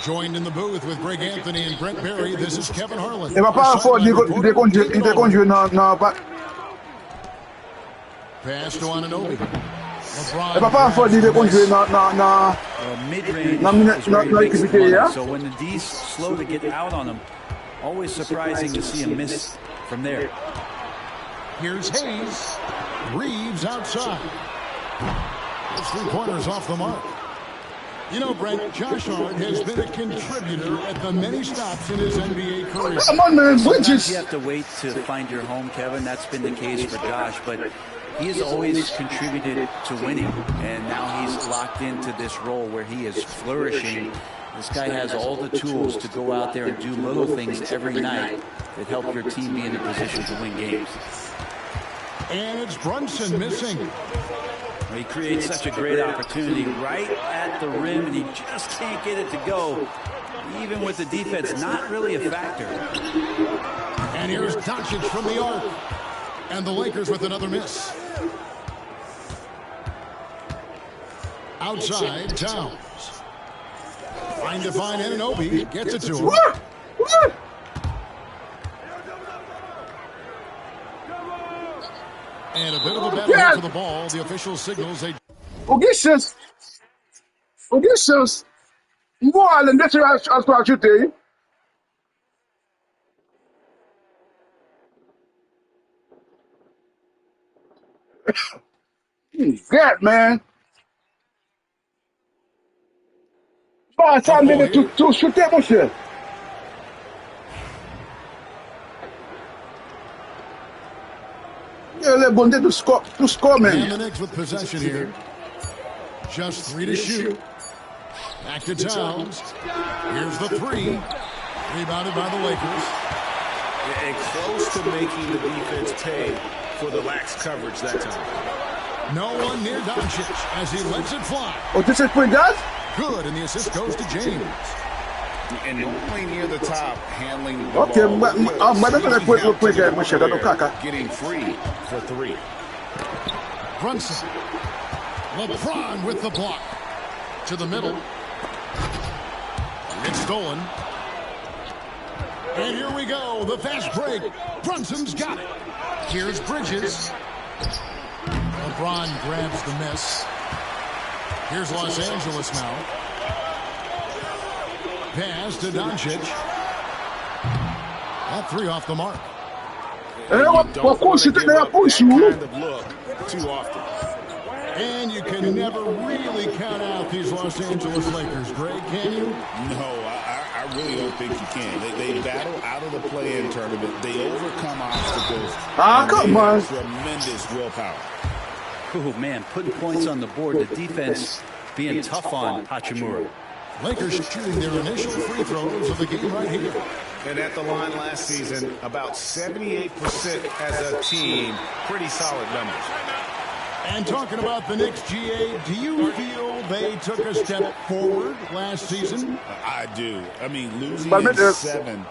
Joined in the booth with Greg Anthony and Brent Barry, this is Kevin Harlan. Pass to Anunoby. Mid-range, so when the D's slow to get out on him, always surprising to see him miss from there. Here's Hayes. Reeves outside. Those 3 pointers off the mark. You know, Brent, Josh Hart has been a contributor at the many stops in his NBA career. Come on, man. Sometimes you have to wait to find your home, Kevin. That's been the case for Josh, but he has always contributed to winning, and now he's locked into this role where he is flourishing. This guy has all the tools to go out there and do little things every night that help your team be in a position to win games. And it's Brunson missing. He creates such a great opportunity right at the rim, and he just can't get it to go. Even with the defense, not really a factor. And here's Doncic from the arc. And the Lakers with another miss. Outside, Towns. Trying to find Anunoby. Gets it to him. And a bit of a battle for the ball. The official signals a... Odysseus. More than that, I'll shoot you. God, man. Pas ça, mais tout shooter, mon cher. Yeah, bon to score, man. And the Knicks with possession here. Just 3 to shoot. Back to Towns. Here's the 3. Rebounded by the Lakers. And close to making the defense pay for the lax coverage that time. No one near Doncic as he lets it fly. Oh, this is for that? Good, and the assist goes to James. And normally near the top, handling the Okay, ball. Getting free for 3. Brunson. LeBron with the block. To the middle. It's stolen. And here we go, the fast break. Brunson's got it. Here's Bridges. LeBron grabs the miss. Here's Los Angeles now. Pass to Doncic. That 3 off the mark. Too often. And you can never really count out these Los Angeles Lakers, Greg, can you? No, I really don't think you can. They battle out of the play-in tournament. They overcome obstacles. Come on. Tremendous willpower. Oh, man, putting points on the board. The defense being tough on Hachimura. Lakers shooting their initial free throws of the game right here. And at the line last season, about 78% as a team. Pretty solid numbers. And talking about the Knicks, GA, do you feel they took a step forward last season? I do. I mean, losing in 7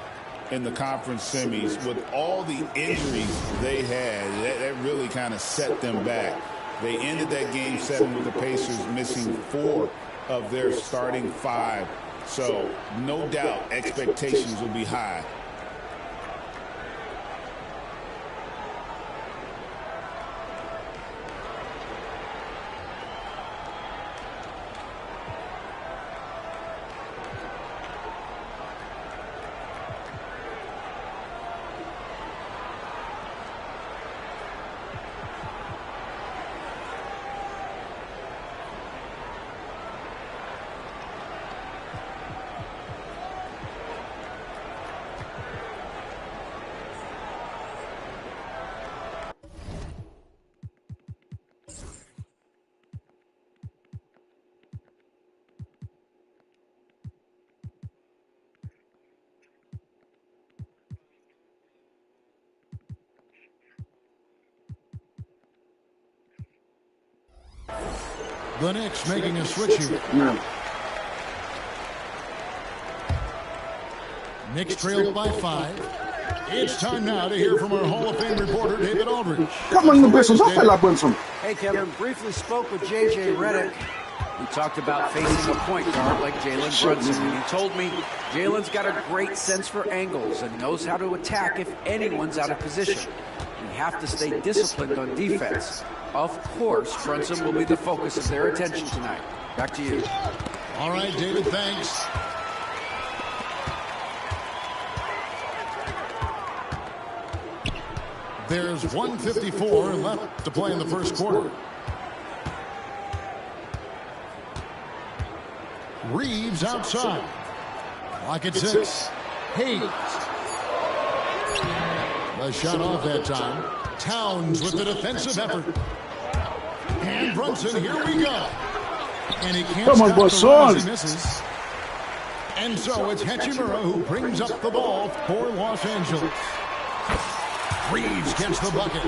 in the conference semis with all the injuries they had, that really kind of set them back. They ended that game 7 with the Pacers missing 4 of their starting 5. So, no doubt, expectations will be high. The Knicks making a switch here. Yeah. Knicks trailed by 5. It's time now to hear from our Hall of Fame reporter, David Aldridge. Come on, Benson. Don't fell up, Benson. Hey, Kevin. Briefly spoke with J.J. Redick. He talked about facing a point guard like Jalen Brunson. And he told me Jalen's got a great sense for angles and knows how to attack if anyone's out of position. You have to stay disciplined on defense. Of course, Brunson will be the focus of their attention tonight. Back to you. All right, David, thanks. There's 1:54 left to play in the first quarter. Reeves outside. Clock at 6. Hayes. The shot off that time. Towns with the defensive effort. And Brunson, here we go. And he can't Come on, stop the he misses. And so it's Hachimura who brings up the ball for Los Angeles. Reeves gets the bucket.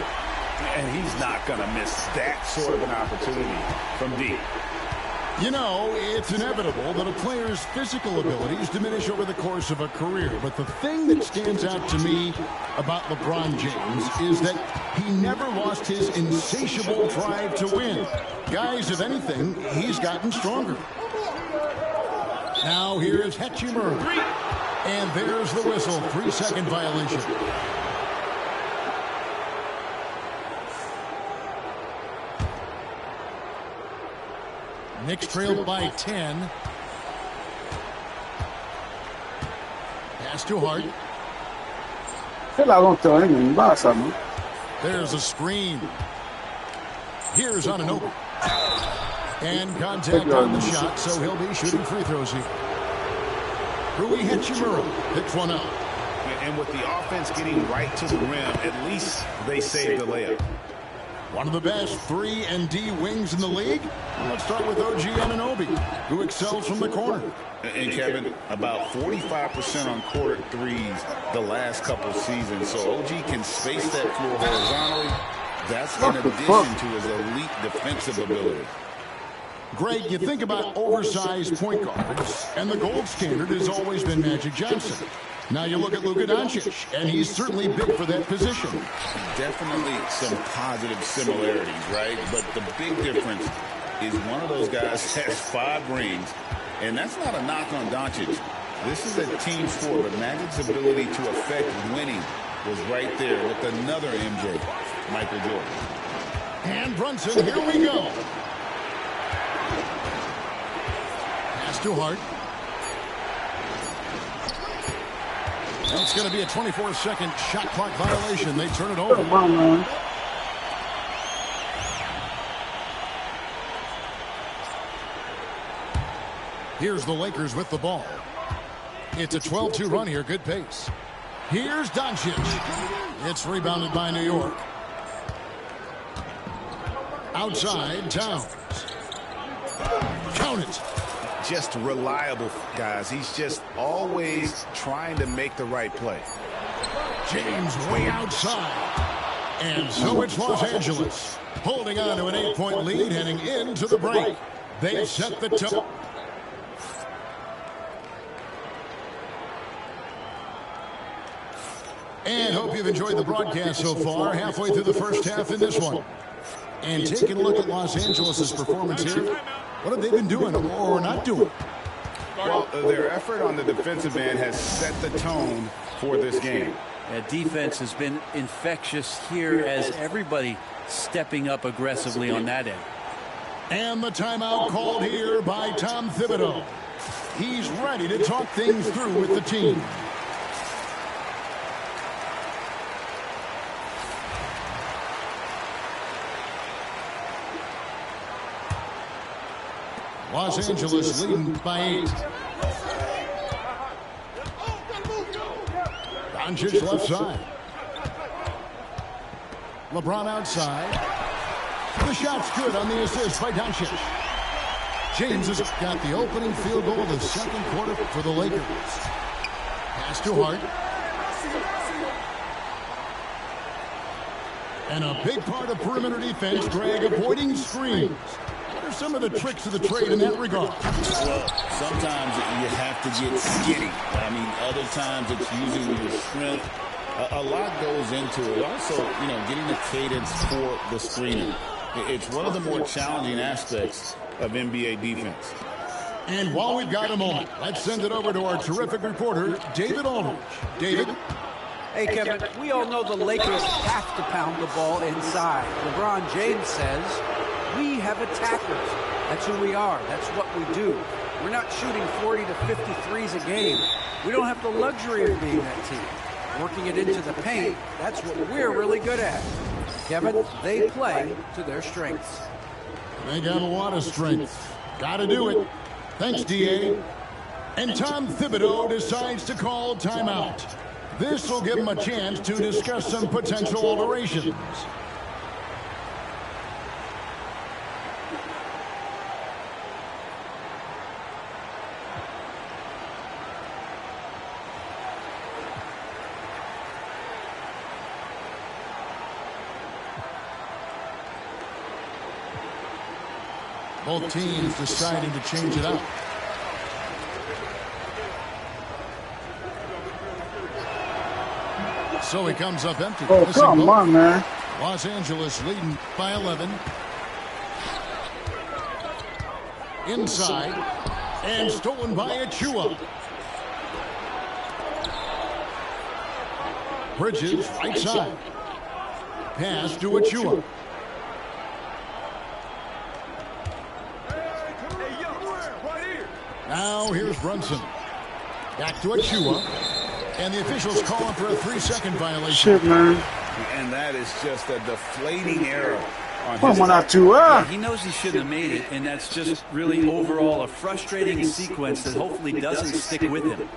And he's not going to miss that sort of an opportunity from deep. You know, it's inevitable that a player's physical abilities diminish over the course of a career. But the thing that stands out to me about LeBron James is that he never lost his insatiable drive to win. Guys, if anything, he's gotten stronger. Now here's Hachimura. And there's the whistle. 3-second violation. Knicks trailed by 10. Pass to Hart. There's a screen. Here's Anunoby. And contact on the shot, so he'll be shooting free throws here. Rui Hachimura picks one up. And with the offense getting right to the rim, at least they saved the layup. One of the best 3 and D wings in the league. Let's start with OG Anunoby, who excels from the corner. And Kevin, about 45% on quarter threes the last couple seasons. So OG can space that floor horizontally. That's in addition to his elite defensive ability. Greg, you think about oversized point guards, and the gold standard has always been Magic Johnson. Now you look at Luka Doncic, and he's certainly big for that position. Definitely some positive similarities, right? But the big difference is one of those guys has 5 rings, and that's not a knock on Doncic. This is a team sport, but Magic's ability to affect winning was right there with another MJ, Michael Jordan. And Brunson, here we go. Pass to Hart. It's going to be a 24-second shot clock violation. They turn it over. Come on, man. Here's the Lakers with the ball. It's a 12-2 run here. Good pace. Here's Doncic. It's rebounded by New York. Outside, Towns. Count it. Just reliable, guys. He's just always trying to make the right play. James way outside. And so it's Los Angeles holding on to an 8-point lead heading into the break. They set the tone. And hope you've enjoyed the broadcast so far. Halfway through the first half in this one. And taking a look at Los Angeles' performance here. What have they been doing or not doing? Well, their effort on the defensive end has set the tone for this game. Defense has been infectious here as everybody stepping up aggressively on that end. And the timeout called here by Tom Thibodeau. He's ready to talk things through with the team. Los Angeles leading by 8. Doncic left side. LeBron outside. The shot's good on the assist by Doncic. James has got the opening field goal of the second quarter for the Lakers. Pass to Hart. And a big part of perimeter defense, Greg, avoiding screens. some of the tricks of the trade in that regard? Well, sometimes you have to get skinny. I mean, other times it's using your strength. A lot goes into it. Also, getting the cadence for the screening. It's one of the more challenging aspects of NBA defense. And while we've got a moment, let's send it over to our terrific reporter, David Aldridge. David? Hey, Kevin, we all know the Lakers have to pound the ball inside. LeBron James says, we have attackers. That's who we are. That's what we do. We're not shooting 40 to 50 threes a game. We don't have the luxury of being that team. Working it into the paint, that's what we're really good at. Kevin, they play to their strengths. They got a lot of strength. Got to do it. Thanks, D.A. And Tom Thibodeau decides to call timeout. This will give him a chance to discuss some potential alterations. Both teams deciding to change it up. So he comes up empty. Oh, come on, man. Los Angeles leading by 11. Inside. And stolen by Achua. Bridges, right side. Pass to Achua. Now here's Brunson. Back to Achua. And the officials calling for a 3-second violation. Shit, man. And that is just a deflating error. He knows he shouldn't have made it, and that's just really overall a frustrating sequence that hopefully doesn't stick with him.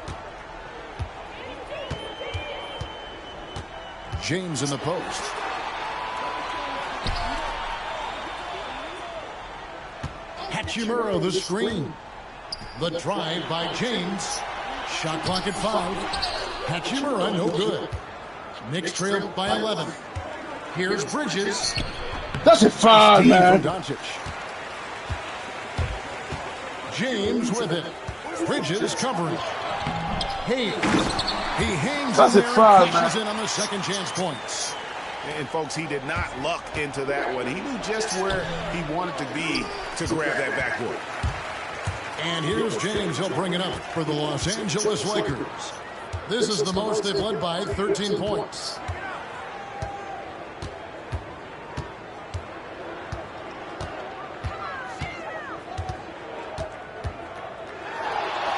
James in the post. Hachimura the screen. The drive by James. Shot clock at 5. Hachimura no good. Knicks trail by 11. Here's Bridges. That's a foul, man. James with it. Bridges covering. Hayes. He hangs That's in a there foul, and cashes man. in on the second chance points. And, folks, he did not luck into that one. He knew just where he wanted to be to grab that backboard. And here's James. He'll bring it up for the Los Angeles Lakers. This is the most they've led by 13 points.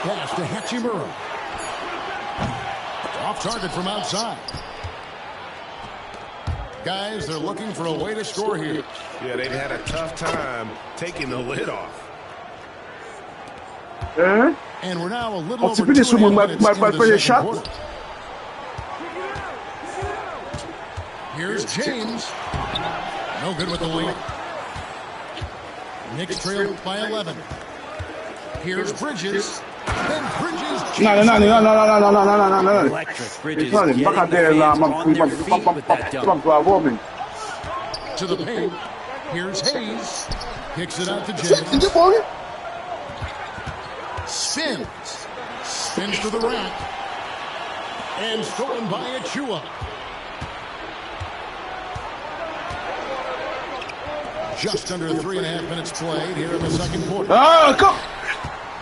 Pass to Hachimura. Off target from outside. Guys, they're looking for a way to score here. Yeah, they've had a tough time taking the lid off. And we're now a little over 2 minutes minutes my into the second quarter. Here's James. No good with the lead. Knicks trail by 11. Here's Bridges. Then Bridges. No. Electric. Bridges No, getting the back there, fans on their feet with that dunk. To the paint. Here's Hayes. Kicks it out to James. Spins to the rack. And stolen by Achua. Just under 3.5 minutes played here in the second quarter. Oh, come.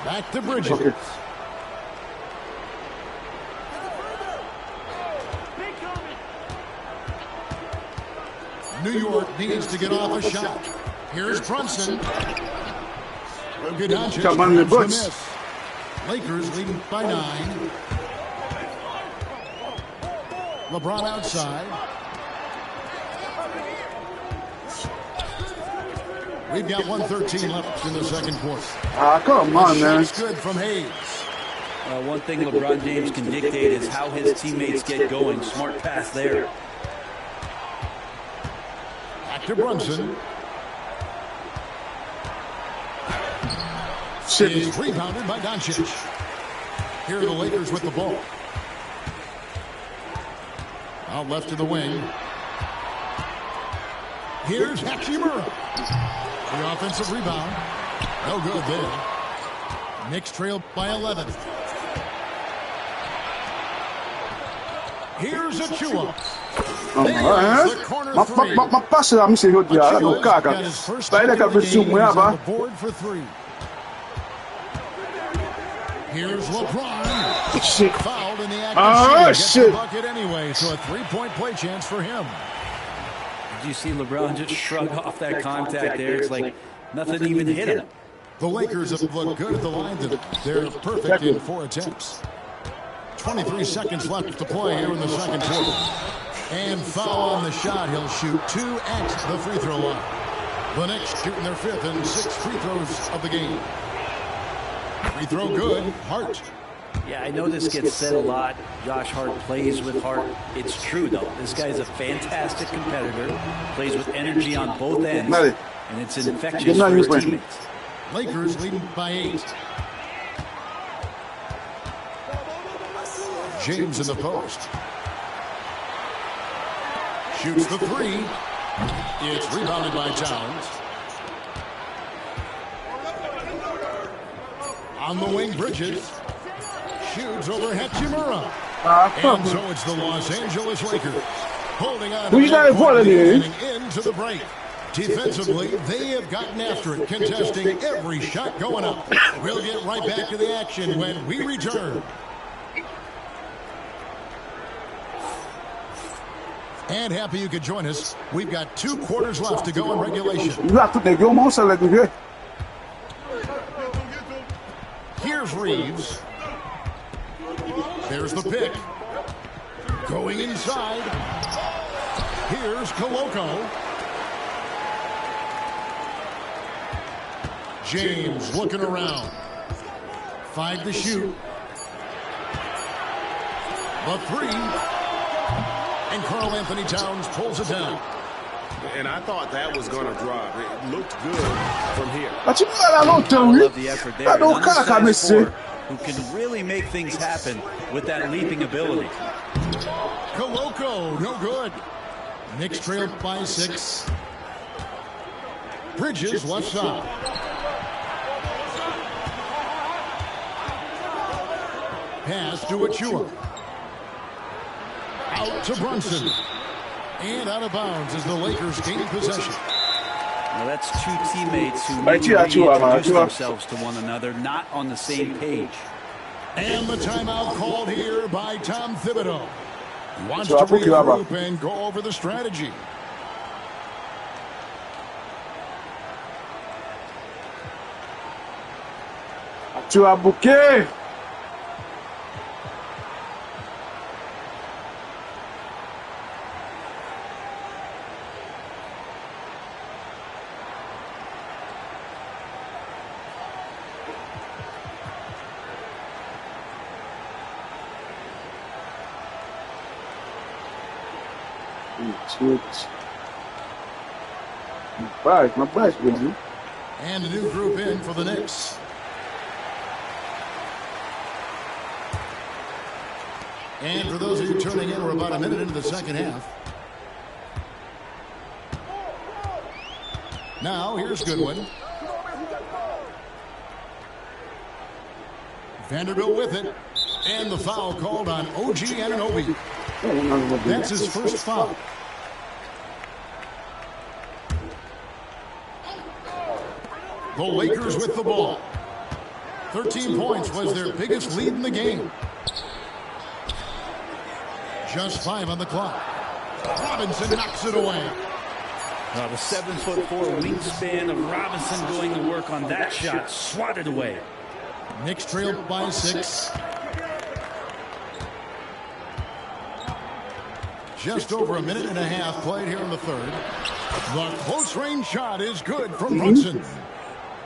Back to Bridges. Okay. New York needs to get off a shot. Here's Brunson. Luka Doncic Come on, the grabs the boots. miss. Lakers leading by 9. LeBron outside. We've got 1:13 left in the second quarter. Come on, man. Shot's good from Hayes. One thing LeBron James can dictate is how his teammates get going. Smart pass there. Back to Brunson. Is rebounded by Doncic. Here are the Lakers with the ball. Out left to the wing. Here's Hachimura. The offensive rebound. No good there. Knicks trail by 11. Here's Achua. Ma passe la mise yo dia no kaka. Ba ile ka bisu mu ya ba. Board for 3. Here's LeBron. Shit. Fouled in the action. Oh shit. Bucket anyway, so a 3-point play chance for him. Did you see LeBron just shrug off that contact there? It's like nothing even hit him. The Lakers have looked good at the line. They're perfect in 4 attempts. 23 seconds left to play here in the second quarter. And foul on the shot. He'll shoot 2 at the free throw line. The Knicks shooting their 5th and 6th free throws of the game. Free throw good. Hart. Yeah, I know this gets said a lot. Josh Hart plays with heart. It's true, though. This guy's a fantastic competitor. Plays with energy on both ends. And it's infectious for his teammates. Lakers leading by 8. James in the post. Shoots the 3. It's rebounded by Towns. On the wing, Bridges. Shoots over Hachimura. And so it's the Los Angeles Lakers. Holding on into the break. Defensively, they have gotten after it, contesting every shot going up. We'll get right back to the action when we return. And happy you could join us. We've got 2 quarters left to go in regulation. Here's Reeves. There's the pick. Going inside. Here's Koloko. James looking around. 5 to shoot. The 3. And Karl Anthony Towns pulls it down. And I thought that was going to drop. It looked good from here. I love the effort there. Who can really make things happen with that leaping ability. Koloko, no good. Knicks trail by 6. Bridges left side. Pass to Achua. Out to Brunson. And out of bounds as the Lakers gain possession. Now that's 2 teammates who reintroduce themselves to one another, not on the same page. And the timeout called here by Tom Thibodeau. Wants to regroup and go over the strategy. Bouquet. My back's busy. And a new group in for the Knicks. And for those of you tuning in, we're about a minute into the second half. Now, here's Goodwin. Vanderbilt with it. And the foul called on OG Anunoby. That's his first foul. The Lakers with the ball. 13 points was their biggest lead in the game. Just 5 on the clock. Robinson knocks it away. The 7'4" wingspan of Robinson going to work on that shot. Swatted away. Knicks trail by 6. Just over a minute and a half played here in the third. The close-range shot is good from Brunson.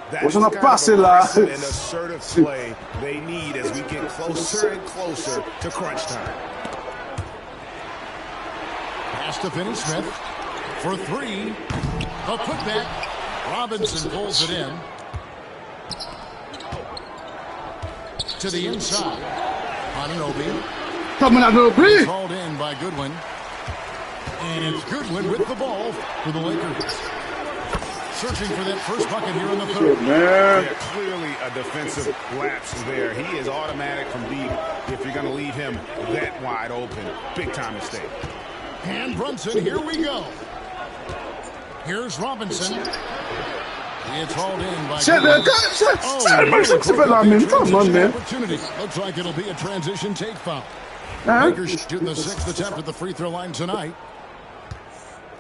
That's the kind of aggressive and assertive play they need as we get closer and closer to crunch time. Pass to Finney-Smith for 3. A putback. Robinson pulls it in. To the inside. Anunoby. Coming out of the called in by Goodwin. And it's Goodwin with the ball for the Lakers. searching for that first bucket here in the third. Yeah, clearly a defensive lapse there. He is automatic from deep if you're going to leave him that wide open. Big time mistake. And Brunson, here we go. Here's Robinson. It's hauled in by come on, man. Looks like it'll be a transition take foul. Lakers shooting the 6th attempt at the free throw line tonight.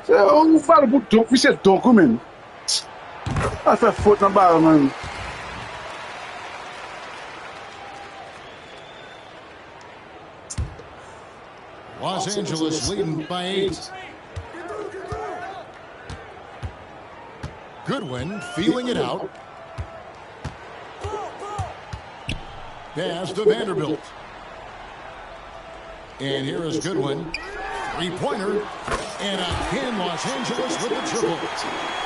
We said don't come in. That's a foot in the barrel, man. Los Angeles leading by 8. Goodwin feeling it out. Pass to Vanderbilt. And here is Goodwin. Three-pointer. And again, Los Angeles with the triple.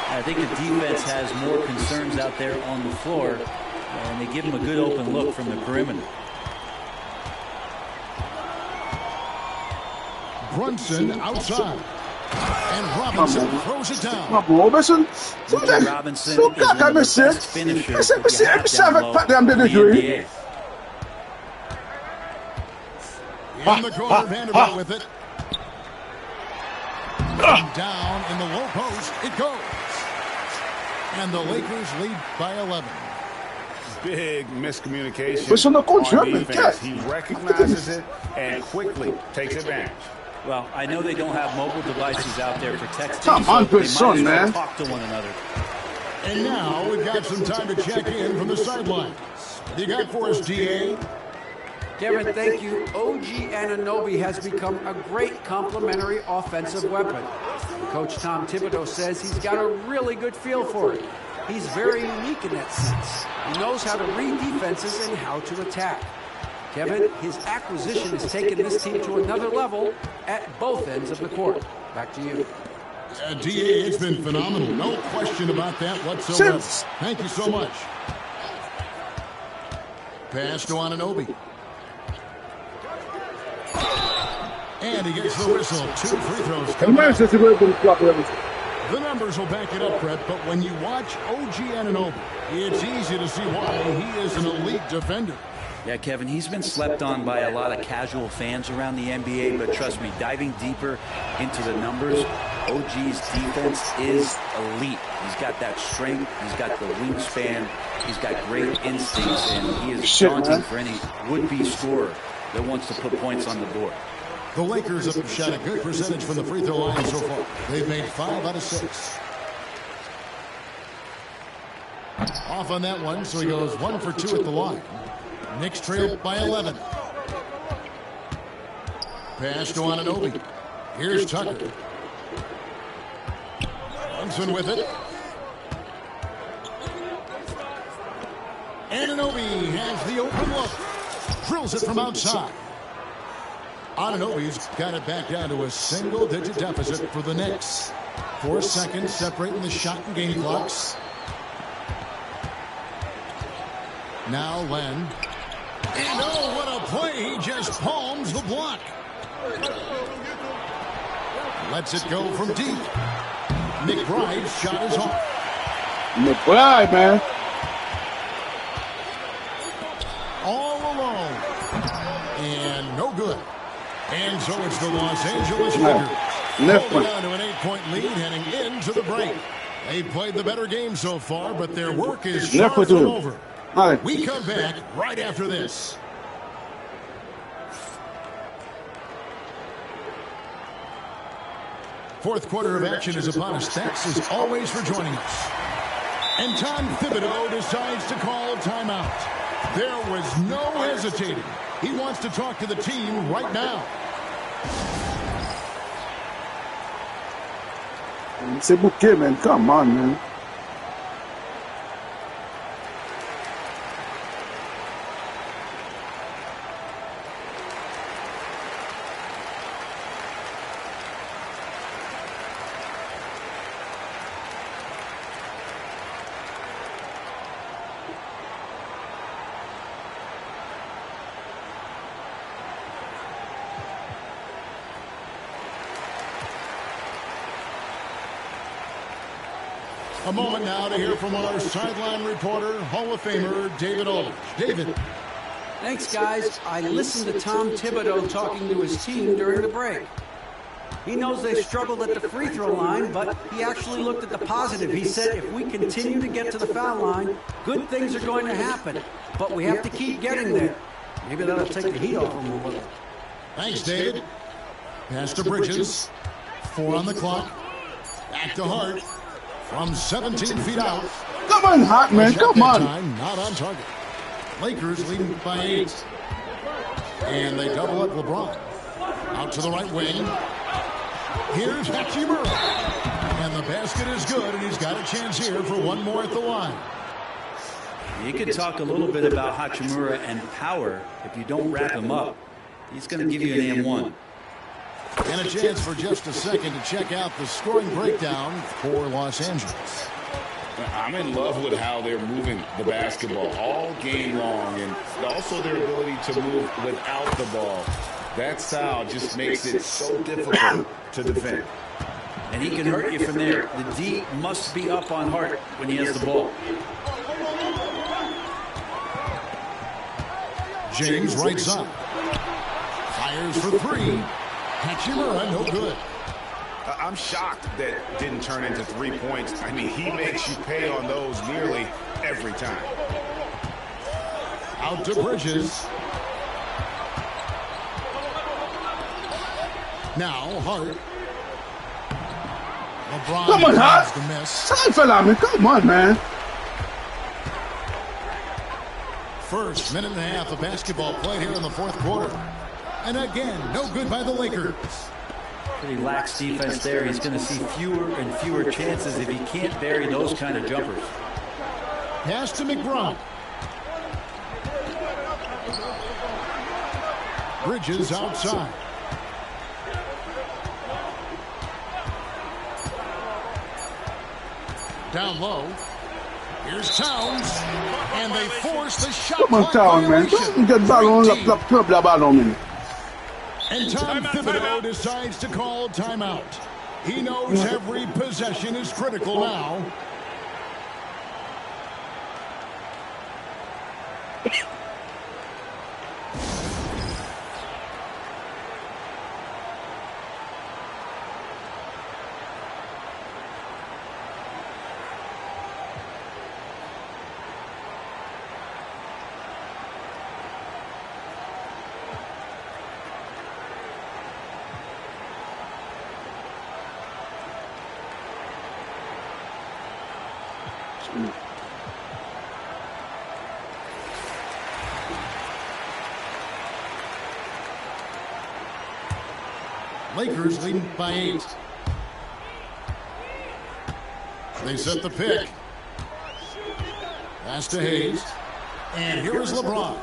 I think the defense has more concerns out there on the floor, and they give him a good open look from the perimeter. Brunson outside. And Robinson throws it down. Robinson? Robinson is one of the best finishers that you have down low in the NBA. In the corner, Vanderbilt with it. Down in the low post, it goes. And the Lakers lead by 11. Big miscommunication on defense. He recognizes it and quickly takes advantage. Well, I know they don't have mobile devices out there for texting. Come on, good son, man. Talk to one another. And now we've got some time to check in from the sidelines. What do you got for us, DA? Kevin, thank you. OG Anunoby has become a great complementary offensive weapon. Coach Tom Thibodeau says he's got a really good feel for it. He's very unique in that sense. He knows how to read defenses and how to attack. Kevin, his acquisition has taken this team to another level at both ends of the court. Back to you. DA, it's been phenomenal. No question about that whatsoever. Thank you so much. Pass to Anunoby. And he gets the whistle. 2 free throws. The numbers will back it up, Brett, but when you watch OG Anunoby, it's easy to see why he is an elite defender. Yeah, Kevin, he's been slept on by a lot of casual fans around the NBA, but trust me, diving deeper into the numbers, OG's defense is elite. He's got that strength, he's got the wingspan, he's got great instincts, and he is daunting for any would-be scorer that wants to put points on the board. The Lakers have shot a good percentage from the free throw line so far. They've made 5 out of 6. Off on that one, so he goes 1 for 2 at the line. Knicks trail by 11. Pass to Anunoby. Here's Tucker. Brunson with it. Anunoby has the open look. Drills it from outside. Anunoby's got it back down to a single-digit deficit for the Knicks. 4 seconds separating the shot and game clocks. Now Len. And oh, what a play. He just palms the block. Lets it go from deep. McBride's shot is off. McBride, man. All alone. And no good. And so it's the Los Angeles Lakers. Holding on to an 8-point lead heading into the break. They've played the better game so far, but their work is far from over. We come back right after this. Fourth quarter of action is upon us. Thanks as always for joining us. And Tom Thibodeau decides to call timeout. There was no hesitating. He wants to talk to the team right now. It's a bouquet, man. Come on, man. A moment now to hear from our sideline reporter, Hall of Famer David Aldridge. David. Thanks, guys. I listened to Tom Thibodeau talking to his team during the break. He knows they struggled at the free throw line, but he actually looked at the positive. He said if we continue to get to the foul line, good things are going to happen. But we have to keep getting there. Maybe that'll take the heat off him a little. Thanks, David. Pass to Bridges. 4 on the clock. Back to Hart. From 17 feet out. Come on, Hart, man. Come on. Time, not on target. Lakers leading by 8. And they double up LeBron. Out to the right wing. Here's Hachimura. And the basket is good, and he's got a chance here for one more at the line. You can talk a little bit about Hachimura and power. If you don't wrap him up, he's going to give you an and-1. And a chance for just a second to check out the scoring breakdown for Los Angeles. I'm in love with how they're moving the basketball all game long, and also their ability to move without the ball. That style just makes it so difficult to defend. And he can hurt you from there. The D must be up on Hart when he has the ball. James right side. Fires for 3. Hachimura, no good. I'm shocked that didn't turn into 3 points. I mean, he makes you pay on those nearly every time. Out to Bridges. Now Hart. LeBron. Come on, Hart. The miss. Time fella, man. Come on, man. First minute and a half of basketball played here in the fourth quarter. And again, no good by the Lakers. Pretty lax defense there. He's going to see fewer and fewer chances if he can't bury those kind of jumpers. Pass to McBride. Bridges outside. Down low. Here's Towns. And they force the shot. Come on, Towns, man. Don't get ball on the club, man. And Tom Thibodeau decides to call timeout. He knows every possession is critical now. Lakers leading by 8. They set the pick. Pass to Hayes. And here is LeBron.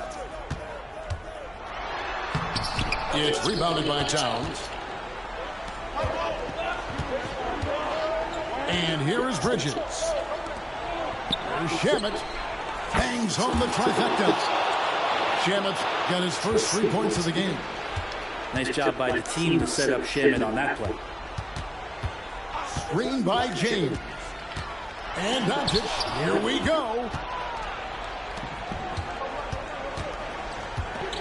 It's rebounded by Towns. And here is Bridges. There's Shamet. Bangs home the trifecta. Shamet got his first 3 points of the game. Nice job by the team to set up Shamet on that play. Screen by James. And Doncic. Here we go.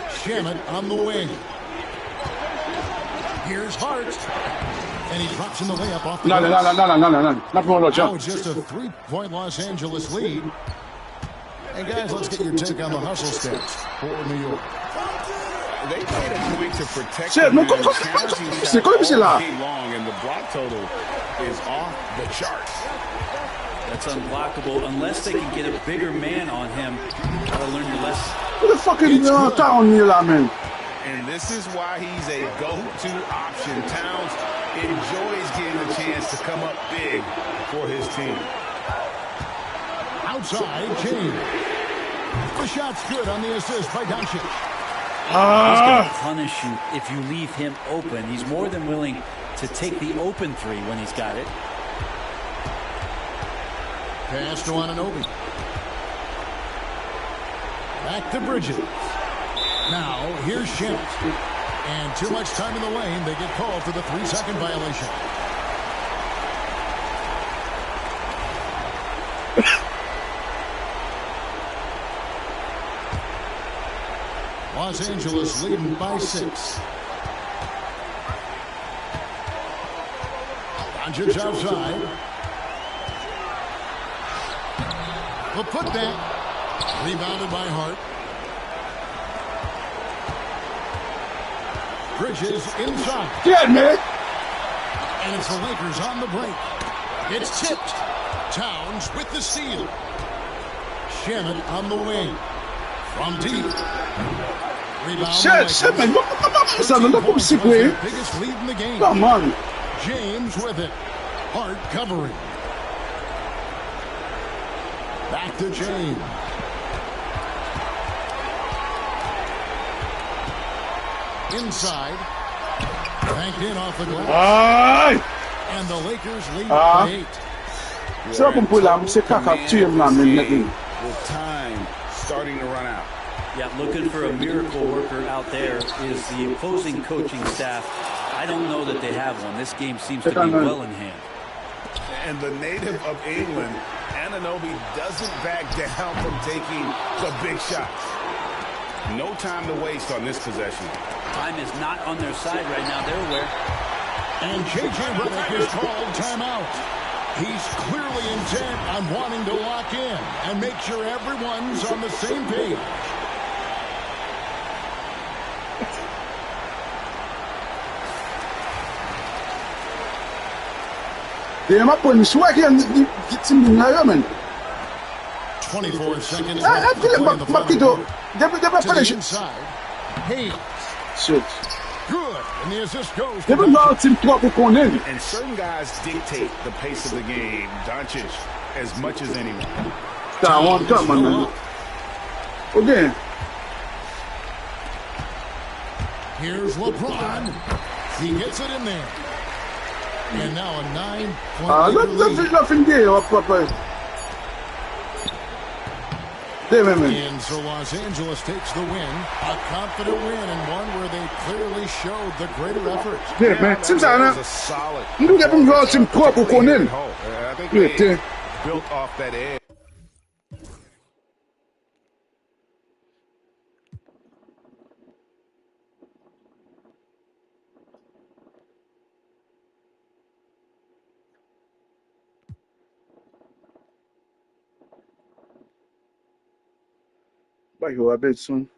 Shamet on the wing. Here's Hart. And he drops in the layup off the No. Not more Now jump. it's just a 3-point Los Angeles lead. And guys, let's get your take on the hustle stats for New York. They made a point to protect Shit, him no, and come challenging on, shots come on, all game long, and the block total is off the charts. That's unblockable unless they can get a bigger man on him. Gotta learn your lesson. What the fucking town here, man? And this is why he's a go-to option. Towns enjoys getting a chance to come up big for his team. Outside, James. The shot's good on the assist by Doncic. He's going to punish you if you leave him open. He's more than willing to take the open 3 when he's got it. Pass to Anunoby. Back to Bridges. Now, here's Shamet. And too much time in the lane. They get called for the 3-second violation. Los Angeles leading by 6. Doncic outside. The putback. Rebounded by Hart. Bridges inside. Yeah, man. And it's the Lakers on the break. It's tipped. Towns with the steal. Shannon on the wing. From deep. Rebound. Shit, man. Look at sick way. Biggest lead in the game. Come on. James with it. Hart covering. Back to James. Inside. Banked in off the glass. And the Lakers lead by 8. So com pula se kaka team na with time starting to run out. Yeah, looking for a miracle worker out there is the opposing coaching staff. I don't know that they have one. This game seems to be well in hand. And the native of England, Anunoby, doesn't back down from taking the big shots. No time to waste on this possession. Time is not on their side right now. They're aware. And J.J. Redick is called timeout. He's clearly intent on wanting to lock in and make sure everyone's on the same page. They are not putting swag in the team in Ireland. 24 seconds. I feel like Makito. They finish inside. Hey. Shit. Good. And the assist goes. They don't know team to going in. And certain guys dictate the pace of the game. Doncic as much as anyone. That one come on. Again. Here's LeBron. He gets it in there. And now a 9-point lead. Nothing there, Papa. And so Los Angeles takes the win. A confident win and one where they clearly showed the greater effort. Yeah, man. Since I know, you get them girls in purple going in. I think they built off that edge. Vai rolar bem soon.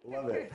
Love it.